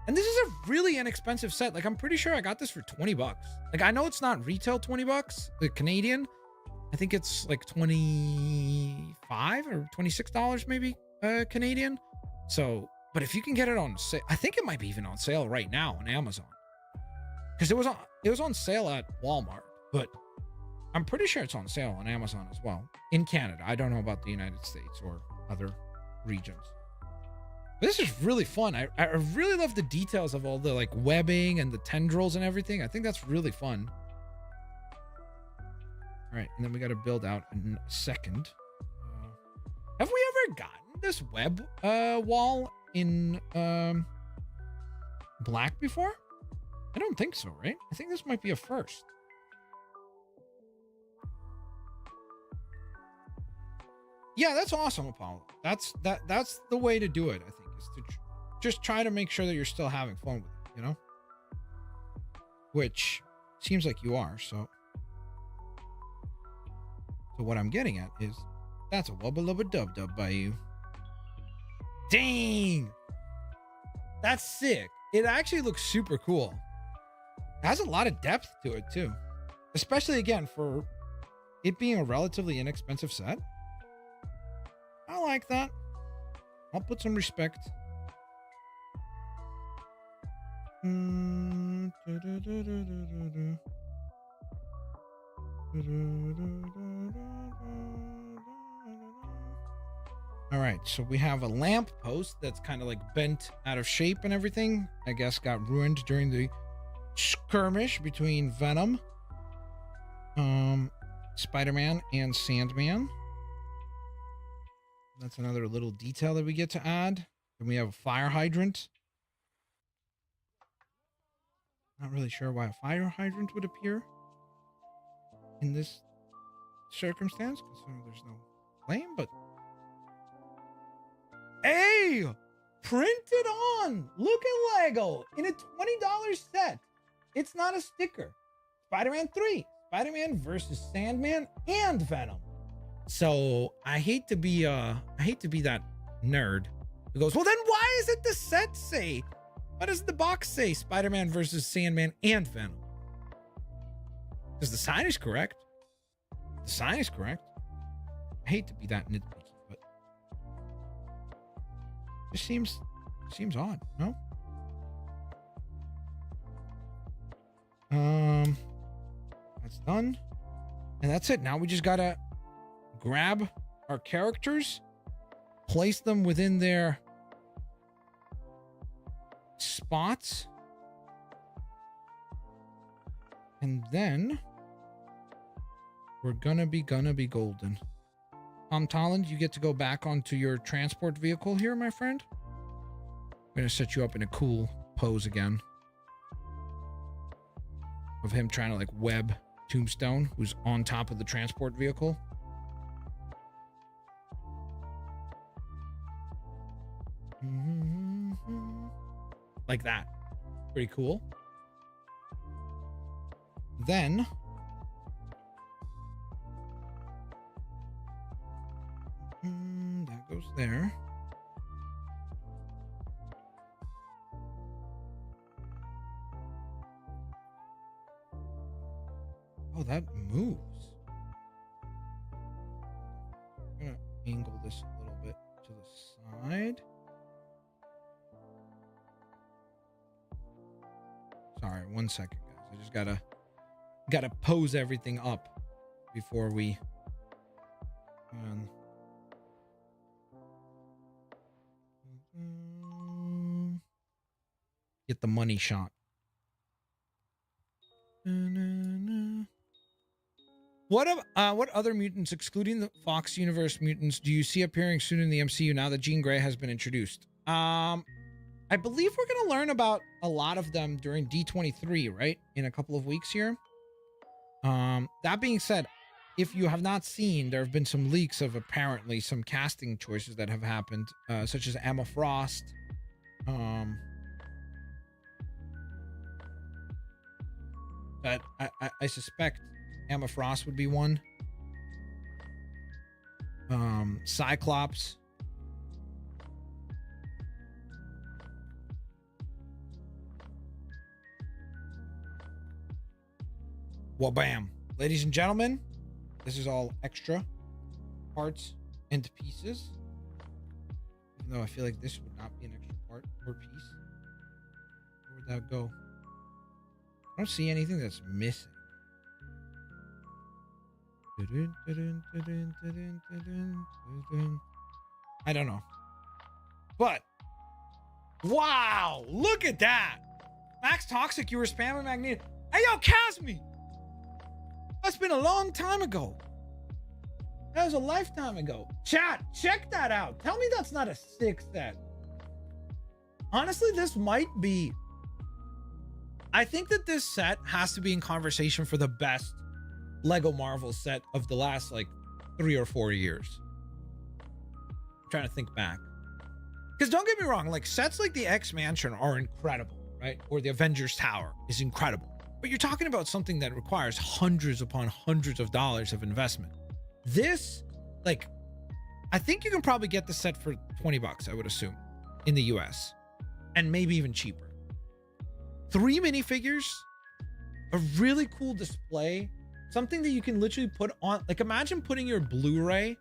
And this is a really inexpensive set. Like, I'm pretty sure I got this for 20 bucks. Like, I know it's not retail 20 bucks, the Canadian. I think it's like 25 or $26 maybe Canadian. So, but if you can get it on sale, I think it might be even on sale right now on Amazon. Because it was on sale at Walmart, but I'm pretty sure it's on sale on Amazon as well in Canada. I don't know about the United States or other regions. This is really fun. I really love the details of all the like webbing and the tendrils and everything. I think that's really fun. All right, and then we got to build out in a second. Have we ever gotten this web wall in black before? I don't think so, right? I think this might be a first. Yeah, that's awesome, Apollo. That's the way to do it, I think, is to just try to make sure that you're still having fun with it, you know? Which seems like you are, so what I'm getting at is that's a wubba lubba dub dub by you. Dang! That's sick. It actually looks super cool. It has a lot of depth to it too. Especially again for it being a relatively inexpensive set. I like that. I'll put some respect. All right, so we have a lamp post that's kind of like bent out of shape and everything. I guess got ruined during the skirmish between Venom, Spider-Man, and Sandman. That's another little detail that we get to add. Then we have a fire hydrant. Not really sure why a fire hydrant would appear in this circumstance, considering there's no flame, but Hey, printed on. Look at Lego in a $20 set. It's not a sticker. Spider-Man 3, Spider-Man versus Sandman and Venom. So I hate to be that nerd who goes, well, then why is it the set say? Why doesn't the box say Spider-Man versus Sandman and Venom? Because the sign is correct. The sign is correct. I hate to be that nitpicky, but it seems odd, no? That's done. And that's it. Now we just gotta grab our characters, place them within their spots, and then we're gonna be golden. Tolland, you get to go back onto your transport vehicle here, my friend. I'm gonna set you up in a cool pose again of him trying to like web Tombstone, who's on top of the transport vehicle. Like that. Pretty cool. Then that goes there. Oh, that moves. I'm gonna angle this a little bit to the side. Sorry, 1 second, guys. I just gotta pose everything up before we get the money shot. What other mutants, excluding the Fox Universe mutants, do you see appearing soon in the MCU now that Jean Grey has been introduced? I believe we're going to learn about a lot of them during D23, right? In a couple of weeks here. That being said, if you have not seen, there have been some leaks of apparently some casting choices that have happened, such as Emma Frost. But I suspect Emma Frost would be one. Cyclops. Well, bam. Ladies and gentlemen, this is all extra parts and pieces. Even though I feel like this would not be an extra part or piece. Where would that go? I don't see anything that's missing. I don't know. But, wow, look at that. Max Toxic, you were spamming Magneto. Hey, yo, Casmi. That's been a long time ago. That was a lifetime ago. Chat, check that out. Tell me that's not a sick set. Honestly, this might be. I think that this set has to be in conversation for the best Lego Marvel set of the last like 3 or 4 years. I'm trying to think back. Because don't get me wrong, like sets like the X Mansion are incredible, right? Or the Avengers Tower is incredible. But you're talking about something that requires hundreds upon hundreds of dollars of investment. This, like, I think you can probably get the set for $20, I would assume, in the US. And maybe even cheaper. 3 minifigures, a really cool display, something that you can literally put on, like imagine putting your Blu-ray,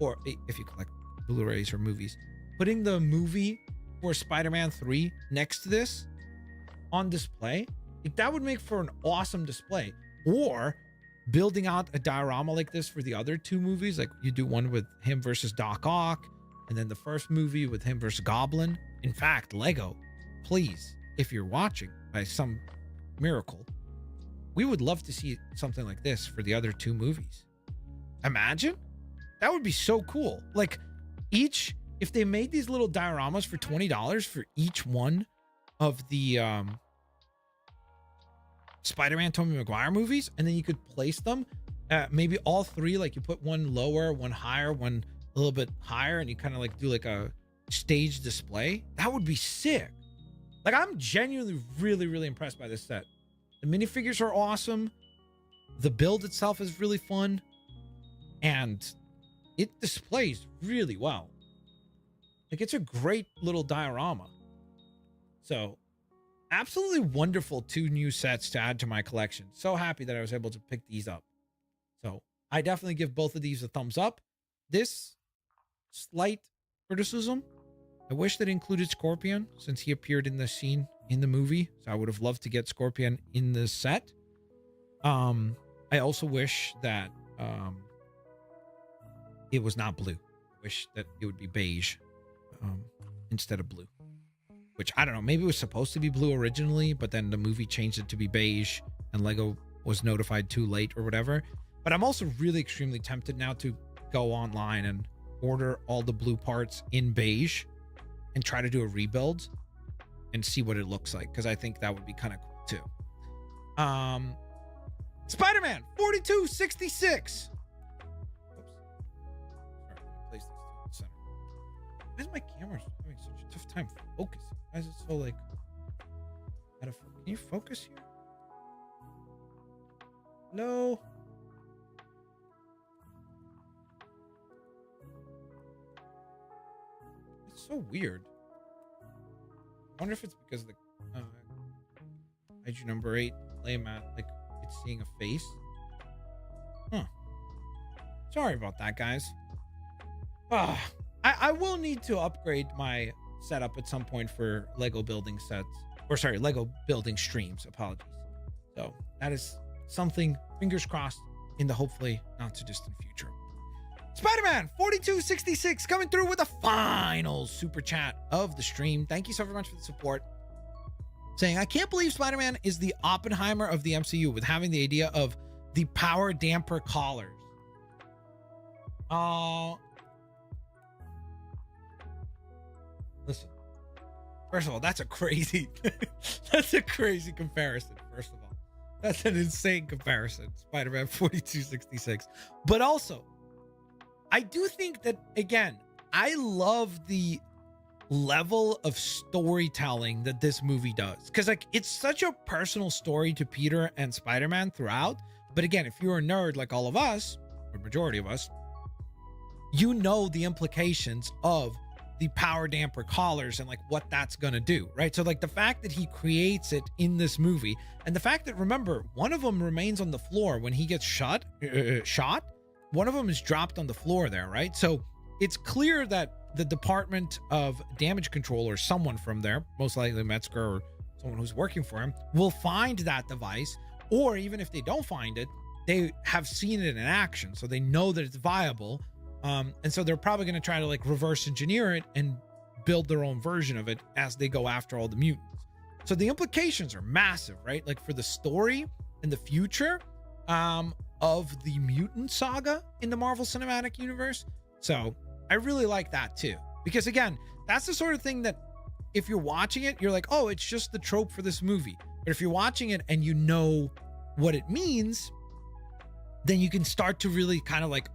or if you collect Blu-rays or movies, putting the movie for Spider-Man 3 next to this on display. Like, that would make for an awesome display. Or building out a diorama like this for the other 2 movies, like you do one with him versus Doc Ock, and then the first movie with him versus Goblin. In fact, Lego, please, if you're watching by some miracle, we would love to see something like this for the other 2 movies. Imagine? That would be so cool. Like if they made these little dioramas for $20 for each one of the Spider-Man Tobey Maguire movies, and then you could place them, maybe all 3, like you put one lower, one higher, one a little bit higher, and you kind of like do like a stage display, that would be sick. Like, I'm genuinely really, really impressed by this set. The minifigures are awesome. The build itself is really fun. And it displays really well. Like, it's a great little diorama. So, absolutely wonderful 2 new sets to add to my collection. So happy that I was able to pick these up. So, I definitely give both of these a thumbs up. This slight criticism, I wish that included Scorpion, since he appeared in the scene in the movie. So I would have loved to get Scorpion in this set. I also wish that it was not blue. I wish that it would be beige instead of blue. Which, I don't know, maybe it was supposed to be blue originally, but then the movie changed it to be beige and Lego was notified too late or whatever. But I'm also really extremely tempted now to go online and order all the blue parts in beige and try to do a rebuild and see what it looks like, because I think that would be kind of cool too. Spider-Man 4266. Oops. Sorry, place these two in the center. Why is my camera having such a tough time focusing? Why is it so like out of focus? Can you focus here? No. It's so weird. I wonder if it's because the IG number 8 playmat, like, it's seeing a face. Huh. Sorry about that, guys. I will need to upgrade my setup at some point for Lego building sets. Or sorry, Lego building streams. Apologies. So that is something, fingers crossed, in the hopefully not too distant future. Spider-Man 4266 coming through with a final super chat of the stream. Thank you so very much for the support. Saying, I can't believe Spider-Man is the Oppenheimer of the MCU with having the idea of the power damper collars. Listen. First of all, that's a crazy that's a crazy comparison, first of all. That's an insane comparison, Spider-Man 4266. But also, I do think that, again, I love the level of storytelling that this movie does. Because, like, it's such a personal story to Peter and Spider-Man throughout. But again, if you're a nerd like all of us, or majority of us, you know the implications of the power damper collars and, like, what that's gonna do, right? So, like, the fact that he creates it in this movie, and the fact that, remember, one of them remains on the floor when he gets shot. One of them is dropped on the floor there, right? So it's clear that the Department of Damage Control, or someone from there, most likely Metzger or someone who's working for him, will find that device. Or even if they don't find it, they have seen it in action, so they know that it's viable. And so they're probably going to try to, like, reverse engineer it and build their own version of it as they go after all the mutants. So the implications are massive, right? Like, for the story and the future of the mutant saga in the Marvel Cinematic Universe. So I really like that too, because again, that's the sort of thing that if you're watching it, you're like, oh, it's just the trope for this movie. But if you're watching it and you know what it means, then you can start to really kind of, like,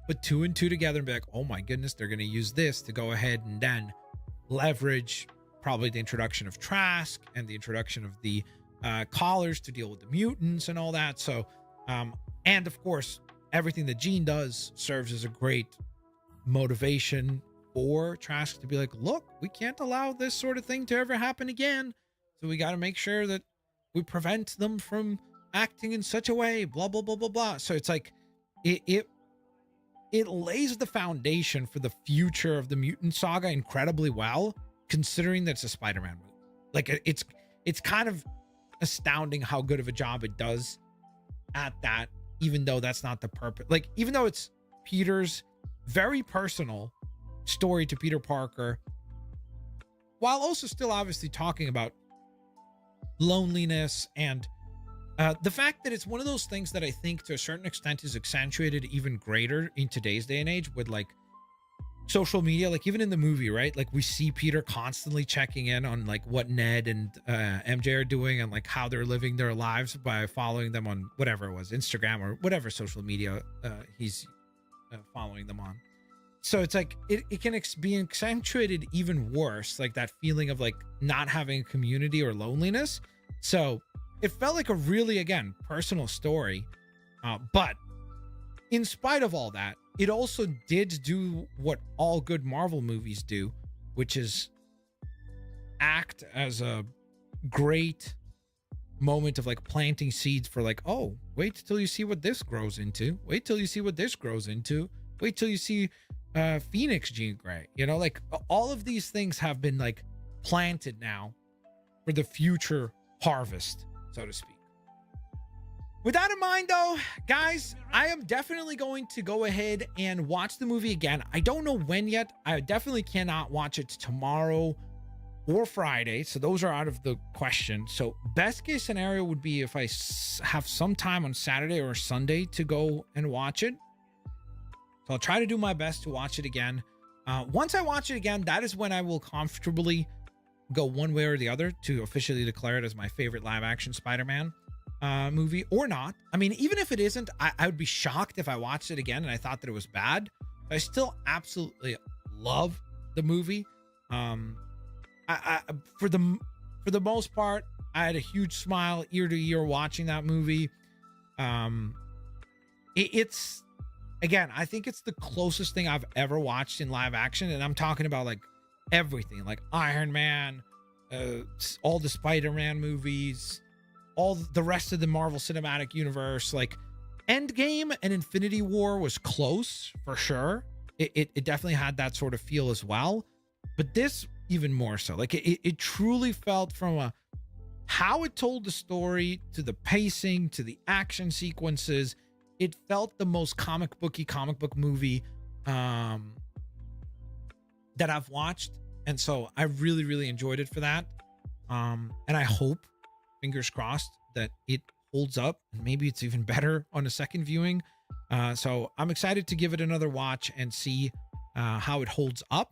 put 2 and 2 together and be like, oh my goodness, they're going to use this to go ahead and then leverage probably the introduction of Trask and the introduction of the collars to deal with the mutants and all that. So and of course, everything that Jean does serves as a great motivation for Trask to be like, look, we can't allow this sort of thing to ever happen again. So we got to make sure that we prevent them from acting in such a way, blah, blah, blah, blah, blah. So it's like, it lays the foundation for the future of the mutant saga incredibly well, considering that it's a Spider-Man movie. Like, it's kind of astounding how good of a job it does at that, even though that's not the purpose. Like, even though it's Peter's very personal story to Peter Parker, while also still obviously talking about loneliness and the fact that it's one of those things that I think to a certain extent is accentuated even greater in today's day and age with, like, social media. Like, even in the movie, right? Like, we see Peter constantly checking in on, like, what Ned and MJ are doing and, like, how they're living their lives by following them on whatever it was, Instagram or whatever social media he's following them on. so it's like it can be accentuated even worse, like that feeling of like not having a community or loneliness. So it felt like a really, again, personal story. But in spite of all that, it also did do what all good Marvel movies do, which is act as a great moment of like planting seeds for like, oh, wait till you see what this grows into. Wait till you see what this grows into. Wait till you see Phoenix Jean Grey. You know, like all of these things have been like planted now for the future harvest, so to speak. With that in mind, though, guys, I am definitely going to go ahead and watch the movie again. I don't know when yet. I definitely cannot watch it tomorrow or Friday, so those are out of the question. So best case scenario would be if I have some time on Saturday or Sunday to go and watch it. So I'll try to do my best to watch it again. Once I watch it again, that is when I will comfortably go one way or the other to officially declare it as my favorite live action Spider-Man movie, or not. I mean, even if it isn't, I would be shocked if I watched it again and I thought that it was bad. I still absolutely love the movie. For the most part, I had a huge smile ear to ear watching that movie. It's again, I think it's the closest thing I've ever watched in live action, and I'm talking about like everything, like Iron Man, all the Spider-Man movies, all the rest of the Marvel Cinematic Universe. Like Endgame and Infinity War was close for sure. It definitely had that sort of feel as well, but this even more so. Like it truly felt from how it told the story to the pacing to the action sequences. It felt the most comic book movie that I've watched, and so I really, really enjoyed it for that. And I hope, fingers crossed, that it holds up and maybe it's even better on a second viewing. So I'm excited to give it another watch and see how it holds up.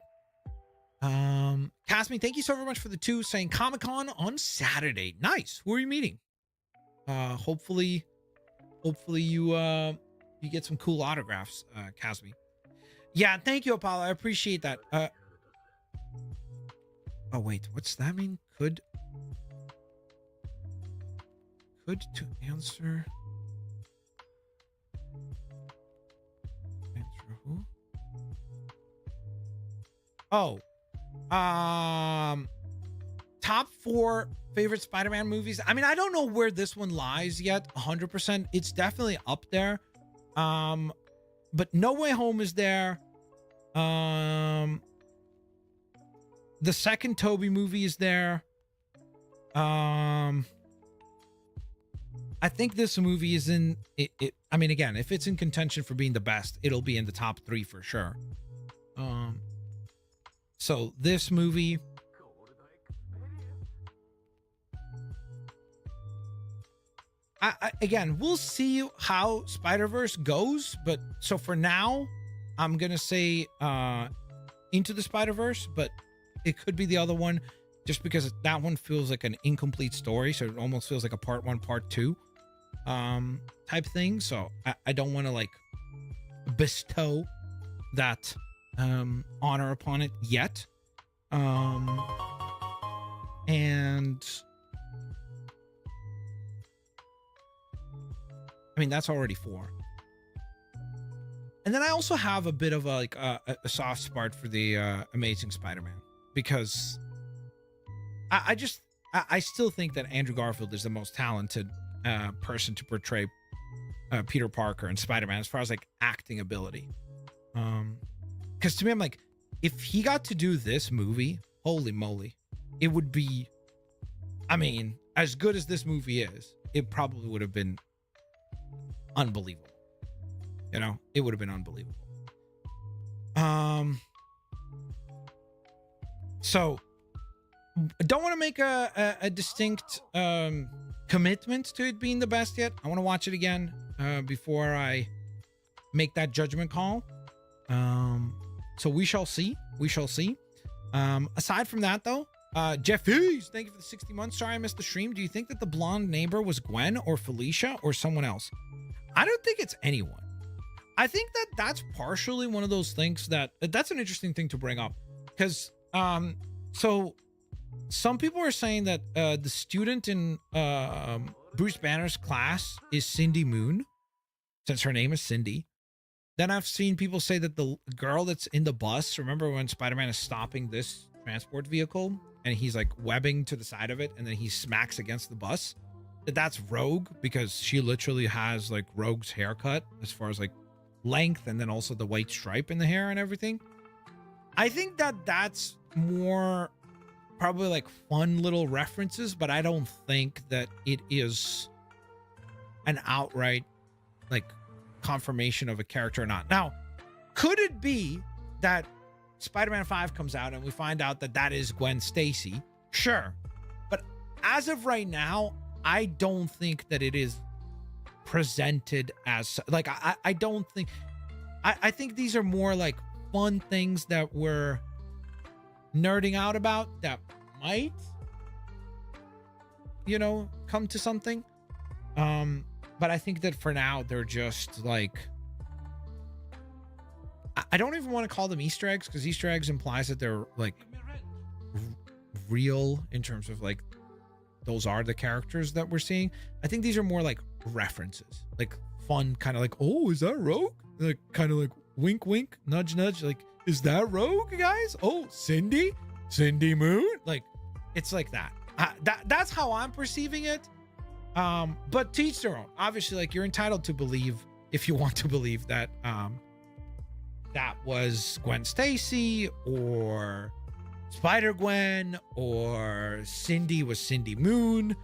Casmi, thank you so very much for the 2, saying Comic-Con on Saturday. Nice. Who are you meeting? Hopefully you get some cool autographs, Casmi. Yeah, thank you, Apollo. I appreciate that. Oh wait, what's that mean? Could to answer who? Oh, top 4 favorite Spider-Man movies. I mean, I don't know where this one lies yet 100%. It's definitely up there. But No Way Home is there. The second Tobey movie is there. I think this movie is in it. I mean, again, if it's in contention for being the best, it'll be in the top 3 for sure. So this movie, again, we'll see how Spider-Verse goes, but so for now, I'm gonna say Into the Spider-Verse, but it could be the other one, just because that one feels like an incomplete story, so it almost feels like a part 1, part 2 type thing. So I don't want to like bestow that honor upon it yet. And I mean, that's already 4. And then I also have a bit of a soft spot for the Amazing Spider-Man, because I still think that Andrew Garfield is the most talented person to portray Peter Parker and Spider-Man as far as like acting ability. Because to me, I'm like, if he got to do this movie, holy moly, it would be, I mean, as good as this movie is, it probably would have been unbelievable. You know, it would have been unbelievable. So I don't want to make a distinct commitment to it being the best yet. I want to watch it again before I make that judgment call. So we shall see. We shall see. Aside from that, though, Jeff Hughes, thank you for the 60 months. Sorry I missed the stream. Do you think that the blonde neighbor was Gwen or Felicia or someone else? I don't think it's anyone. I think that that's partially one of those things that's an interesting thing to bring up, because so some people are saying that the student in Bruce Banner's class is Cindy Moon, since her name is Cindy. Then I've seen people say that the girl that's in the bus, remember when Spider-Man is stopping this transport vehicle and he's like webbing to the side of it and then he smacks against the bus, that's Rogue, because she literally has like Rogue's haircut as far as like length and then also the white stripe in the hair and everything. I think that that's more probably like fun little references, but I don't think that it is an outright like confirmation of a character or not. Now, could it be that Spider-Man 5 comes out and we find out that that is Gwen Stacy? Sure. But as of right now, I don't think that it is presented as like, I don't think, I think these are more like fun things that we're nerding out about that might, you know, come to something. But I think that for now, they're just like, I don't even want to call them Easter eggs, because Easter eggs implies that they're like real in terms of like, those are the characters that we're seeing. I think these are more like references, like fun, kind of like, oh, is that Rogue? Like kind of like wink, wink, nudge, nudge. Like, is that Rogue, guys? Oh, Cindy Moon. Like, it's like that. That's how I'm perceiving it. But to each their own. Obviously, like, you're entitled to believe, if you want to believe that that was Gwen Stacy or Spider-Gwen, or Cindy was Cindy Moon,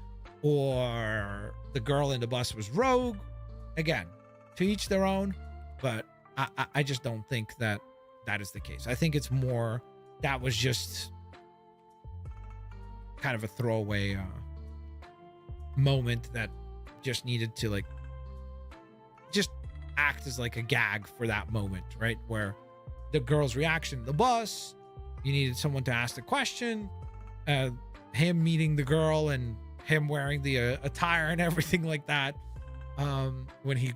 or the girl in the bus was Rogue. Again, to each their own, but I just don't think that that is the case. I think it's more that was just kind of a throwaway moment that just needed to like just act as like a gag for that moment, right? Where the girl's reaction to the bus, you needed someone to ask the question, him meeting the girl and him wearing the attire and everything like that, when he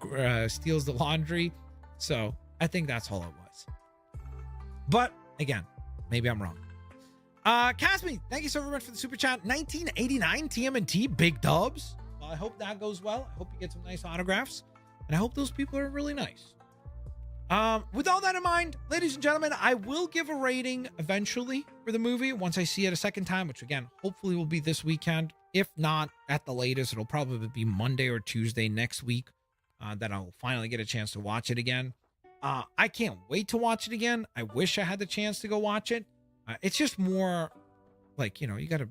steals the laundry. So I think that's all it was. But again, maybe I'm wrong. Casmy, thank you so very much for the super chat. 1989 TMNT, big dubs. Well, I hope that goes well. I hope you get some nice autographs, and I hope those people are really nice. With all that in mind, ladies and gentlemen, I will give a rating eventually for the movie once I see it a second time, which again, hopefully will be this weekend. If not, at the latest, it'll probably be Monday or Tuesday next week that I'll finally get a chance to watch it again. I can't wait to watch it again. I wish I had the chance to go watch it. It's just more like, you know, you got to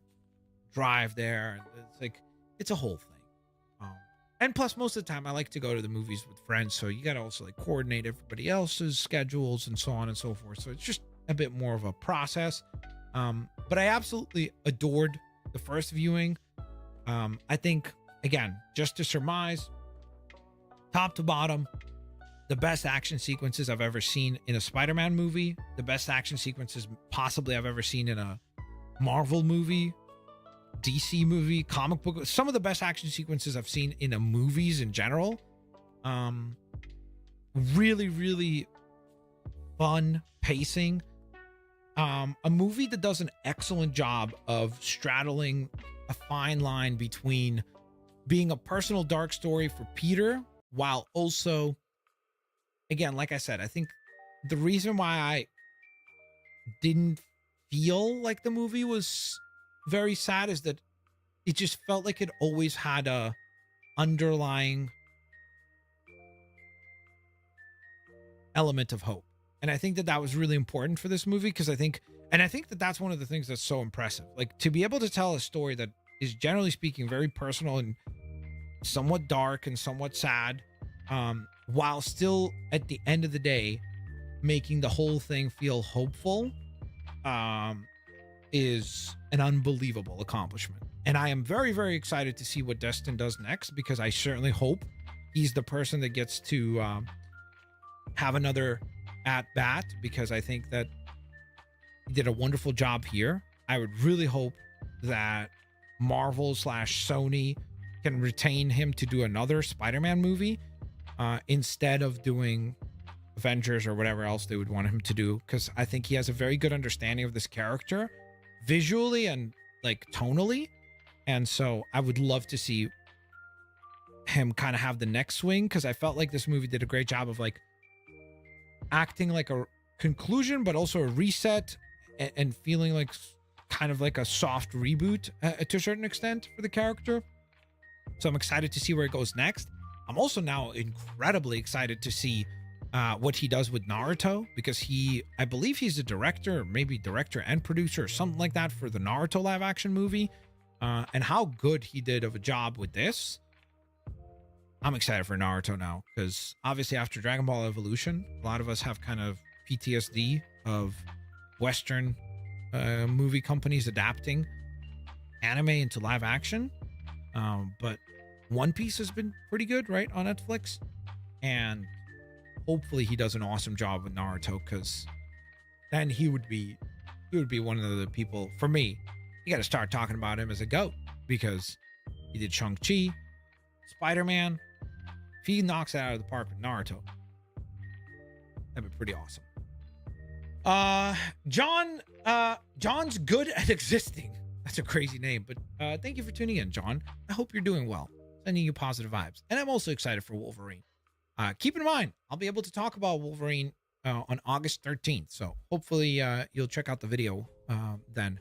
drive there. It's like, it's a whole thing. And plus, most of the time, I like to go to the movies with friends. So you got to also like coordinate everybody else's schedules and so on and so forth. So it's just a bit more of a process. But I absolutely adored the first viewing. I think, again, just to surmise, top to bottom, the best action sequences I've ever seen in a Spider-Man movie, the best action sequences possibly I've ever seen in a Marvel movie, DC movie, comic book, some of the best action sequences I've seen in movies in general. Really, really fun pacing. A movie that does an excellent job of straddling a fine line between being a personal dark story for Peter, while also, again, like I said, I think the reason why I didn't feel like the movie was very sad is that it just felt like it always had a underlying element of hope. And I think that that was really important for this movie, because I think that that's one of the things that's so impressive. Like, to be able to tell a story that is, generally speaking, very personal and somewhat dark and somewhat sad, while still at the end of the day making the whole thing feel hopeful, is an unbelievable accomplishment. And I am very, very excited to see what Destin does next, because I certainly hope he's the person that gets to have another at bat, because I think that he did a wonderful job here. I would really hope that Marvel/Sony can retain him to do another Spider-Man movie, instead of doing Avengers or whatever else they would want him to do, because I think he has a very good understanding of this character visually and like tonally. And so I would love to see him kind of have the next swing, because I felt like this movie did a great job of like acting like a conclusion, but also a reset, and feeling like kind of like a soft reboot to a certain extent for the character. So I'm excited to see where it goes next. I'm also now incredibly excited to see what he does with Naruto, because I believe he's the director, or maybe director and producer or something like that for the Naruto live action movie, and how good he did of a job with this. I'm excited for Naruto now, because obviously after Dragon Ball Evolution, a lot of us have kind of PTSD of Western movie companies adapting anime into live action. But One Piece has been pretty good, right, on Netflix, and hopefully he does an awesome job with Naruto, because then he would be one of the people, for me, you got to start talking about him as a GOAT, because he did Shang-Chi, Spider-Man. If he knocks it out of the park with Naruto, that'd be pretty awesome. John's good at existing. That's a crazy name, but thank you for tuning in, John. I hope you're doing well. Sending you positive vibes. And I'm also excited for Wolverine. Keep in mind, I'll be able to talk about Wolverine on August 13th. So hopefully you'll check out the video then.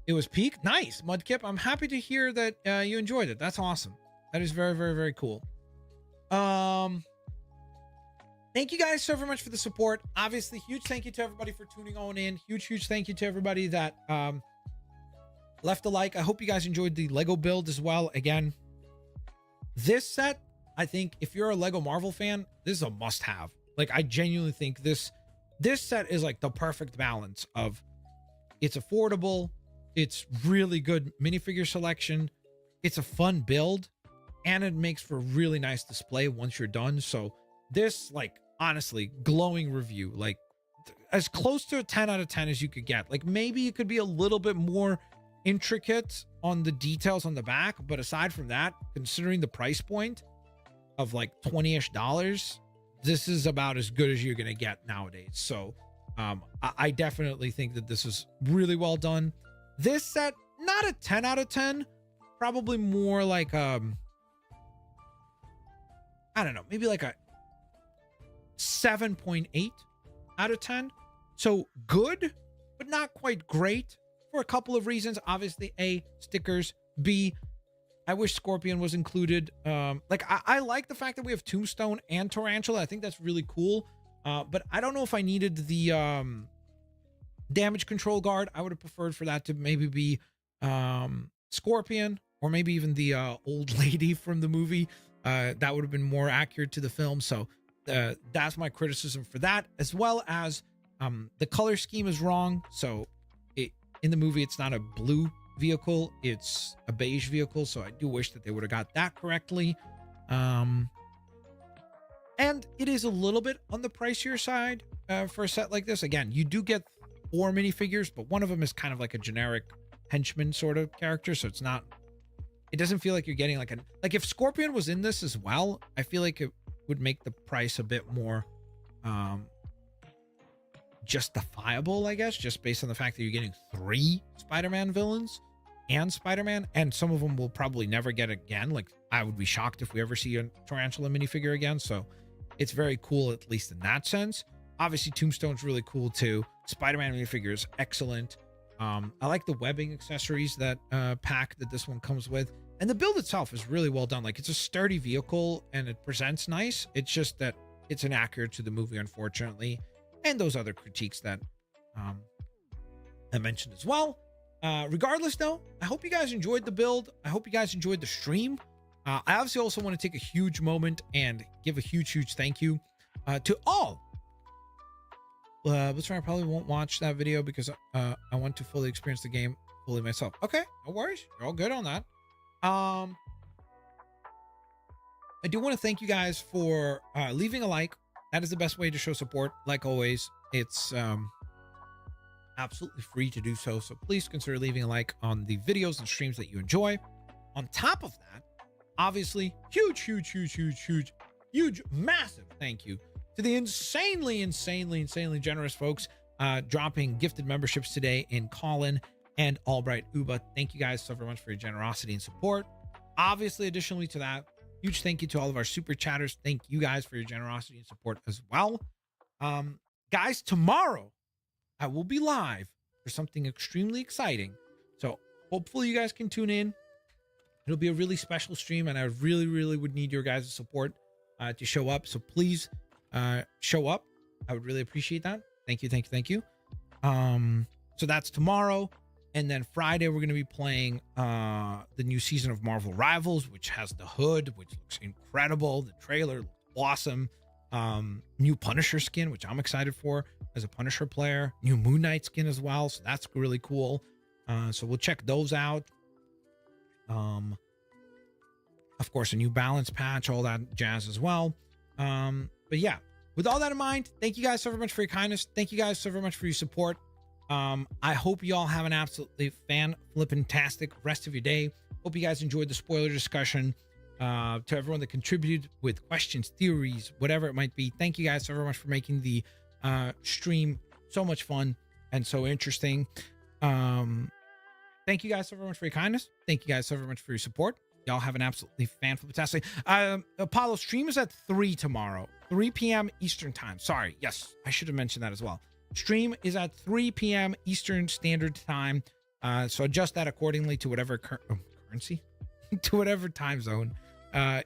It was peak. Nice, Mudkip. I'm happy to hear that you enjoyed it. That's awesome. That is very, very, very cool. Thank you guys so very much for the support. Obviously, huge thank you to everybody for tuning on in. Huge thank you to everybody that left a like. I hope you guys enjoyed the Lego build as well. Again, this set, I think if you're a Lego Marvel fan, this is a must-have. Like, I genuinely think this set is like the perfect balance of, it's affordable, it's really good minifigure selection, it's a fun build, and it makes for a really nice display once you're done. So this, like, honestly, glowing review, like as close to a 10 out of 10 as you could get. Like, maybe it could be a little bit more intricate on the details on the back, but aside from that, considering the price point of like $20-ish, this is about as good as you're gonna get nowadays. So I definitely think that this is really well done. This set, not a 10 out of 10, probably more like I don't know, maybe like a 7.8 out of 10. So good, but not quite great, for a couple of reasons. Obviously, A, stickers. B, I wish Scorpion was included. Like, I like the fact that we have Tombstone and Tarantula. I think that's really cool. But I don't know if I needed the damage control guard. I would have preferred for that to maybe be Scorpion, or maybe even the old lady from the movie. That would have been more accurate to the film. So that's my criticism for that, as well as the color scheme is wrong. So in the movie, it's not a blue vehicle, it's a beige vehicle. So I do wish that they would have got that correctly. And it is a little bit on the pricier side for a set like this. Again, you do get 4 minifigures, but one of them is kind of like a generic henchman sort of character. So it's not, it doesn't feel like you're getting like if Scorpion was in this as well, I feel like it would make the price a bit more justifiable, I guess, just based on the fact that you're getting 3 Spider-Man villains and Spider-Man, and some of them will probably never get again. Like, I would be shocked if we ever see a Tarantula minifigure again. So it's very cool, at least in that sense. Obviously, Tombstone's really cool too. Spider-Man minifigure is excellent. I like the webbing accessories that pack that this one comes with, and the build itself is really well done. Like, it's a sturdy vehicle and it presents nice. It's just that it's inaccurate to the movie, unfortunately, and those other critiques that I mentioned as well. Regardless, though, I hope you guys enjoyed the build. I hope you guys enjoyed the stream. I obviously also want to take a huge moment and give a huge thank you to all. But I probably won't watch that video because I want to fully experience the game fully myself. Okay, no worries. You're all good on that. I do want to thank you guys for leaving a like. That is the best way to show support. Like always, it's absolutely free to do so. So please consider leaving a like on the videos and streams that you enjoy. On top of that, obviously, huge, massive thank you to the insanely generous folks dropping gifted memberships today in Colin and Albright Uba. Thank you guys so very much for your generosity and support. Obviously, additionally to that, huge thank you to all of our super chatters. Thank you guys for your generosity and support as well. Guys, tomorrow I will be live for something extremely exciting. So hopefully you guys can tune in. It'll be a really special stream, and I really would need your guys' support to show up. So please show up. I would really appreciate that. Thank you. So that's tomorrow. And then Friday, we're going to be playing the new season of Marvel Rivals, which has the hood, which looks incredible. The trailer looks awesome. New Punisher skin, which I'm excited for as a Punisher player. New Moon Knight skin as well. So that's really cool. So we'll check those out. Of course, a new balance patch, all that jazz as well. But yeah, with all that in mind, thank you guys so very much for your kindness. Thank you guys so very much for your support. I hope you all have an absolutely fan-flippin-tastic rest of your day. Hope you guys enjoyed the spoiler discussion. To everyone that contributed with questions, theories, whatever it might be, thank you guys so very much for making the stream so much fun and so interesting. Thank you guys so very much for your kindness. Thank you guys so very much for your support. Y'all have an absolutely fan-fantastic. Apollo stream is at 3 tomorrow, 3 p.m. Eastern time. Sorry. Yes, I should have mentioned that as well. Stream is at 3 p.m. Eastern Standard Time. So adjust that accordingly to whatever currency, to whatever time zone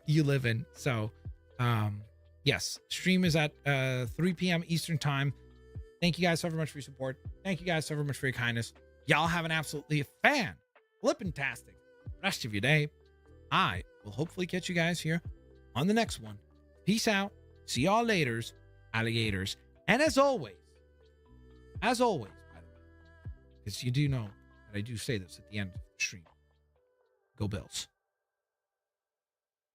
you live in. So, yes, stream is at 3 p.m. Eastern Time. Thank you guys so very much for your support. Thank you guys so very much for your kindness. Y'all have an absolutely fan-flippin-tastic rest of your day. I will hopefully catch you guys here on the next one. Peace out. See y'all laters, alligators. And as always, by the way, because you do know that I do say this at the end of the stream, go Bills.